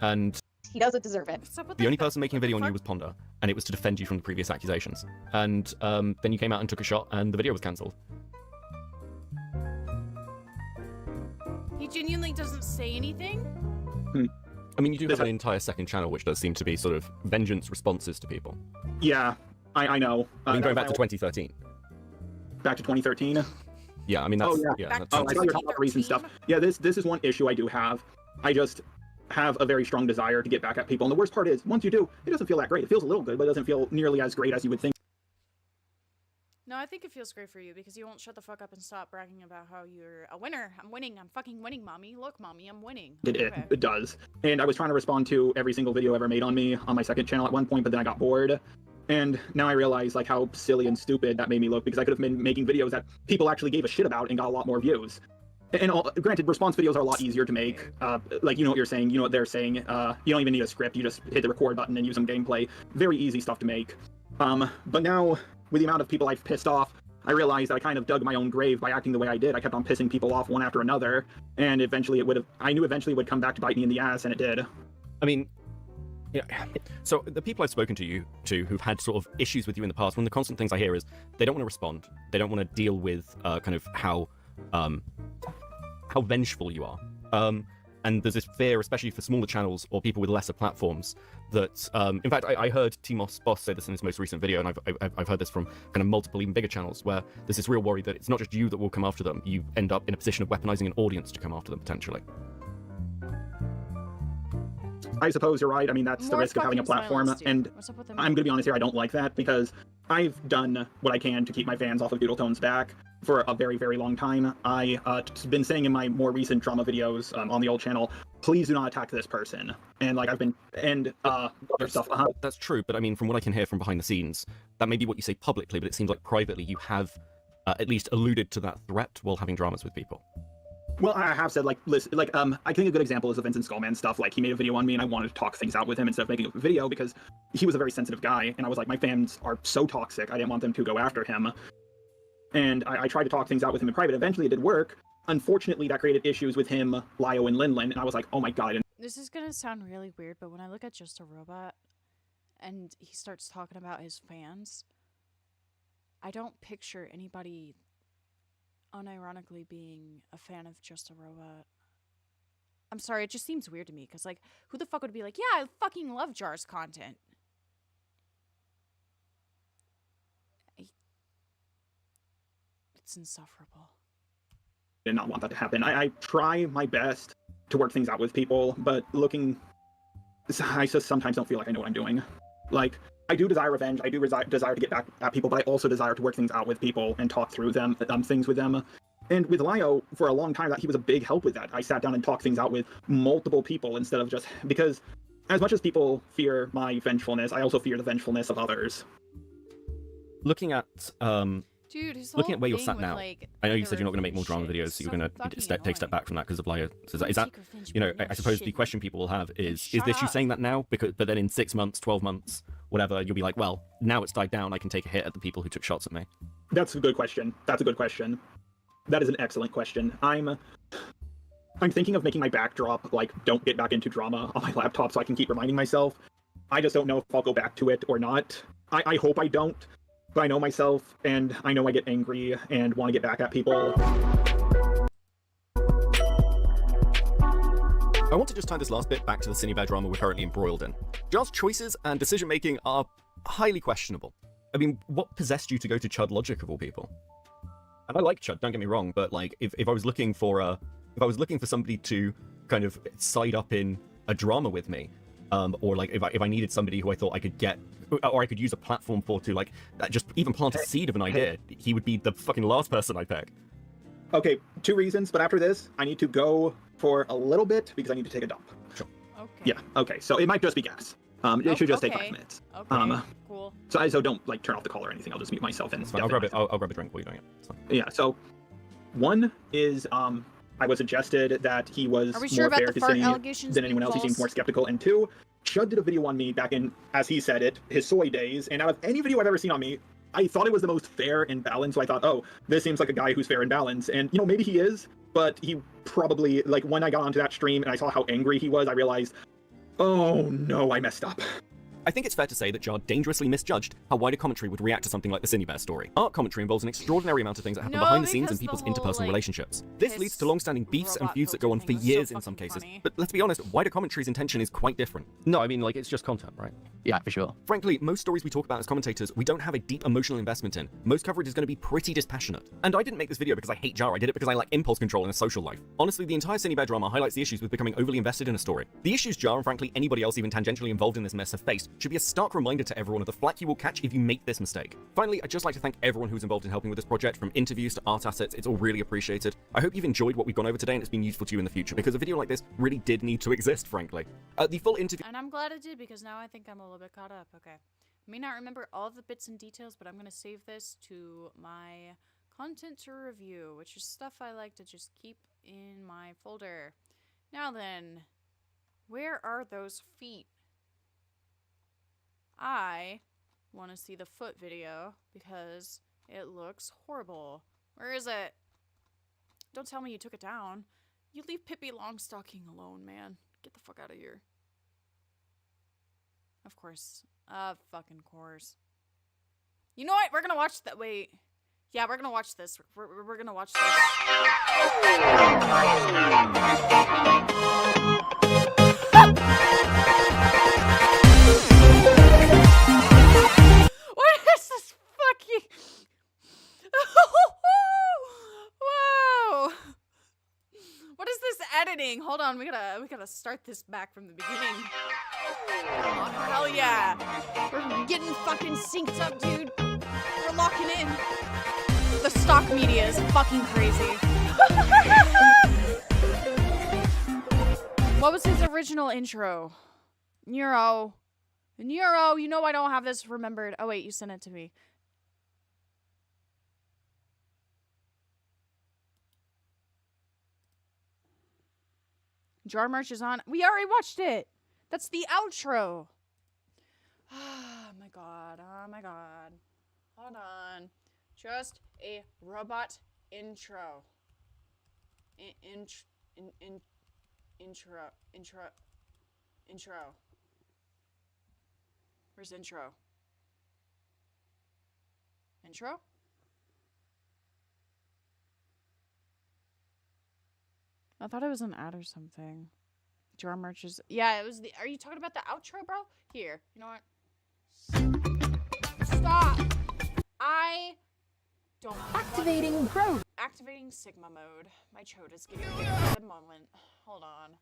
And He doesn't deserve it. the only person making a video on you was Ponder, and it was to defend you from the previous accusations. And then you came out and took a shot, and the video was cancelled. He genuinely doesn't say anything? I mean, you do have an entire second channel, which does seem to be sort of vengeance responses to people. Yeah, I know. I mean, going back to that's 2013. Back to 2013. Yeah, I mean, that's... Oh, yeah. that's I thought you were talking about the recent stuff. Yeah, this is one issue I do have. I just have a very strong desire to get back at people. And the worst part is, once you do, it doesn't feel that great. It feels a little good, but it doesn't feel nearly as great as you would think. No, I think it feels great for you because you won't shut the fuck up and stop bragging about how you're a winner. I'm winning. I'm fucking winning, mommy. Look, mommy, I'm winning. It does. And I was trying to respond to every single video ever made on me on my second channel at one point, but then I got bored. And now I realize like how silly and stupid that made me look because I could have been making videos that people actually gave a shit about and got a lot more views. And granted, response videos are a lot easier to make. Like, you know what you're saying, you know what they're saying. You don't even need a script. You just hit the record button and use some gameplay. Very easy stuff to make. But now, with the amount of people I've pissed off, I realized that I kind of dug my own grave by acting the way I did. I kept on pissing people off one after another, and eventually I knew eventually it would come back to bite me in the ass, and it did. I mean, yeah. So the people I've spoken to who've had sort of issues with you in the past, one of the constant things I hear is they don't want to respond. They don't want to deal with kind of how vengeful you are. And there's this fear, especially for smaller channels or people with lesser platforms, that, in fact, I heard Helluva Boss say this in his most recent video, and I've heard this from kind of multiple, even bigger channels, where there's this real worry that it's not just you that will come after them, you end up in a position of weaponizing an audience to come after them, potentially. I suppose you're right. I mean, that's the risk of having a platform, and I'm gonna be honest here, I don't like that, because I've done what I can to keep my fans off of Doodletone's back for a very, very long time. I've been saying in my more recent drama videos on the old channel, please do not attack this person. And like I've been, and other stuff. That's true, but I mean, from what I can hear from behind the scenes, that may be what you say publicly, but it seems like privately you have at least alluded to that threat while having dramas with people. Well, I have said, like, listen, like, I think a good example is the Vincent Skullman stuff. Like, he made a video on me, and I wanted to talk things out with him instead of making a video because he was a very sensitive guy, and I was like, my fans are so toxic, I didn't want them to go after him. And I tried to talk things out with him in private. Eventually, it did work. Unfortunately, that created issues with him, Lio, and Linlin, and I was like, oh my god. And this is gonna sound really weird, but when I look at Just a Robot, and he starts talking about his fans, I don't picture anybody unironically being a fan of Just a Robot. I'm sorry, it just seems weird to me, because, like, who the fuck would be like, yeah, I fucking love Jar's content? It's insufferable. did not want that to happen. I try my best to work things out with people, but I just sometimes don't feel like I know what I'm doing. Like, I do desire revenge, I do desire to get back at people, but I also desire to work things out with people and talk through them, things with them. And with Lio, for a long time, he was a big help with that. I sat down and talked things out with multiple people instead of just... Because as much as people fear my vengefulness, I also fear the vengefulness of others. Looking at Dude, his looking at whole where you're thing sat with, now, like, I know you said you're not going to make more shit drama videos, is so you're so going to fucking take a step back from that because of Lio. So is that, you know, I suppose the question people will have is this you saying that now? But then in 6 months, 12 months, whatever, you'll be like, well, now it's died down, I can take a hit at the people who took shots at me. That's a good question. That's a good question. That is an excellent question. I'm thinking of making my backdrop, like, don't get back into drama on my laptop so I can keep reminding myself. I just don't know if I'll go back to it or not. I hope I don't, but I know myself, and I know I get angry and want to get back at people. I want to just tie this last bit back to the Cinebear drama we're currently embroiled in. Jar's choices and decision-making are highly questionable. I mean, what possessed you to go to Chud Logic of all people? And I like Chud, don't get me wrong, but like, if I was looking for somebody to kind of side up in a drama with me, or like if I needed somebody who I thought I could get, or I could use a platform for to like just even plant a seed of an idea, he would be the fucking last person I pick. Okay, 2 reasons, but after this, I need to go for a little bit because I need to take a dump. Sure. Okay. Yeah, okay, so it might just be gas. It should just take 5 minutes. Okay, cool. So don't like turn off the call or anything. I'll just mute myself and. I'll grab a drink while you're doing it. So. Yeah. So, one is I was suggested that he was more fair to Cine than anyone else. He seemed more skeptical. And 2, Chud did a video on me back in, as he said it, his soy days. And out of any video I've ever seen on me, I thought it was the most fair and balanced. So I thought, oh, this seems like a guy who's fair and balanced. And you know, maybe he is, but he probably, like, when I got onto that stream and I saw how angry he was, I realized, oh no, I messed up. I think it's fair to say that Jar dangerously misjudged how wider commentary would react to something like the Cinebear story. Art commentary involves an extraordinary amount of things that happen behind the scenes in people's interpersonal relationships. This leads to long-standing beefs and feuds that go on for years in some cases. But let's be honest, wider commentary's intention is quite different. No, I mean, like, it's just content, right? Yeah, for sure. Frankly, most stories we talk about as commentators, we don't have a deep emotional investment in. Most coverage is going to be pretty dispassionate. And I didn't make this video because I hate Jar, I did it because I like impulse control in a social life. Honestly, the entire Cinebear drama highlights the issues with becoming overly invested in a story. The issues Jar and frankly anybody else even tangentially involved in this mess have faced should be a stark reminder to everyone of the flack you will catch if you make this mistake. Finally, I'd just like to thank everyone who's involved in helping with this project, from interviews to art assets. It's all really appreciated. I hope you've enjoyed what we've gone over today and it's been useful to you in the future, because a video like this really did need to exist, frankly. The full interview... And I'm glad it did, because now I think I'm a little bit caught up. Okay. I may not remember all of the bits and details, but I'm going to save this to my content to review, which is stuff I like to just keep in my folder. Now then, where are those feet? I want to see the foot video because it looks horrible. Where is it? Don't tell me you took it down. You leave Pippi Longstocking alone, man. Get the fuck out of here. Of course. Fucking course. You know what? We're gonna watch that. Wait. Yeah, we're gonna watch this. We're gonna watch this. What is this fucking... Whoa! What is this editing? Hold on, we gotta start this back from the beginning. Oh, hell yeah! We're getting fucking synced up, dude. We're locking in. The stock media is fucking crazy. What was his original intro? Neuro, you know I don't have this remembered. Oh wait, you sent it to me. Jar March is on. We already watched it. That's the outro. Oh my god. Oh my god. Hold on. Just a robot intro. Intro. Where's intro? Intro? I thought it was an ad or something. Jar Merch is... Yeah, it was the... Are you talking about the outro, bro? Here. You know what? Stop! I don't... Activating growth. Activating Sigma mode. My chode is giving me a good moment. Hold on.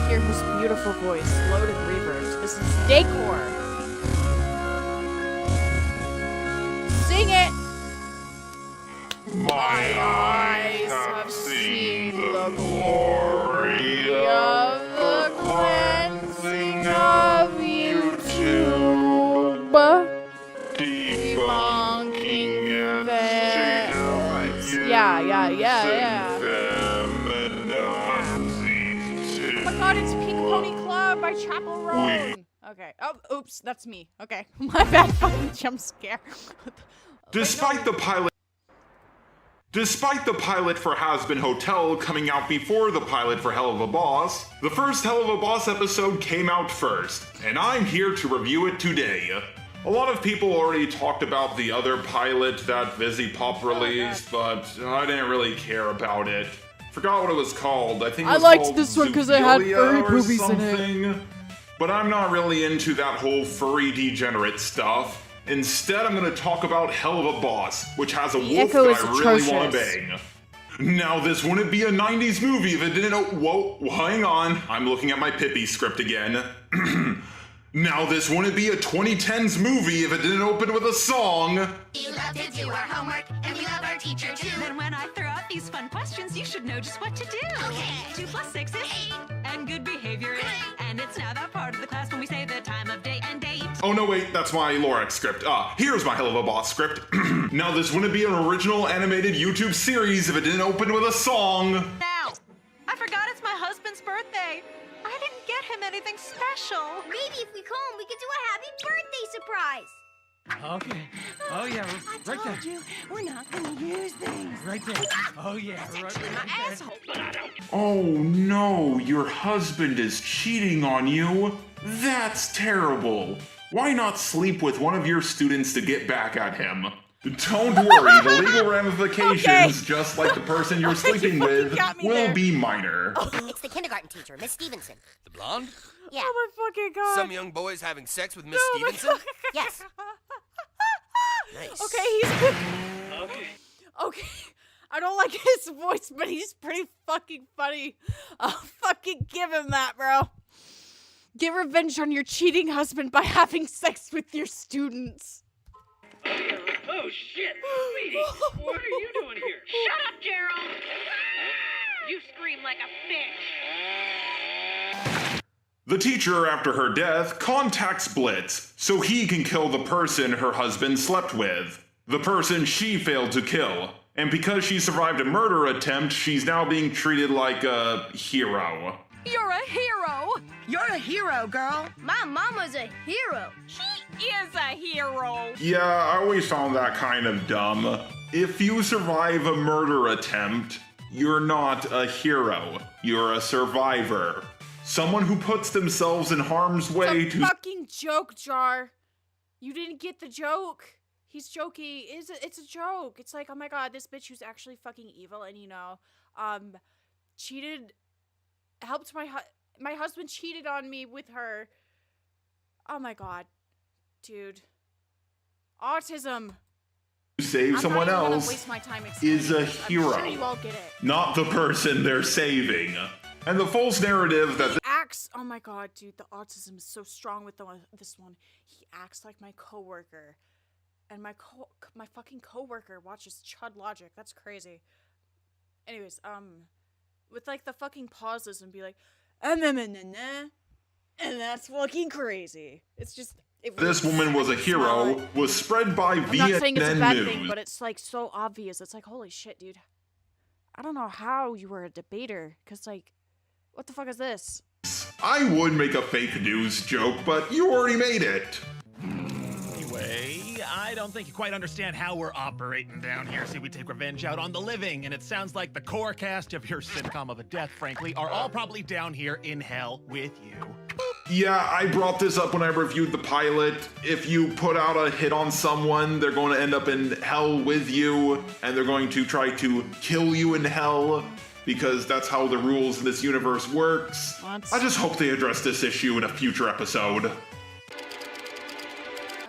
Hear his beautiful voice, loaded reverbs. This is decor. Sing it. My eyes have seen the glory of the cleansing of YouTube. Debunking and Yeah. Oh my god, it's Pink Pony Club by Chapel Roan. Okay. Oh, oops, that's me. Okay. My bad fucking jump scare. Despite the pilot for Has Been Hotel coming out before the pilot for Helluva Boss, the first Helluva Boss episode came out first, and I'm here to review it today. A lot of people already talked about the other pilot that VisiPop released, but I didn't really care about it. Forgot what it was called. I think it was liked this one because it had furry or boobies in something. it. But I'm not really into that whole furry degenerate stuff. Instead, I'm going to talk about Helluva Boss, which has a wolf that I really want to bang. Now, this wouldn't be a 90s movie if it didn't... Whoa, hang on. I'm looking at my Pippi script again. Now, this wouldn't be a 2010s movie if it didn't open with a song. You love to do our homework, and we love our teacher too. Then when I throw out these fun questions, you should know just what to do. Okay. 2 + 6 is 8. And good behavior is. And it's now that part of the class when we say the time of day and date. Oh no, wait, that's my Lorax script. Here's my Helluva Boss script. Now, this wouldn't be an original animated YouTube series if it didn't open with a song. Now, I forgot it's my husband's birthday. I didn't get him anything special. Maybe if we call him, we could do a happy birthday surprise. Okay. Oh yeah, right there. you, we're not gonna use things. Right there. Oh yeah, right there. Oh no, your husband is cheating on you? That's terrible. Why not sleep with one of your students to get back at him? Don't worry, the legal ramifications, just like the person you're sleeping with, will be minor. It's the kindergarten teacher, Miss Stevenson. The blonde? Yeah. Oh my fucking god. Some young boys having sex with Miss Stevenson? Yes. Nice. Okay, he's Okay. okay. I don't like his voice, but he's pretty fucking funny. I'll fucking give him that, bro. Get revenge on your cheating husband by having sex with your students. Oh shit! Sweetie, what are you doing here? Shut up, Gerald! You scream like a fish. The teacher, after her death, contacts Blitz so he can kill the person her husband slept with. The person she failed to kill. And because she survived a murder attempt, she's now being treated like a hero. You're a hero! You're a hero, girl. My mama's a hero. She is a hero! Yeah, I always found that kind of dumb. If you survive a murder attempt, you're not a hero. You're a survivor. Someone who puts themselves in harm's way It's a fucking joke, Jar. You didn't get the joke. He's joking. It's a joke. It's like, oh my god, this bitch who's actually fucking evil and, you know, cheated, helped my husband cheated on me with her. Oh my god. Dude. Autism. save someone I'm not even gonna else waste my time is a explaining this. hero, I'm sure you all get it. not the person they're saving. And the false narrative that Acts. Oh my god, dude, the autism is so strong with this one. He acts like my coworker, and my fucking coworker watches Chud Logic. That's crazy. Anyways, with like the fucking pauses and be like, and that's fucking crazy. It's just. this woman was a hero was spread by I'm not saying it's a VNN bad News. thing, but it's like so obvious. It's like, holy shit, dude. I don't know how you were a debater, cause like, what the fuck is this? I would make a fake news joke, but you already made it. Anyway, I don't think you quite understand how we're operating down here. See, we take revenge out on the living, and it sounds like the core cast of your sitcom of a death, frankly, are all probably down here in hell with you. Yeah, I brought this up when I reviewed the pilot. If you put out a hit on someone, they're going to end up in hell with you, and they're going to try to kill you in hell, because that's how the rules in this universe works. What? I just hope they address this issue in a future episode.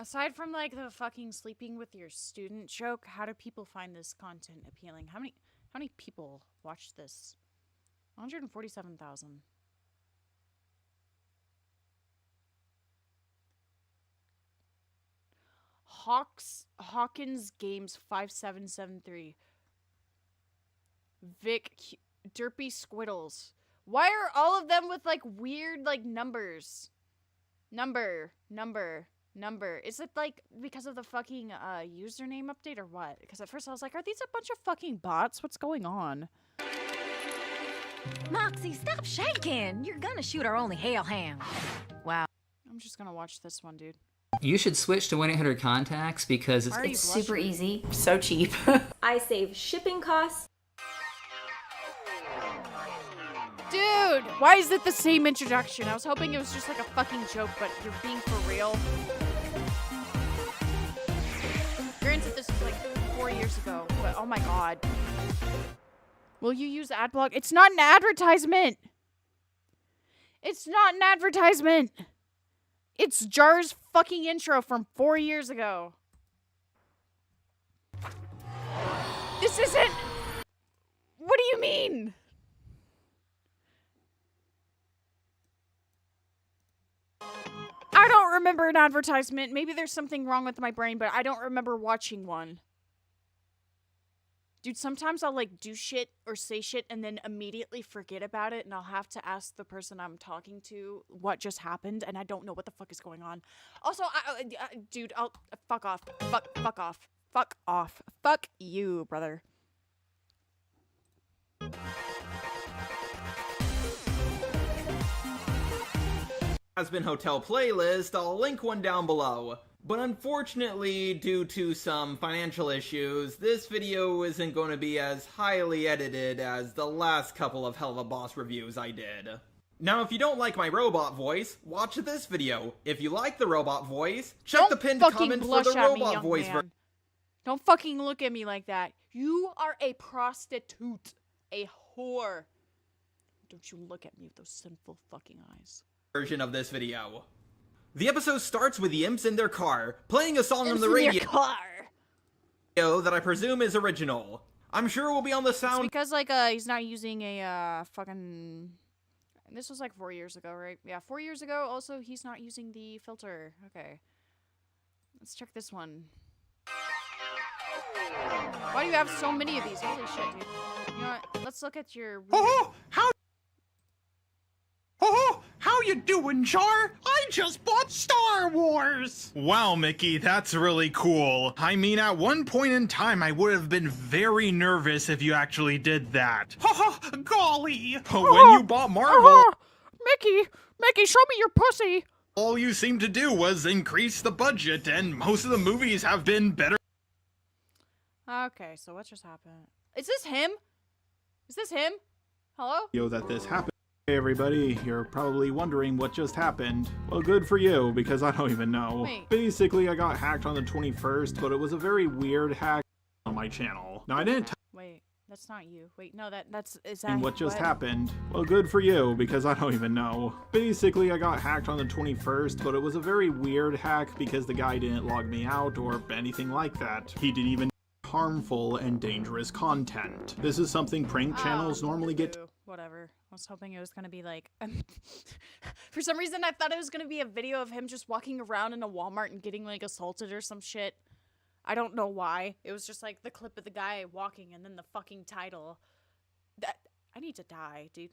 Aside from like the fucking sleeping with your student joke, how do people find this content appealing? How many people watched this? 147,000. Hawkins Games 5773. Derpy Squiddles. Why are all of them with like weird like numbers? Number. Is it like because of the fucking username update or what? Because at first I was like, are these a bunch of fucking bots? What's going on? Moxie, stop shaking. You're gonna shoot our only hail ham. Wow. I'm just gonna watch this one, dude. You should switch to 1-800 contacts because It's super easy. So cheap. I save shipping costs. Dude, why is it the same introduction? I was hoping it was just like a fucking joke, but you're being for real. Granted, this was like 4 years ago, but oh my god. Will you use AdBlock? It's not an advertisement! It's not an advertisement! It's Jar's fucking intro from 4 years ago. This isn't... What do you mean? I don't remember an advertisement. Maybe there's something wrong with my brain, but I don't remember watching one. Dude, sometimes I'll like do shit or say shit and then immediately forget about it, and I'll have to ask the person I'm talking to what just happened, and I don't know what the fuck is going on. Also, dude, I'll fuck off. Fuck off. Fuck off. Fuck you, brother. Has been hotel playlist, I'll link one down below. But unfortunately, due to some financial issues, this video isn't going to be as highly edited as the last couple of Helluva Boss reviews I did. Now, if you don't like my robot voice, watch this video. If you like the robot voice, check the pinned comment for the robot voice version. Don't fucking look at me like that. You are a prostitute. A whore. Don't you look at me with those sinful fucking eyes. Version of this video. The episode starts with the imps in their car, playing a song on Imps the in their radio car. that I presume is original. I'm sure it will be on the sound. It's because, like, he's not using a, fucking... This was, like, 4 years ago, right? Yeah, 4 years ago. Also, he's not using the filter. Okay. Let's check this one. Why do you have so many of these? Holy shit, dude. You know what? Let's look at your... How you doing, Jar? I just bought Star Wars! Wow, Mickey, that's really cool. I mean, at one point in time, I would have been very nervous if you actually did that. Golly! When you bought Marvel... Mickey, show me your pussy! All you seemed to do was increase the budget, and most of the movies have been better. Okay, so what just happened? Is this him? Is this him? Hello? That this happened. Hey everybody, you're probably wondering what just happened. Well, good for you, because I don't even know. Wait. Basically, I got hacked on the 21st, but it was a very weird hack on my channel. Now, I didn't Wait, that's not you. Wait, no, is that what just happened. Well, good for you, because I don't even know. Basically, I got hacked on the 21st, but it was a very weird hack because the guy didn't log me out or anything like that. He didn't even harmful and dangerous content. This is something prank channels normally get. Whatever. I was hoping it was gonna be like... For some reason, I thought it was gonna be a video of him just walking around in a Walmart and getting, like, assaulted or some shit. I don't know why. It was just, like, the clip of the guy walking and then the fucking title. I need to die, dude.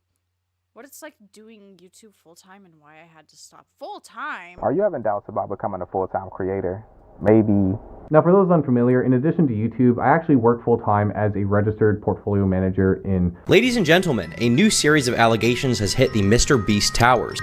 What it's like doing YouTube full-time and why I had to stop. Full-time? Are you having doubts about becoming a full-time creator? Maybe. Now, for those unfamiliar, in addition to YouTube, I actually work full-time as a registered portfolio manager in... Ladies and gentlemen, a new series of allegations has hit the Mr. Beast towers.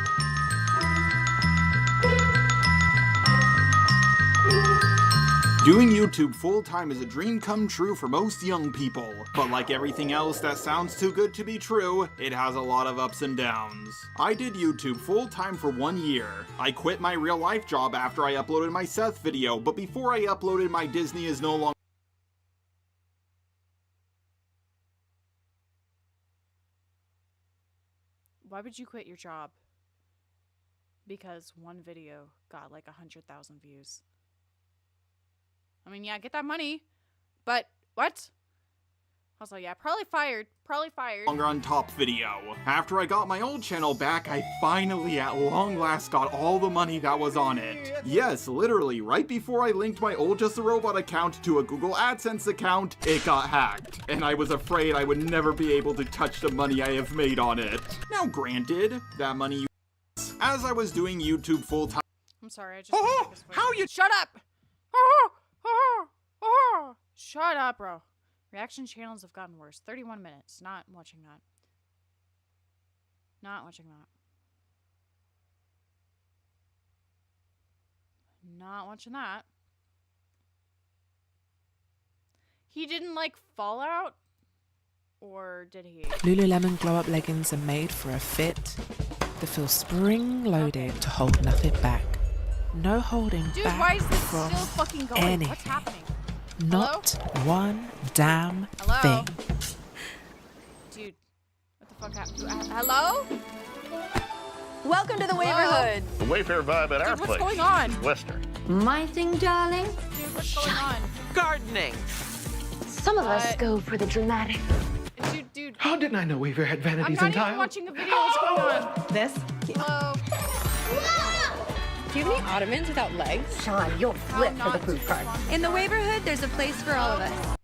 Doing YouTube full-time is a dream come true for most young people, but like everything else that sounds too good to be true, it has a lot of ups and downs. I did YouTube full-time for 1 year. I quit my real-life job after I uploaded my Seth video, but before I uploaded my Disney is no longer... Why would you quit your job? Because one video got like 100,000 views. I mean, yeah, get that money, but what? I was like, yeah, probably fired. Longer on top video. After I got my old channel back, I finally at long last got all the money that was on it. Yes, literally, right before I linked my old Just a Robot account to a Google AdSense account, it got hacked. And I was afraid I would never be able to touch the money I have made on it. Now granted, that money as I was doing YouTube full time. I'm sorry, I just... how you... Shut up! Shut up, bro. Reaction channels have gotten worse. 31 minutes. Not watching that. Not watching that. Not watching that. He didn't like Fallout? Or did he? Lululemon glow-up leggings are made for a fit that feels spring-loaded to hold nothing back. No holding Dude, back why is this from still fucking going? anything. What's happening? Not one damn Hello? thing. Dude, what the fuck happened? Hello? Welcome to the Hello? Waiverhood. The Wayfair vibe at our Dude, what's place. going on? Western. My thing, darling. Dude, what's going on? Gardening. Some of us go for the dramatic. Dude. How didn't I know Weaver had I'm vanities not and even tile? watching a video. What's going on? This? Hello? Do you have any ottomans without legs? Sean, you'll flip for the poop card. In the Waiverhood, there's a place for all of us.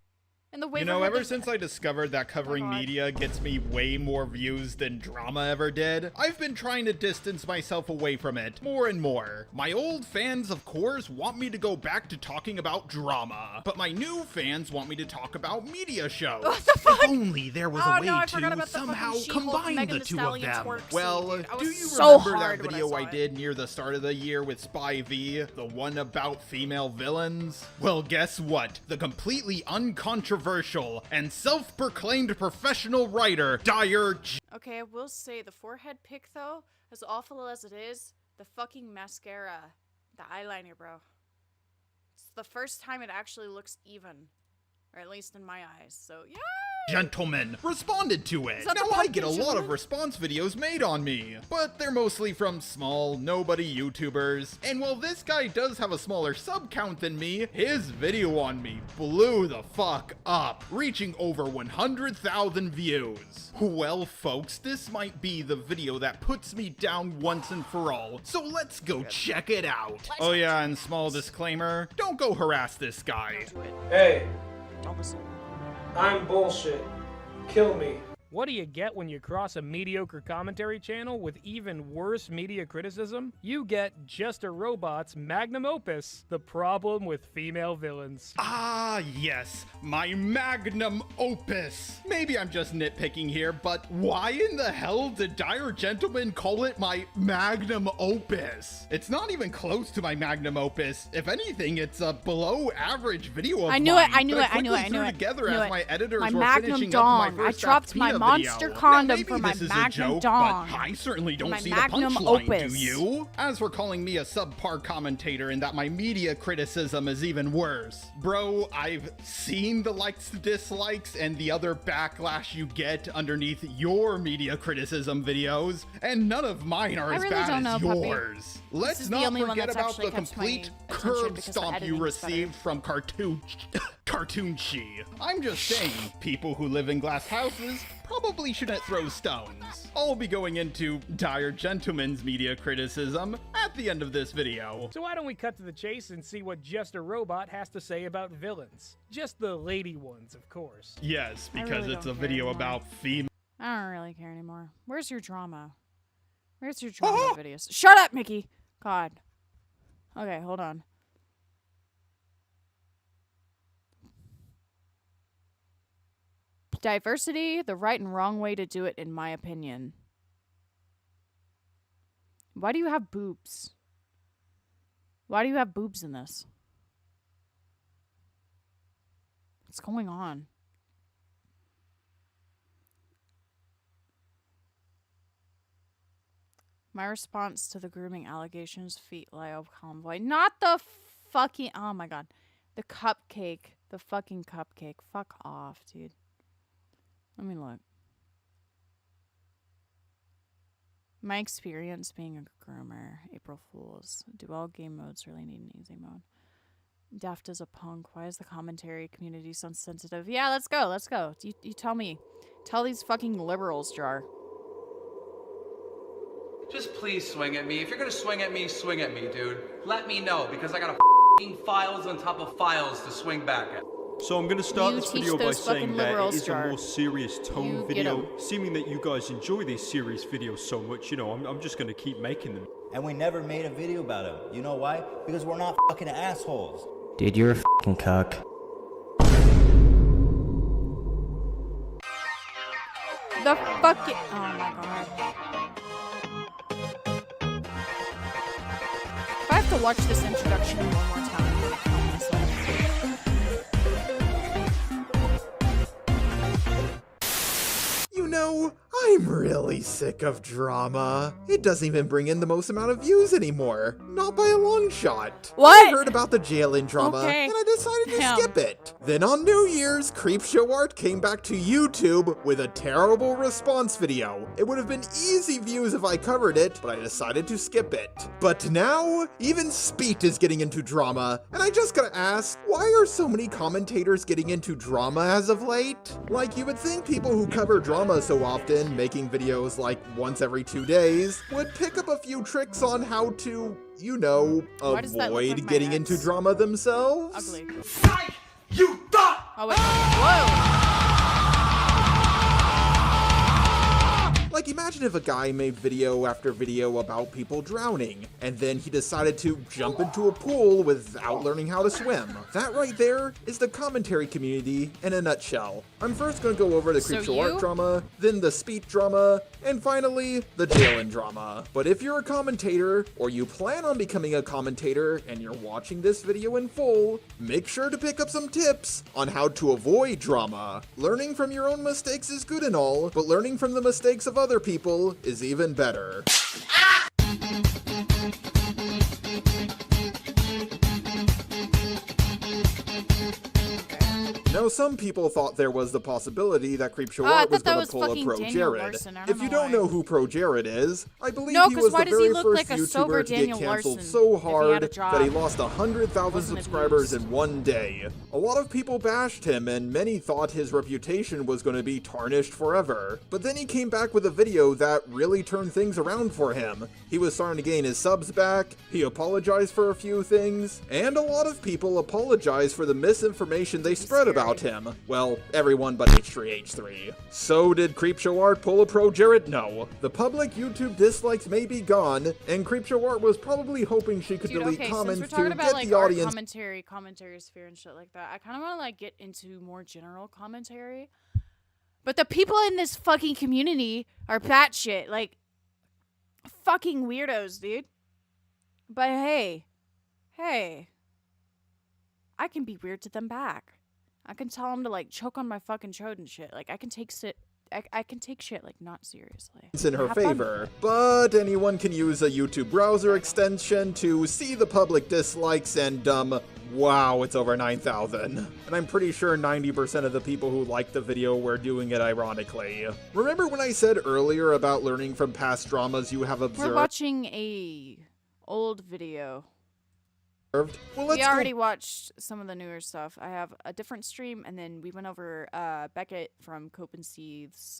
In the You know, ever since I discovered that covering media gets me way more views than drama ever did, I've been trying to distance myself away from it more and more. My old fans, of course, want me to go back to talking about drama, but my new fans want me to talk about media shows. What the fuck? If only there was a way I forgot to about the somehow fucking She-Hulk combine Megan the Thee two of Stallion them. twerk Well, scene, dude. I do was you so remember hard that when I video saw I it. did near the start of the year with Spy V, the one about female villains? Well, guess what? The completely uncontroversial and self-proclaimed professional writer, Dyer J. Okay, I will say the forehead pick, though, as awful as it is, the fucking mascara, the eyeliner, bro. It's the first time it actually looks even. Or at least in my eyes, so yeah! Gentlemen responded to it. Is that Now the I get a pumpkin lot of gentleman? response videos made on me, but they're mostly from small, nobody YouTubers. And while this guy does have a smaller sub count than me, his video on me blew the fuck up, reaching over 100,000 views. Well, folks, this might be the video that puts me down once and for all, so let's go check it out. Oh yeah, and small disclaimer, don't go harass this guy. Hey, I'm bullshit. Kill me. What do you get when you cross a mediocre commentary channel with even worse media criticism? You get Just a Robot's magnum opus, The Problem with Female Villains. Ah, yes, my magnum opus. Maybe I'm just nitpicking here, but why in the hell did Dire Gentleman call it my magnum opus? It's not even close to my magnum opus. If anything, it's a below average video of I knew mine it, I knew that it, I knew it, I quickly knew threw it. together I knew as it. my editors My were magnum finishing dong. up my first I dropped my Apia monster video. condom Now, maybe for my this is a magnum joke, dong. but I certainly don't My see the magnum punchline, opus. do you? As for calling me a subpar commentator and that my media criticism is even worse. Bro, I've seen the likes, dislikes, and the other backlash you get underneath your media criticism videos, and none of mine are I as really bad don't as know, puppy. yours. This Let's is the not only one forget that's about actually the kept my complete attention curb because the stomp you editing's better. received from Cartoonchi. I'm just saying, people who live in glass houses probably shouldn't throw stones. I'll be going into Dire Gentleman's media criticism at the end of this video. So why don't we cut to the chase and see what Just a Robot has to say about villains? Just the lady ones, of course. Yes, I because really it's a don't care video anymore. about female. I don't really care anymore. Where's your drama? Where's your drama videos? Shut up, Mickey! God. Okay, hold on. Diversity, the right and wrong way to do it, in my opinion. Why do you have boobs? Why do you have boobs in this? What's going on? My response to the grooming allegations, feet lie of convoy. Not the fucking, oh my god. The cupcake. The fucking cupcake. Fuck off, dude. Let me look. My experience being a groomer. April Fools. Do all game modes really need an easy mode? Daft as a punk. Why is the commentary community so sensitive? Yeah, let's go. Let's go. You tell me. Tell these fucking liberals, Jar. Just please swing at me. If you're gonna swing at me, dude. Let me know, because I got a f***ing files on top of files to swing back at. So I'm going to start You this teach video by those fucking saying that it liberals, is Jar. a more serious tone You get video. 'em. Seeming that you guys enjoy these serious videos so much, you know, I'm just going to keep making them. And we never made a video about him. You know why? Because we're not fucking assholes. Dude, you're a fucking cuck. The fucking, oh my god. If I have to watch this introduction one more time, I'm gonna kill myself. You know, I'm really sick of drama. It doesn't even bring in the most amount of views anymore. Not by a long shot. What? I heard about the jail-in drama, Okay. and I decided to Damn. skip it. Then on New Year's, Creepshow Art came back to YouTube with a terrible response video. It would have been easy views if I covered it, but I decided to skip it. But now, even Speet is getting into drama, and I just gotta ask, why are so many commentators getting into drama as of late? Like, you would think people who cover drama so often, making videos like once every 2 days, would pick up a few tricks on how to, you know, Why does that look avoid like my getting ex? into drama themselves. Ugly. You thought! Oh wait, whoa! Like, imagine if a guy made video after video about people drowning, and then he decided to jump into a pool without learning how to swim. That right there is the commentary community in a nutshell. I'm first gonna go over the So Creepshow you? Art drama, then the Speet drama, and finally, the jail-in drama. But if you're a commentator, or you plan on becoming a commentator, and you're watching this video in full, make sure to pick up some tips on how to avoid drama. Learning from your own mistakes is good and all, but learning from the mistakes of other people is even better. Now, some people thought there was the possibility that Creepshow I Art was thought that going was to pull a fucking Pro Daniel Jared. Larson. I If you don't know who Pro Jared is, I believe No, he 'cause was why the does he very look first like a sober YouTuber to get Daniel canceled Larson so if he had hard a job? that he lost 100,000 Wasn't subscribers abused. in one day. A lot of people bashed him, and many thought his reputation was going to be tarnished forever. But then he came back with a video that really turned things around for him. He was starting to gain his subs back, he apologized for a few things, and a lot of people apologized for the misinformation they spread about him. Well, everyone but H3H3. So did Creepshow Art pull a Pro Jared? No. The public YouTube dislikes may be gone, and Creepshow Art was probably hoping she could Dude, delete okay, comments since we're talking to about get like the art audience commentary sphere and shit like that, I kind of want to like get into more general commentary. But the people in this fucking community are batshit, like fucking weirdos, dude. But hey, I can be weird to them back. I can tell them to like choke on my fucking chode and shit. Like I can take shit like not seriously. in her Have fun. favor, but anyone can use a YouTube browser extension to see the public dislikes and wow, it's over 9,000. And I'm pretty sure 90% of the people who liked the video were doing it ironically. Remember when I said earlier about learning from past dramas you have observed? We're watching a old video. Well, We already watched some of the newer stuff. I have a different stream, and then we went over Beckett from Cope and Seeth's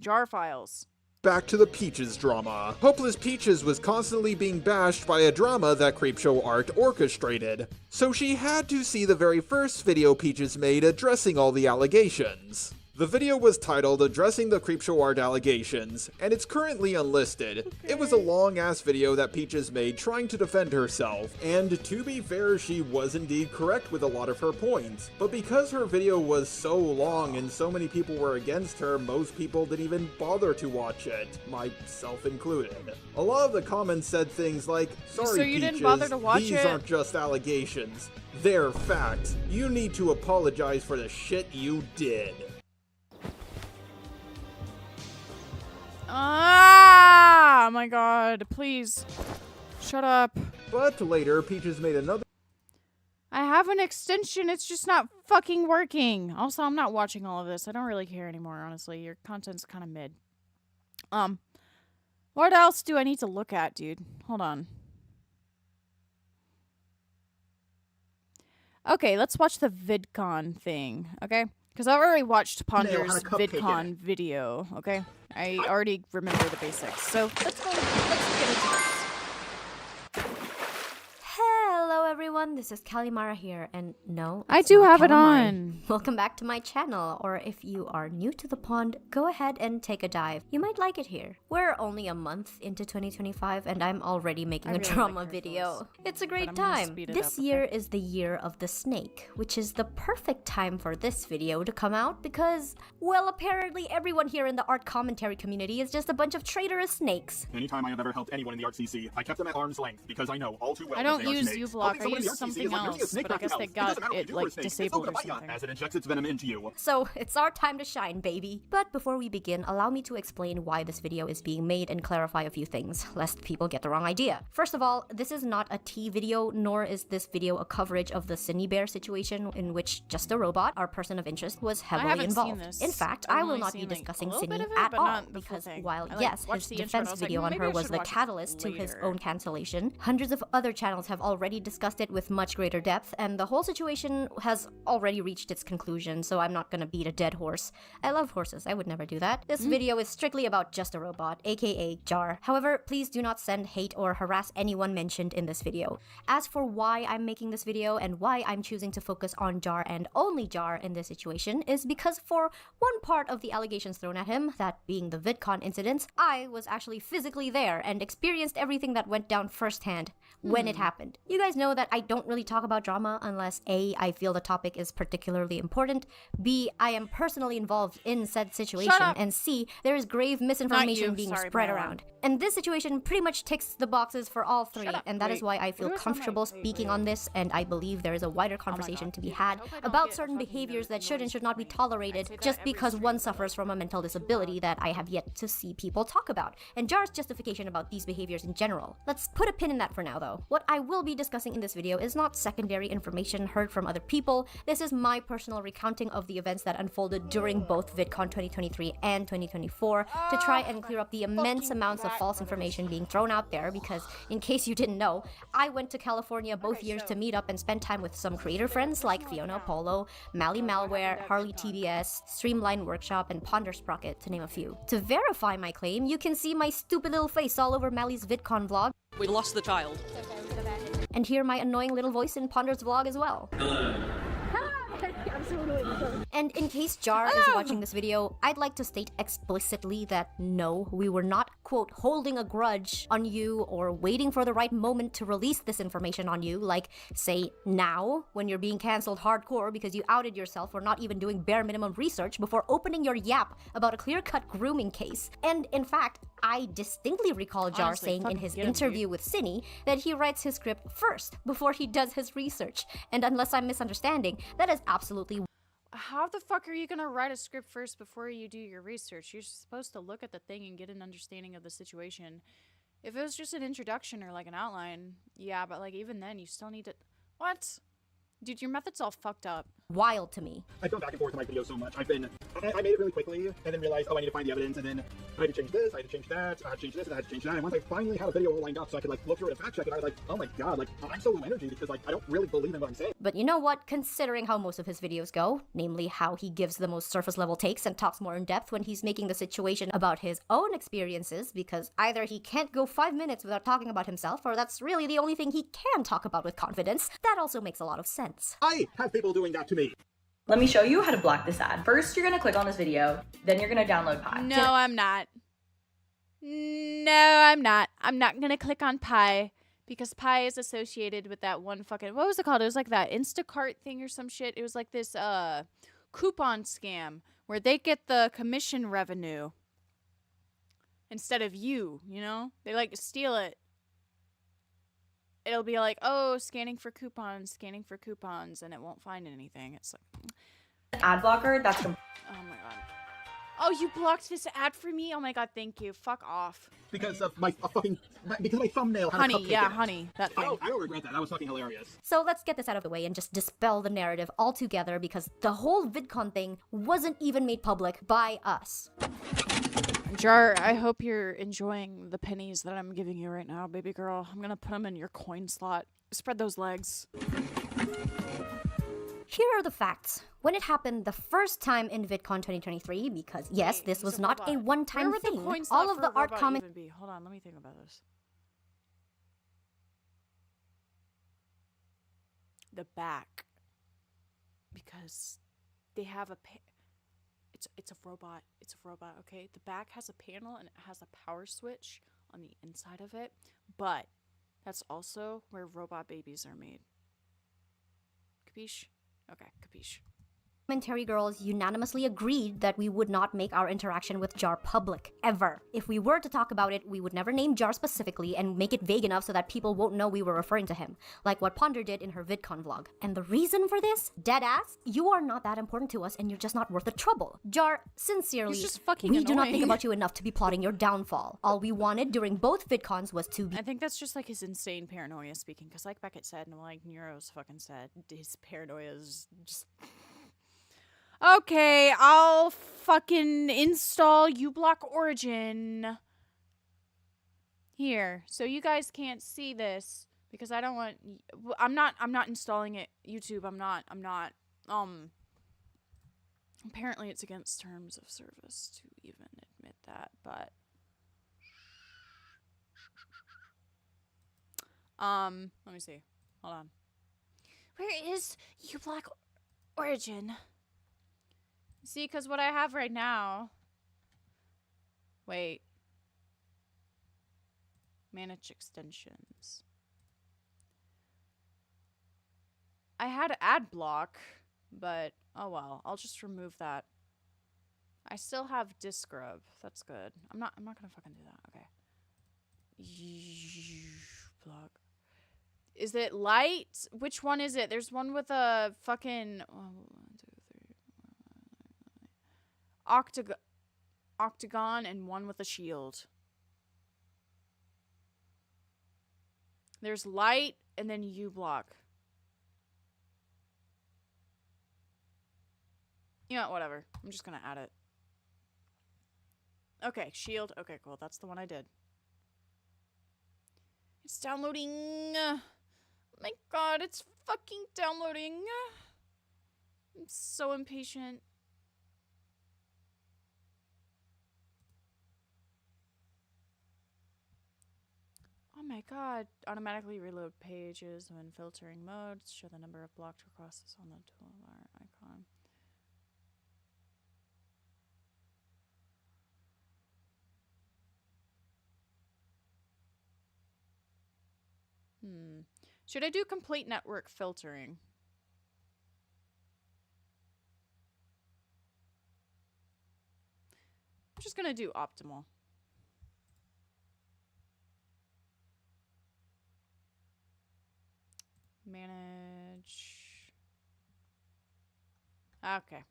jar files. Back to the Peaches drama. Hopeless Peaches was constantly being bashed by a drama that Creepshow Art orchestrated, so she had to see the very first video Peaches made addressing all the allegations. The video was titled Addressing the Creepshow Art Allegations, and it's currently unlisted. It was a long-ass video that Peaches made trying to defend herself, and to be fair, she was indeed correct with a lot of her points. But because her video was so long and so many people were against her, most people didn't even bother to watch it, myself included. A lot of the comments said things like, "Sorry, So you Peaches, didn't bother to watch these it? aren't just allegations. They're facts. You need to apologize for the shit you did." Ah, my god, please. Shut up. But later, Peaches made another. I have an extension, it's just not fucking working. Also, I'm not watching all of this. I don't really care anymore, honestly. Your content's kind of mid. What else do I need to look at, dude? Hold on. Okay, let's watch the VidCon thing, okay? Because I've already watched Ponder's VidCon video, okay? I already remember the basics. So let's get into this. Hello everyone, this is Kalimara here, and no, I it's do not have it calamari. on. Welcome back to my channel, or if you are new to the pond, go ahead and take a dive. You might like it here. We're only a month into 2025, and I'm already making a really drama like her video. voice. It's a great I'm gonna time. speed it This up, year is the year of the snake, which is the perfect time for this video to come out because, well, apparently everyone here in the art commentary community is just a bunch of traitorous snakes. Anytime I have ever helped anyone in the Art CC, I kept them at arm's length because I know all too well I that don't they are use snakes. uBlock, Helping I someone in the use Art CC something is like nursing a else, snake but I back to guess they health. It got doesn't matter what it, you do for a like, snake. It's disabled still or gonna bite ya something. as it injects its venom into you. So, it's our time to shine, baby. But before we begin, allow me to explain why this video is being made and clarify a few things, lest people get the wrong idea. First of all, this is not a tea video, nor is this video a coverage of the Cindy Bear situation in which Just a Robot, our person of interest, was heavily haven't seen involved. this. In fact, I've I will only not be seen, like, discussing a little Cindy bit of it, at but all, not the full because thing. while I, like, yes, watched his the intro and I defense was like, video on maybe her I was should the watch it catalyst to his later. own cancellation, hundreds of other channels have already discussed it with much greater depth, and the whole situation has already reached its conclusion, so I'm not gonna beat a dead horse. I love horses, I would never do that. This video is strictly about Just a Robot, aka Jar. However, please do not send hate or harass anyone mentioned in this video. As for why I'm making this video and why I'm choosing to focus on Jar and only Jar in this situation is because for one part of the allegations thrown at him, that being the VidCon incidents, I was actually physically there and experienced everything that went down firsthand when it happened. You guys know that I don't really talk about drama unless A, I feel the topic is particularly important, B, I am personally involved in said situation, and C, there is grave misinformation being spread around. And this situation pretty much ticks the boxes for all three, and that is why I feel comfortable speaking on this, and I believe there is a wider conversation to be had about certain behaviors that should and should not be tolerated just because one suffers from a mental disability that I have yet to see people talk about, and Jar's justification about these behaviors in general. Let's put a pin in that for now though. What I will be discussing in this video is is not secondary information heard from other people. This is my personal recounting of the events that unfolded during both VidCon 2023 and 2024 to try and clear up the immense amounts of false information being thrown out there, because in case you didn't know, I went to California both years to meet up and spend time with some creator friends like Fiona Apollo, Mally Malware, Harley TBS, Streamline Workshop, and Ponder Sprocket, to name a few. To verify my claim, you can see my stupid little face all over Mally's VidCon vlog. We lost the child. And hear my annoying little voice in Ponder's vlog as well. And in case Jar is watching this video, I'd like to state explicitly that no, we were not, quote, holding a grudge on you or waiting for the right moment to release this information on you, like, say, now, when you're being cancelled hardcore because you outed yourself for not even doing bare minimum research before opening your yap about a clear-cut grooming case. And in fact, I distinctly recall Jar saying in his interview with Cine that he writes his script first before he does his research. And unless I'm misunderstanding, that is absolutely... How the fuck are you gonna write a script first before you do your research? You're supposed to look at the thing and get an understanding of the situation. If it was just an introduction or like an outline, yeah, but like even then you still need to... What? Dude, your method's all fucked up. Wild to me. I've gone back and forth in my videos so much. I made it really quickly and then realized, oh, I need to find the evidence, and then I had to change this, I had to change that, I had to change this, and I had to change that. And once I finally had a video lined up so I could like look through it and fact check it, I was like, oh my god, like I'm so low energy because like I don't really believe in what I'm saying. But you know what? Considering how most of his videos go, namely how he gives the most surface level takes and talks more in depth when he's making the situation about his own experiences, because either he can't go 5 minutes without talking about himself, or that's really the only thing he can talk about with confidence, that also makes a lot of sense. I have people doing that to me. Let me show you how to block this ad. First, you're gonna click on this video, then you're gonna download Pi. No, I'm not. No, I'm not. I'm not gonna click on Pi because Pi is associated with that one fucking... What was it called? It was like that Instacart thing or some shit. It was like this coupon scam where they get the commission revenue instead of you, you know? They like steal it. It'll be like, oh, scanning for coupons, and it won't find anything. It's like... Ad blocker, that's... Oh my god. Oh, you blocked this ad for me? Oh my god, thank you. Fuck off. Because of my because my thumbnail had honey, a cupcake yeah, in it. honey. That thing. I don't regret that. That was fucking hilarious. So let's get this out of the way and just dispel the narrative altogether, because the whole VidCon thing wasn't even made public by us. Jar, I hope you're enjoying the pennies that I'm giving you right now, baby girl. I'm gonna put them in your coin slot. Spread those legs. Here are the facts. When it happened the first time in VidCon 2023, because yes, this was not a one-time thing, all of the art comment... Hold on, let me think about this. The back. Because they have a... It's a robot. It's a robot, okay? The back has a panel and it has a power switch on the inside of it, but that's also where robot babies are made. Capiche? Okay, capiche. Commentary girls unanimously agreed that we would not make our interaction with Jar public, ever. If we were to talk about it, we would never name Jar specifically and make it vague enough so that people won't know we were referring to him, like what Ponder did in her VidCon vlog. And the reason for this? Deadass, you are not that important to us and you're just not worth the trouble. Jar, sincerely, we do not think about you enough to be plotting your downfall. All we wanted during both VidCons was to be— I think that's just like his insane paranoia speaking, because like Beckett said and like Neuro's fucking said, his paranoia is just... Okay, I'll fucking install uBlock Origin here, so you guys can't see this because I don't want. I'm not installing it. YouTube, I'm not. Apparently, it's against terms of service to even admit that, but let me see. Hold on. Where is uBlock Origin? See, because what I have right now... Wait. Manage extensions. I had ad block, but oh well. I'll just remove that. I still have disk scrub. That's good. I'm not gonna fucking do that. Okay. Block. Is it light? Which one is it? There's one with a fucking... octagon and one with a shield. There's light and then uBlock. You know, whatever. I'm just gonna add it. Okay, shield. Okay, cool. That's the one I did. It's downloading. Oh my god, it's fucking downloading. I'm so impatient. Oh my god. Automatically reload pages when filtering modes. Show the number of blocked requests on the toolbar icon. Should I do complete network filtering? I'm just gonna do optimal. Manage. Okay.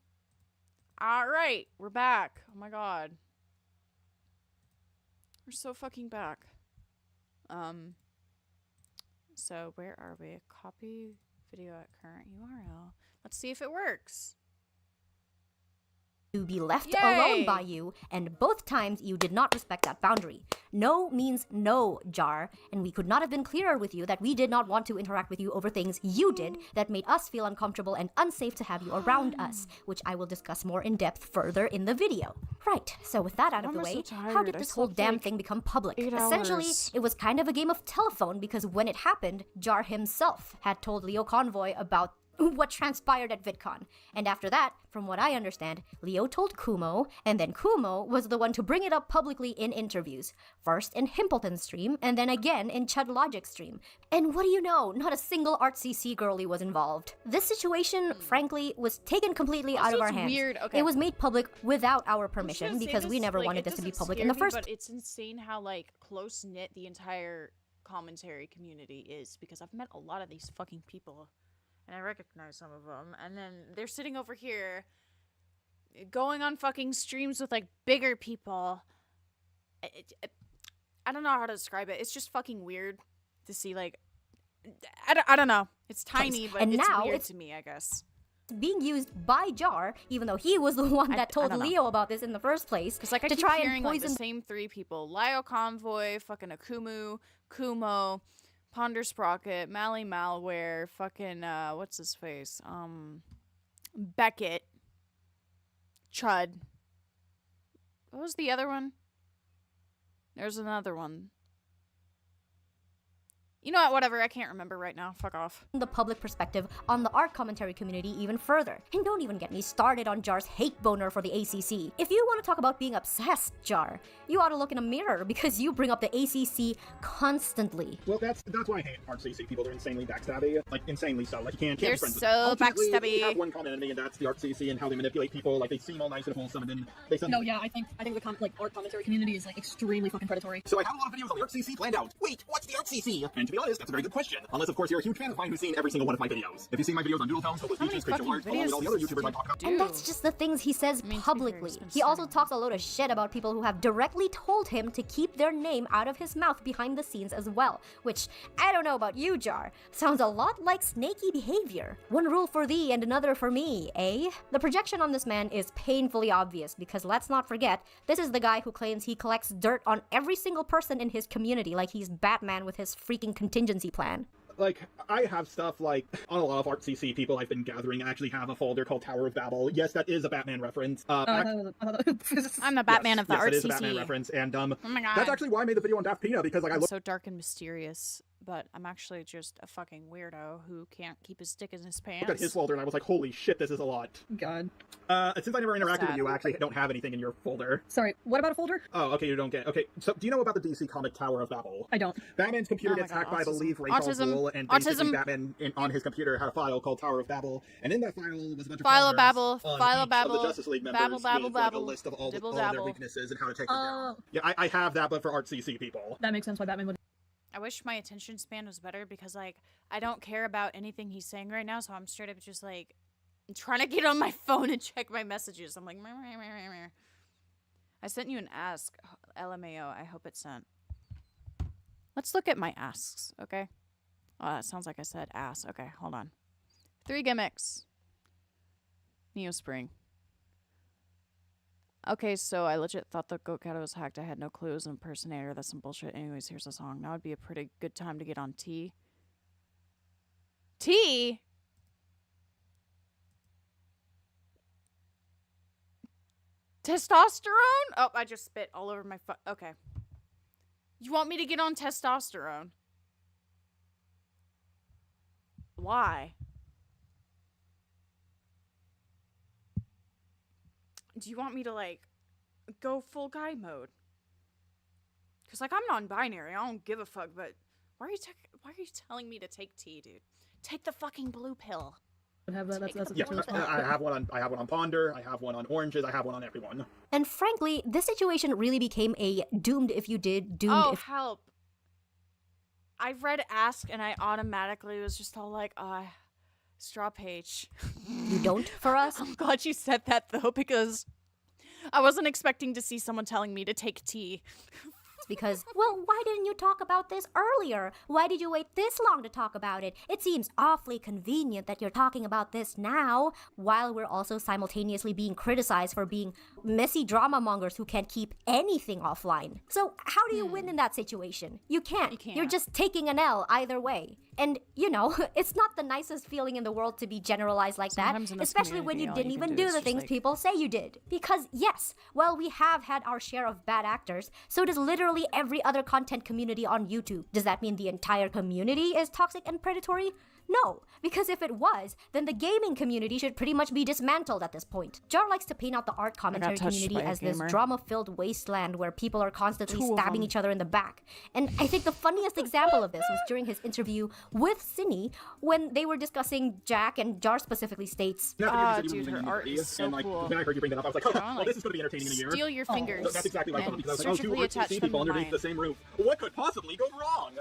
All right, we're back. Oh my god. We're so fucking back. So where are we? Copy video at current URL. Let's see if it works. To be left Yay! alone by you, and both times you did not respect that boundary. No means no, Jar, and we could not have been clearer with you that we did not want to interact with you over things you did that made us feel uncomfortable and unsafe to have you around us, which I will discuss more in depth further in the video. Right, so with that out of the way, how did this whole damn thing become public? Essentially, it was kind of a game of telephone because when it happened, Jar himself had told Leo Convoy about what transpired at VidCon. And after that, from what I understand, Leo told Kumo, and then Kumo was the one to bring it up publicly in interviews. First in Himpleton's stream, and then again in Chud Logic's stream. And what do you know? Not a single ArtCC girlie was involved. This situation, frankly, was taken completely out of our hands. Weird. Okay. It was made public without our permission because we never wanted this to be public in the first place. But it's insane how, like, close-knit the entire commentary community is, because I've met a lot of these fucking people. And I recognize some of them. And then they're sitting over here going on fucking streams with, like, bigger people. I don't know how to describe it. It's just fucking weird to see, like... I don't know. It's tiny, but and it's now weird it's to me, I guess. Being used by Jar, even though he was the one that told Leo about this in the first place, because like I to keep try hearing and poison like the same three people: Lio Convoy, fucking Akumu, Kumo, Ponder Sprocket, Mally Malware, fucking what's his face? Beckett, Chud. What was the other one? There's another one. You know what, whatever, I can't remember right now. Fuck off. The public perspective on the art commentary community even further. And don't even get me started on Jar's hate boner for the ACC. If you want to talk about being obsessed, Jar, you ought to look in a mirror because you bring up the ACC constantly. Well, that's why I hate ArtCC people. They're insanely backstabby. Like, insanely so. Like, you can't They're be friends with so them. Ultimately, backstabby. We have one common enemy, and that's the ArtCC and how they manipulate people. Like, they seem all nice and wholesome, and then they send... No, yeah, I think the art commentary community is, like, extremely fucking predatory. So I have a lot of videos on the ArtCC planned out. Wait, what's the ArtCC? And to be honest, that's a very good question. Unless, of course, you're a huge fan of mine who's seen every single one of my videos. If you've seen my videos on Doodle Tones, Hopeless Beaches, Creature Art, along with all the other YouTubers I talk about. And that's just the things he says publicly. He also talks a load of shit about people who have directly told him to keep their name out of his mouth behind the scenes as well. Which, I don't know about you, Jar, sounds a lot like snaky behavior. One rule for thee and another for me, eh? The projection on this man is painfully obvious because let's not forget, this is the guy who claims he collects dirt on every single person in his community like he's Batman with his freaking contingency plan. Like, I have stuff, like, on a lot of ArtCC people I've been gathering. I actually have a folder called Tower of Babel. Yes, that is a Batman reference. I'm the Batman of the yes, RCC. It is a Batman reference, and, oh my God. that's actually why I made the video on Daft Pina, because, like, I looked... so dark and mysterious, but I'm actually just a fucking weirdo who can't keep his dick in his pants. Looked at his folder, and I was like, holy shit, this is a lot. God. Since I never interacted with you, I actually don't have anything in your folder. Sorry, what about a folder? Oh, okay, you don't get... Okay, so do you know about the DC comic Tower of Babel? I don't. Batman's computer gets hacked by, I believe, Ra's al Ghul, and basically Batman on his computer had a file called Tower of Babel, and in that file was a bunch of File of Babel, of Babel, the Justice League members with like a list of all their weaknesses and how to take them down. Yeah, I have that, but for ArtCC people. That makes sense why Batman would... I wish my attention span was better because, like, I don't care about anything he's saying right now, so I'm straight up just, like, trying to get on my phone and check my messages. I'm like, meh, meh, meh, meh, meh. I sent you an ask, LMAO. I hope it sent. Let's look at my asks, okay? Oh, that sounds like I said ass. Okay, hold on. 3 gimmicks. Neospring. Okay, so I legit thought the GoatCatto was hacked. I had no clue it was an impersonator. That's some bullshit. Anyways, here's a song. Now would be a pretty good time to get on T. T? Testosterone? Oh, I just spit all over my okay. You want me to get on testosterone? Why? Do you want me to, like, go full guy mode? Because, like, I'm non-binary. I don't give a fuck, but why are you telling me to take T, dude? Take the fucking blue pill. Yeah, I have one on Ponder, I have one on Oranges, I have one on everyone. And frankly, this situation really became a doomed if you did, doomed if... help. I read Ask and I automatically was just all like, straw page. You don't for us? I'm glad you said that though, because I wasn't expecting to see someone telling me to take tea. Because, well, why didn't you talk about this earlier? Why did you wait this long to talk about it? It seems awfully convenient that you're talking about this now, while we're also simultaneously being criticized for being messy drama mongers who can't keep anything offline. So how do you win in that situation? You can't. You're just taking an L either way. And, you know, it's not the nicest feeling in the world to be generalized like that, especially when you didn't even do the things people say you did. Because, yes, while we have had our share of bad actors, so does literally every other content community on YouTube. Does that mean the entire community is toxic and predatory? No, because if it was, then the gaming community should pretty much be dismantled at this point. Jar likes to paint out the art commentary community as this drama-filled wasteland where people are constantly stabbing each other in the back. And I think the funniest example of this was during his interview with Cinny when they were discussing Jack, and Jar specifically states, dude, her art is so cool. When I heard you bring that up, I was like, oh, this is going to be entertaining in a year. Steal your fingers. That's exactly what I thought, because I was like, oh, two artsy people underneath the same roof. What could possibly go wrong?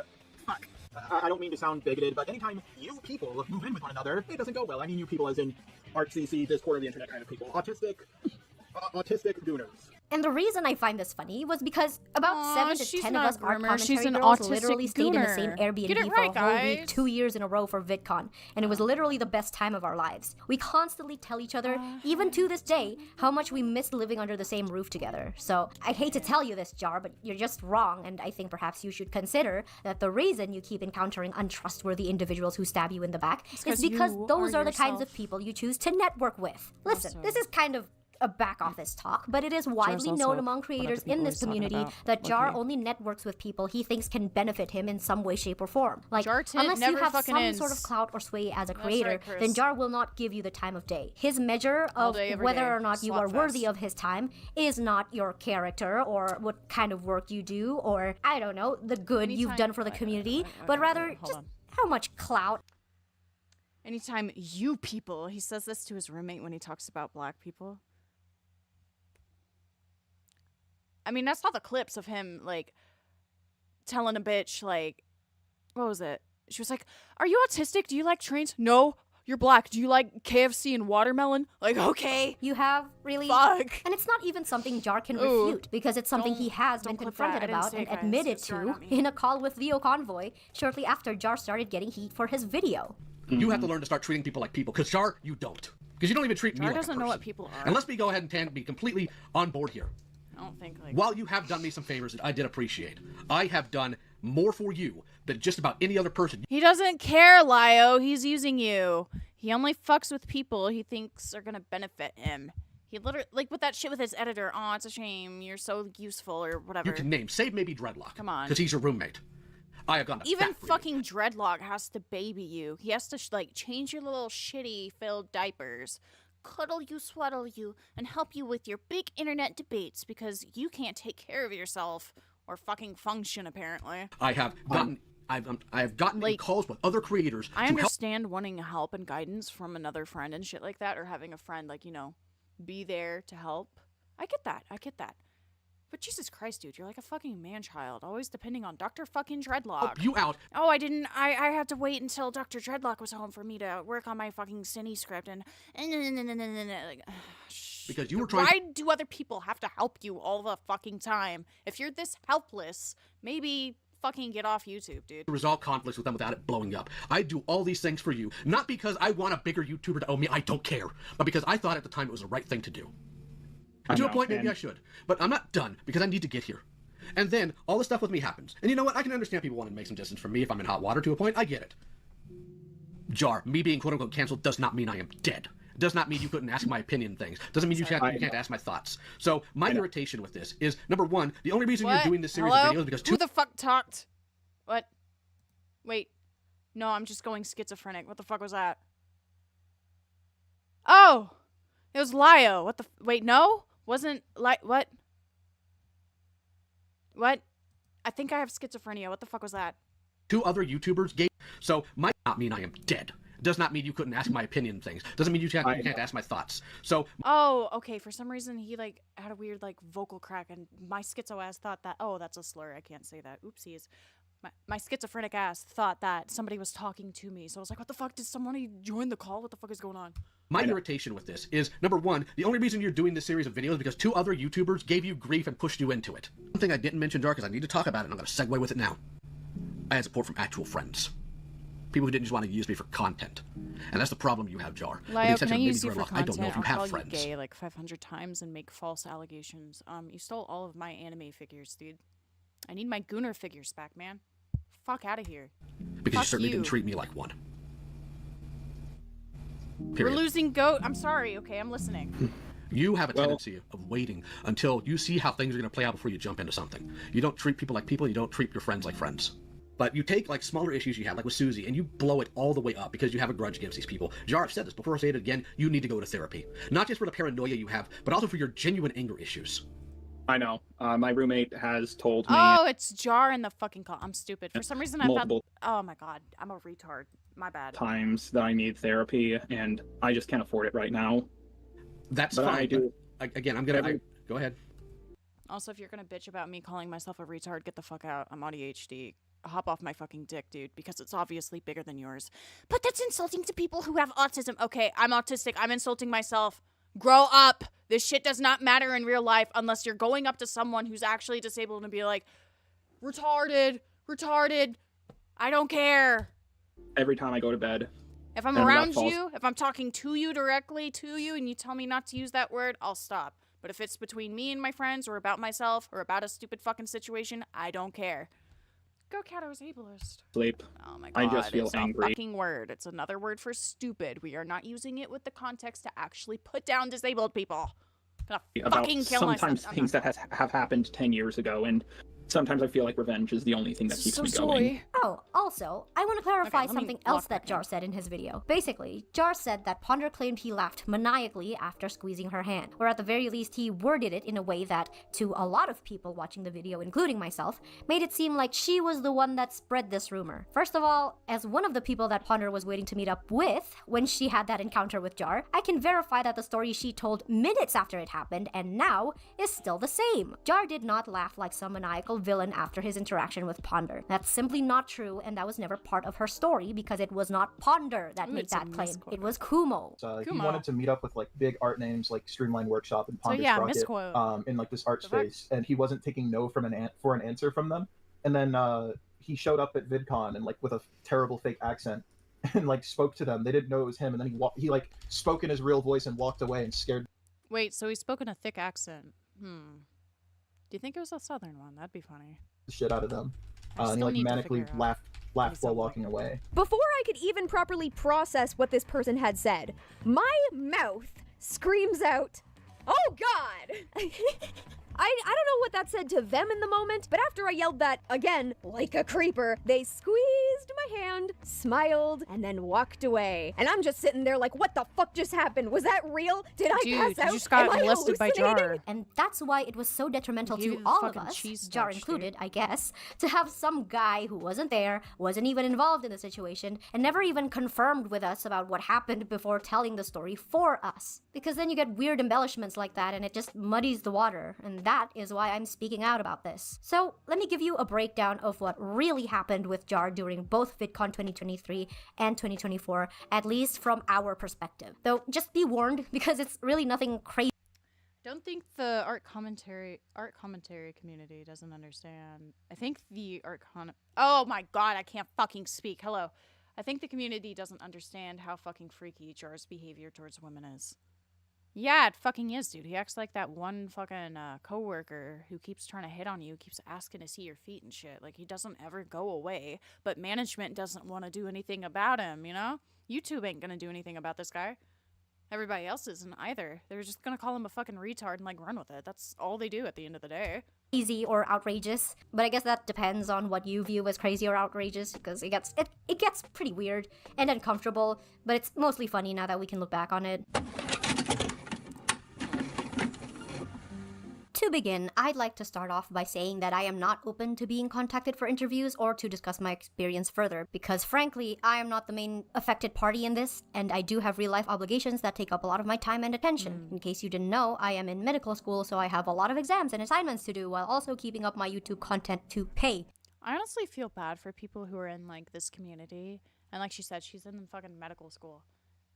Fuck. I don't mean to sound bigoted, but anytime you people move in with one another, it doesn't go well. I mean you people as in artsy, Discord, or the internet kind of people. Autistic gooners. And the reason I find this funny was because about 7 to 10 of us art commentary an girls autistic literally stayed in the same Airbnb Get it for right, a whole guys. week, 2 years in a row for VidCon, and it was literally the best time of our lives. We constantly tell each other, even to this day, how much we miss living under the same roof together. So I hate to tell you this, Jar, but you're just wrong, and I think perhaps you should consider that the reason you keep encountering untrustworthy individuals who stab you in the back is because those are the kinds of people you choose to network with. Listen, this is kind of a back office talk, but it is widely known among creators in this community that Jar only networks with people he thinks can benefit him in some way, shape, or form. Like, unless you have some sort of clout or sway as a creator, then Jar will not give you the time of day. His measure of whether or not you are worthy of his time is not your character or what kind of work you do or, I don't know, the good you've done for the community, but rather just how much clout. Anytime you people, he says this to his roommate when he talks about black people. I mean, I saw the clips of him, like, telling a bitch, like, what was it? She was like, are you autistic? Do you like trains? No. You're black. Do you like KFC and watermelon? Like, okay. You have? Really? Fuck. And it's not even something Jar can refute, because it's something he has been confronted about and admitted to in a call with Leo Convoy shortly after Jar started getting heat for his video. You have to learn to start treating people like people, because Jar, you don't. Because you don't even treat me like a person. Jar doesn't know what people are. And let's be go ahead and be completely on board here. I don't think, like... While you have done me some favors that I did appreciate, I have done more for you than just about any other person. He doesn't care, Lio. He's using you. He only fucks with people he thinks are gonna benefit him. He literally, like with that shit with his editor, oh, it's a shame, you're so useful, or whatever. You can name, save maybe Dreadlock. Come on. Because he's your roommate. I have gone to even fucking Dreadlock has to baby you. He has to, like, change your little shitty-filled diapers, cuddle you, swaddle you, and help you with your big internet debates because you can't take care of yourself or fucking function, apparently. I have gotten, I have gotten like, calls with other creators. I understand wanting help and guidance from another friend and shit like that, or having a friend, like, you know, be there to help. I get that. But Jesus Christ, dude, you're like a fucking man-child, always depending on Dr. fucking Dreadlock. Help you out. Oh, I had to wait until Dr. Dreadlock was home for me to work on my fucking Cinny script and like, because you were trying. Why do other people have to help you all the fucking time? If you're this helpless, maybe fucking get off YouTube, dude. To resolve conflicts with them without it blowing up. I do all these things for you, not because I want a bigger YouTuber to owe me, I don't care, but because I thought at the time it was the right thing to do. To a point, maybe I should. But I'm not done, because I need to get here. And then, all the stuff with me happens. And you know what? I can understand people wanting to make some distance from me if I'm in hot water to a point. I get it. Jar, me being quote-unquote canceled does not mean I am dead. Does not mean you couldn't ask my opinion things. Doesn't mean you can't ask my thoughts. So, my irritation with this is, number one, the only reason you're doing this series of videos is because Who the fuck talked? What? Wait. No, I'm just going schizophrenic. What the fuck was that? Oh! It was Lio. What the wait, no? Wasn't what? What? I think I have schizophrenia. What the fuck was that? 2 other YouTubers gave. So, might not mean I am dead. Does not mean you couldn't ask my opinion things. Doesn't mean you can't ask my thoughts. So. Oh, okay. For some reason, he like had a weird like vocal crack, and my schizo ass thought that. Oh, that's a slur. I can't say that. Oopsies. My schizophrenic ass thought that somebody was talking to me. So I was like, what the fuck? Did somebody join the call? What the fuck is going on? My irritation with this is, number one, the only reason you're doing this series of videos is because 2 other YouTubers gave you grief and pushed you into it. One thing I didn't mention, Jar, because I need to talk about it, and I'm going to segue with it now. I had support from actual friends. People who didn't just want to use me for content. And that's the problem you have, Jar. Lio, can I use you for content? I don't know if you have I'll call friends. you gay like 500 times and make false allegations. You stole all of my anime figures, dude. I need my Gunnar figures back, man. Fuck out of here. Because you certainly didn't treat me like one. Period. We're losing Goat. I'm sorry. Okay, I'm listening. You have a tendency of waiting until you see how things are going to play out before you jump into something. You don't treat people like people. You don't treat your friends like friends. But you take like smaller issues you have, like with Susie, and you blow it all the way up because you have a grudge against these people. Jar, I've said this before, I say it again. You need to go to therapy. Not just for the paranoia you have, but also for your genuine anger issues. I know. My roommate has told me. Oh, it's Jar in the fucking call. I'm stupid. For some reason, I thought. Multiple Oh my god, I'm a retard. My bad. times that I need therapy, and I just can't afford it right now. That's but fine. I do. Again, I'm gonna. Go ahead. Also, if you're gonna bitch about me calling myself a retard, get the fuck out. I'm ADHD. Hop off my fucking dick, dude, because it's obviously bigger than yours. But that's insulting to people who have autism. Okay, I'm autistic. I'm insulting myself. Grow up. This shit does not matter in real life unless you're going up to someone who's actually disabled and be like, retarded. I don't care. Every time I go to bed. If I'm around you, if I'm talking to you directly to you and you tell me not to use that word, I'll stop. But if it's between me and my friends or about myself or about a stupid fucking situation, I don't care. GoatCatto is ableist. Sleep. Oh my god, I just feel it's angry. a fucking word. It's another word for stupid. We are not using it with the context to actually put down disabled people. I'm gonna fucking kill myself. Sometimes things that have happened 10 years ago, and sometimes I feel like revenge is the only thing that keeps me going. Oh, also, I want to clarify something else that Jar said in his video. Basically, Jar said that Ponder claimed he laughed maniacally after squeezing her hand, or at the very least he worded it in a way that, to a lot of people watching the video, including myself, made it seem like she was the one that spread this rumor. First of all, as one of the people that Ponder was waiting to meet up with when she had that encounter with Jar, I can verify that the story she told minutes after it happened and now is still the same. Jar did not laugh like some maniacal villain after his interaction with Ponder. That's simply not true, and that was never part of her story because it was not Ponder that made that claim. It was Kumo. He wanted to meet up with like big art names like Streamline Workshop and Ponder's Rocket in like this art space, and he wasn't taking no from for an answer from them. And then he showed up at VidCon and like with a terrible fake accent and like spoke to them. They didn't know it was him, and then he like spoke in his real voice and walked away and scared. Wait, so he spoke in a thick accent. Do you think it was a southern one? That'd be funny. The shit out of them. And he like manically laughed while walking away. Before I could even properly process what this person had said, my mouth screams out, "Oh God!" I don't know what that said to them in the moment, but after I yelled that again, like a creeper, they squeezed my hand, smiled, and then walked away. And I'm just sitting there like, what the fuck just happened? Was that real? Did I pass out? You just got Am I molested by Jar. hallucinating? And that's why it was so detrimental to all of us, Jar included, I guess, to have some guy who wasn't there, wasn't even involved in the situation, and never even confirmed with us about what happened before telling the story for us. Because then you get weird embellishments like that and it just muddies the water, and that is why I'm speaking out about this. So let me give you a breakdown of what really happened with Jar during both VidCon 2023 and 2024, at least from our perspective. Though just be warned, because it's really nothing crazy. I don't think the art commentary community doesn't understand. I think the oh my god, I can't fucking speak. Hello. I think the community doesn't understand how fucking freaky Jar's behavior towards women is. Yeah, it fucking is, dude. He acts like that one fucking coworker who keeps trying to hit on you, keeps asking to see your feet and shit. Like, he doesn't ever go away, but management doesn't want to do anything about him, you know? YouTube ain't gonna do anything about this guy. Everybody else isn't either. They're just gonna call him a fucking retard and, like, run with it. That's all they do at the end of the day. Crazy or outrageous, but I guess that depends on what you view as crazy or outrageous, because it gets pretty weird and uncomfortable, but it's mostly funny now that we can look back on it. To begin, I'd like to start off by saying that I am not open to being contacted for interviews or to discuss my experience further, because frankly, I am not the main affected party in this, and I do have real-life obligations that take up a lot of my time and attention. In case you didn't know, I am in medical school, so I have a lot of exams and assignments to do while also keeping up my YouTube content to pay. I honestly feel bad for people who are in, like, this community, and like she said, she's in fucking medical school.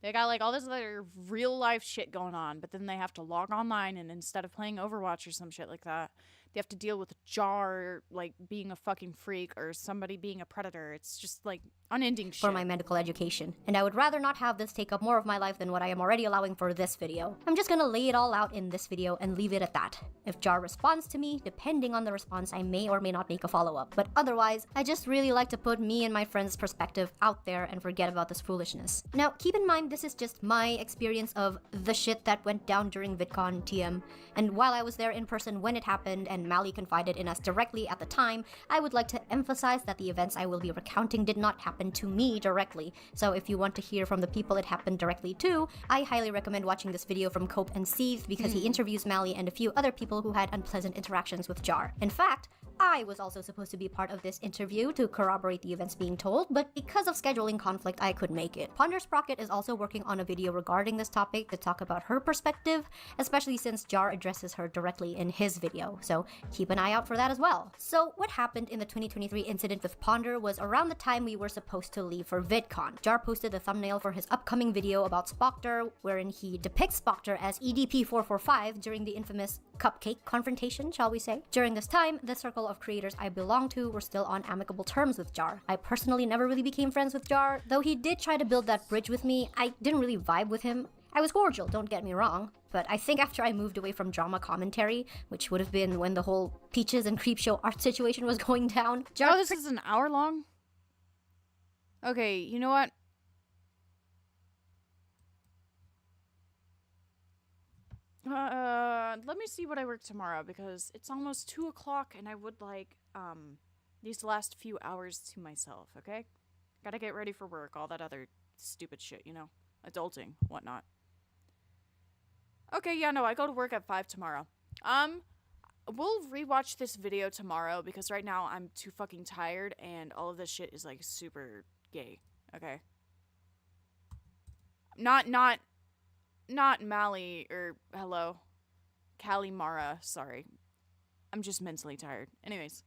They got, like, all this other real-life shit going on, but then they have to log online, and instead of playing Overwatch or some shit like that, they have to deal with Jar, like, being a fucking freak or somebody being a predator. It's just, like, unending shit. For my medical education, and I would rather not have this take up more of my life than what I am already allowing for this video. I'm just gonna lay it all out in this video and leave it at that. If Jar responds to me, depending on the response, I may or may not make a follow-up, but otherwise, I just really like to put me and my friend's perspective out there and forget about this foolishness. Now, keep in mind this is just my experience of the shit that went down during VidCon TM, and while I was there in person when it happened and Mally confided in us directly at the time, I would like to emphasize that the events I will be recounting did not happen to me directly, so if you want to hear from the people it happened directly to, I highly recommend watching this video from Cope and Seethe because he interviews Mally and a few other people who had unpleasant interactions with Jar. In fact, I was also supposed to be part of this interview to corroborate the events being told, but because of scheduling conflict, I couldn't make it. Ponder Sprocket is also working on a video regarding this topic to talk about her perspective, especially since Jar addresses her directly in his video, so keep an eye out for that as well. So what happened in the 2023 incident with Ponder was around the time we were supposed to leave for VidCon. Jar posted a thumbnail for his upcoming video about Spoctor, wherein he depicts Spoctor as EDP445 during the infamous cupcake confrontation, shall we say. During this time, the circle of creators I belong to were still on amicable terms with Jar. I personally never really became friends with Jar, though he did try to build that bridge with me. I didn't really vibe with him. I was cordial, don't get me wrong, but I think after I moved away from drama commentary, which would have been when the whole Peaches and Creepshow art situation was going down, Jar— Oh, this is an hour long? Okay, you know what? Let me see what I work tomorrow, because it's almost 2 o'clock and I would like, these last few hours to myself, okay? Gotta get ready for work, all that other stupid shit, you know? Adulting, whatnot. Okay, yeah, no, I go to work at 5 tomorrow. We'll rewatch this video tomorrow, because right now I'm too fucking tired and all of this shit is, like, super gay, okay? Not Mally, or, hello, Kalimara, sorry. I'm just mentally tired. Anyways,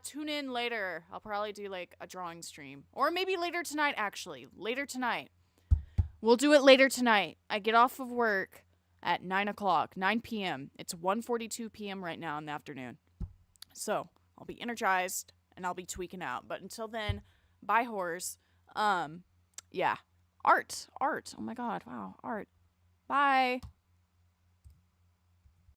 tune in later. I'll probably do, like, a drawing stream. Or maybe later tonight, actually. Later tonight. We'll do it later tonight. I get off of work at 9 o'clock, 9 p.m. It's 1:42 p.m. right now in the afternoon. So, I'll be energized, and I'll be tweaking out. But until then, bye, whores. Yeah. Art. Oh my god, wow, art. Bye.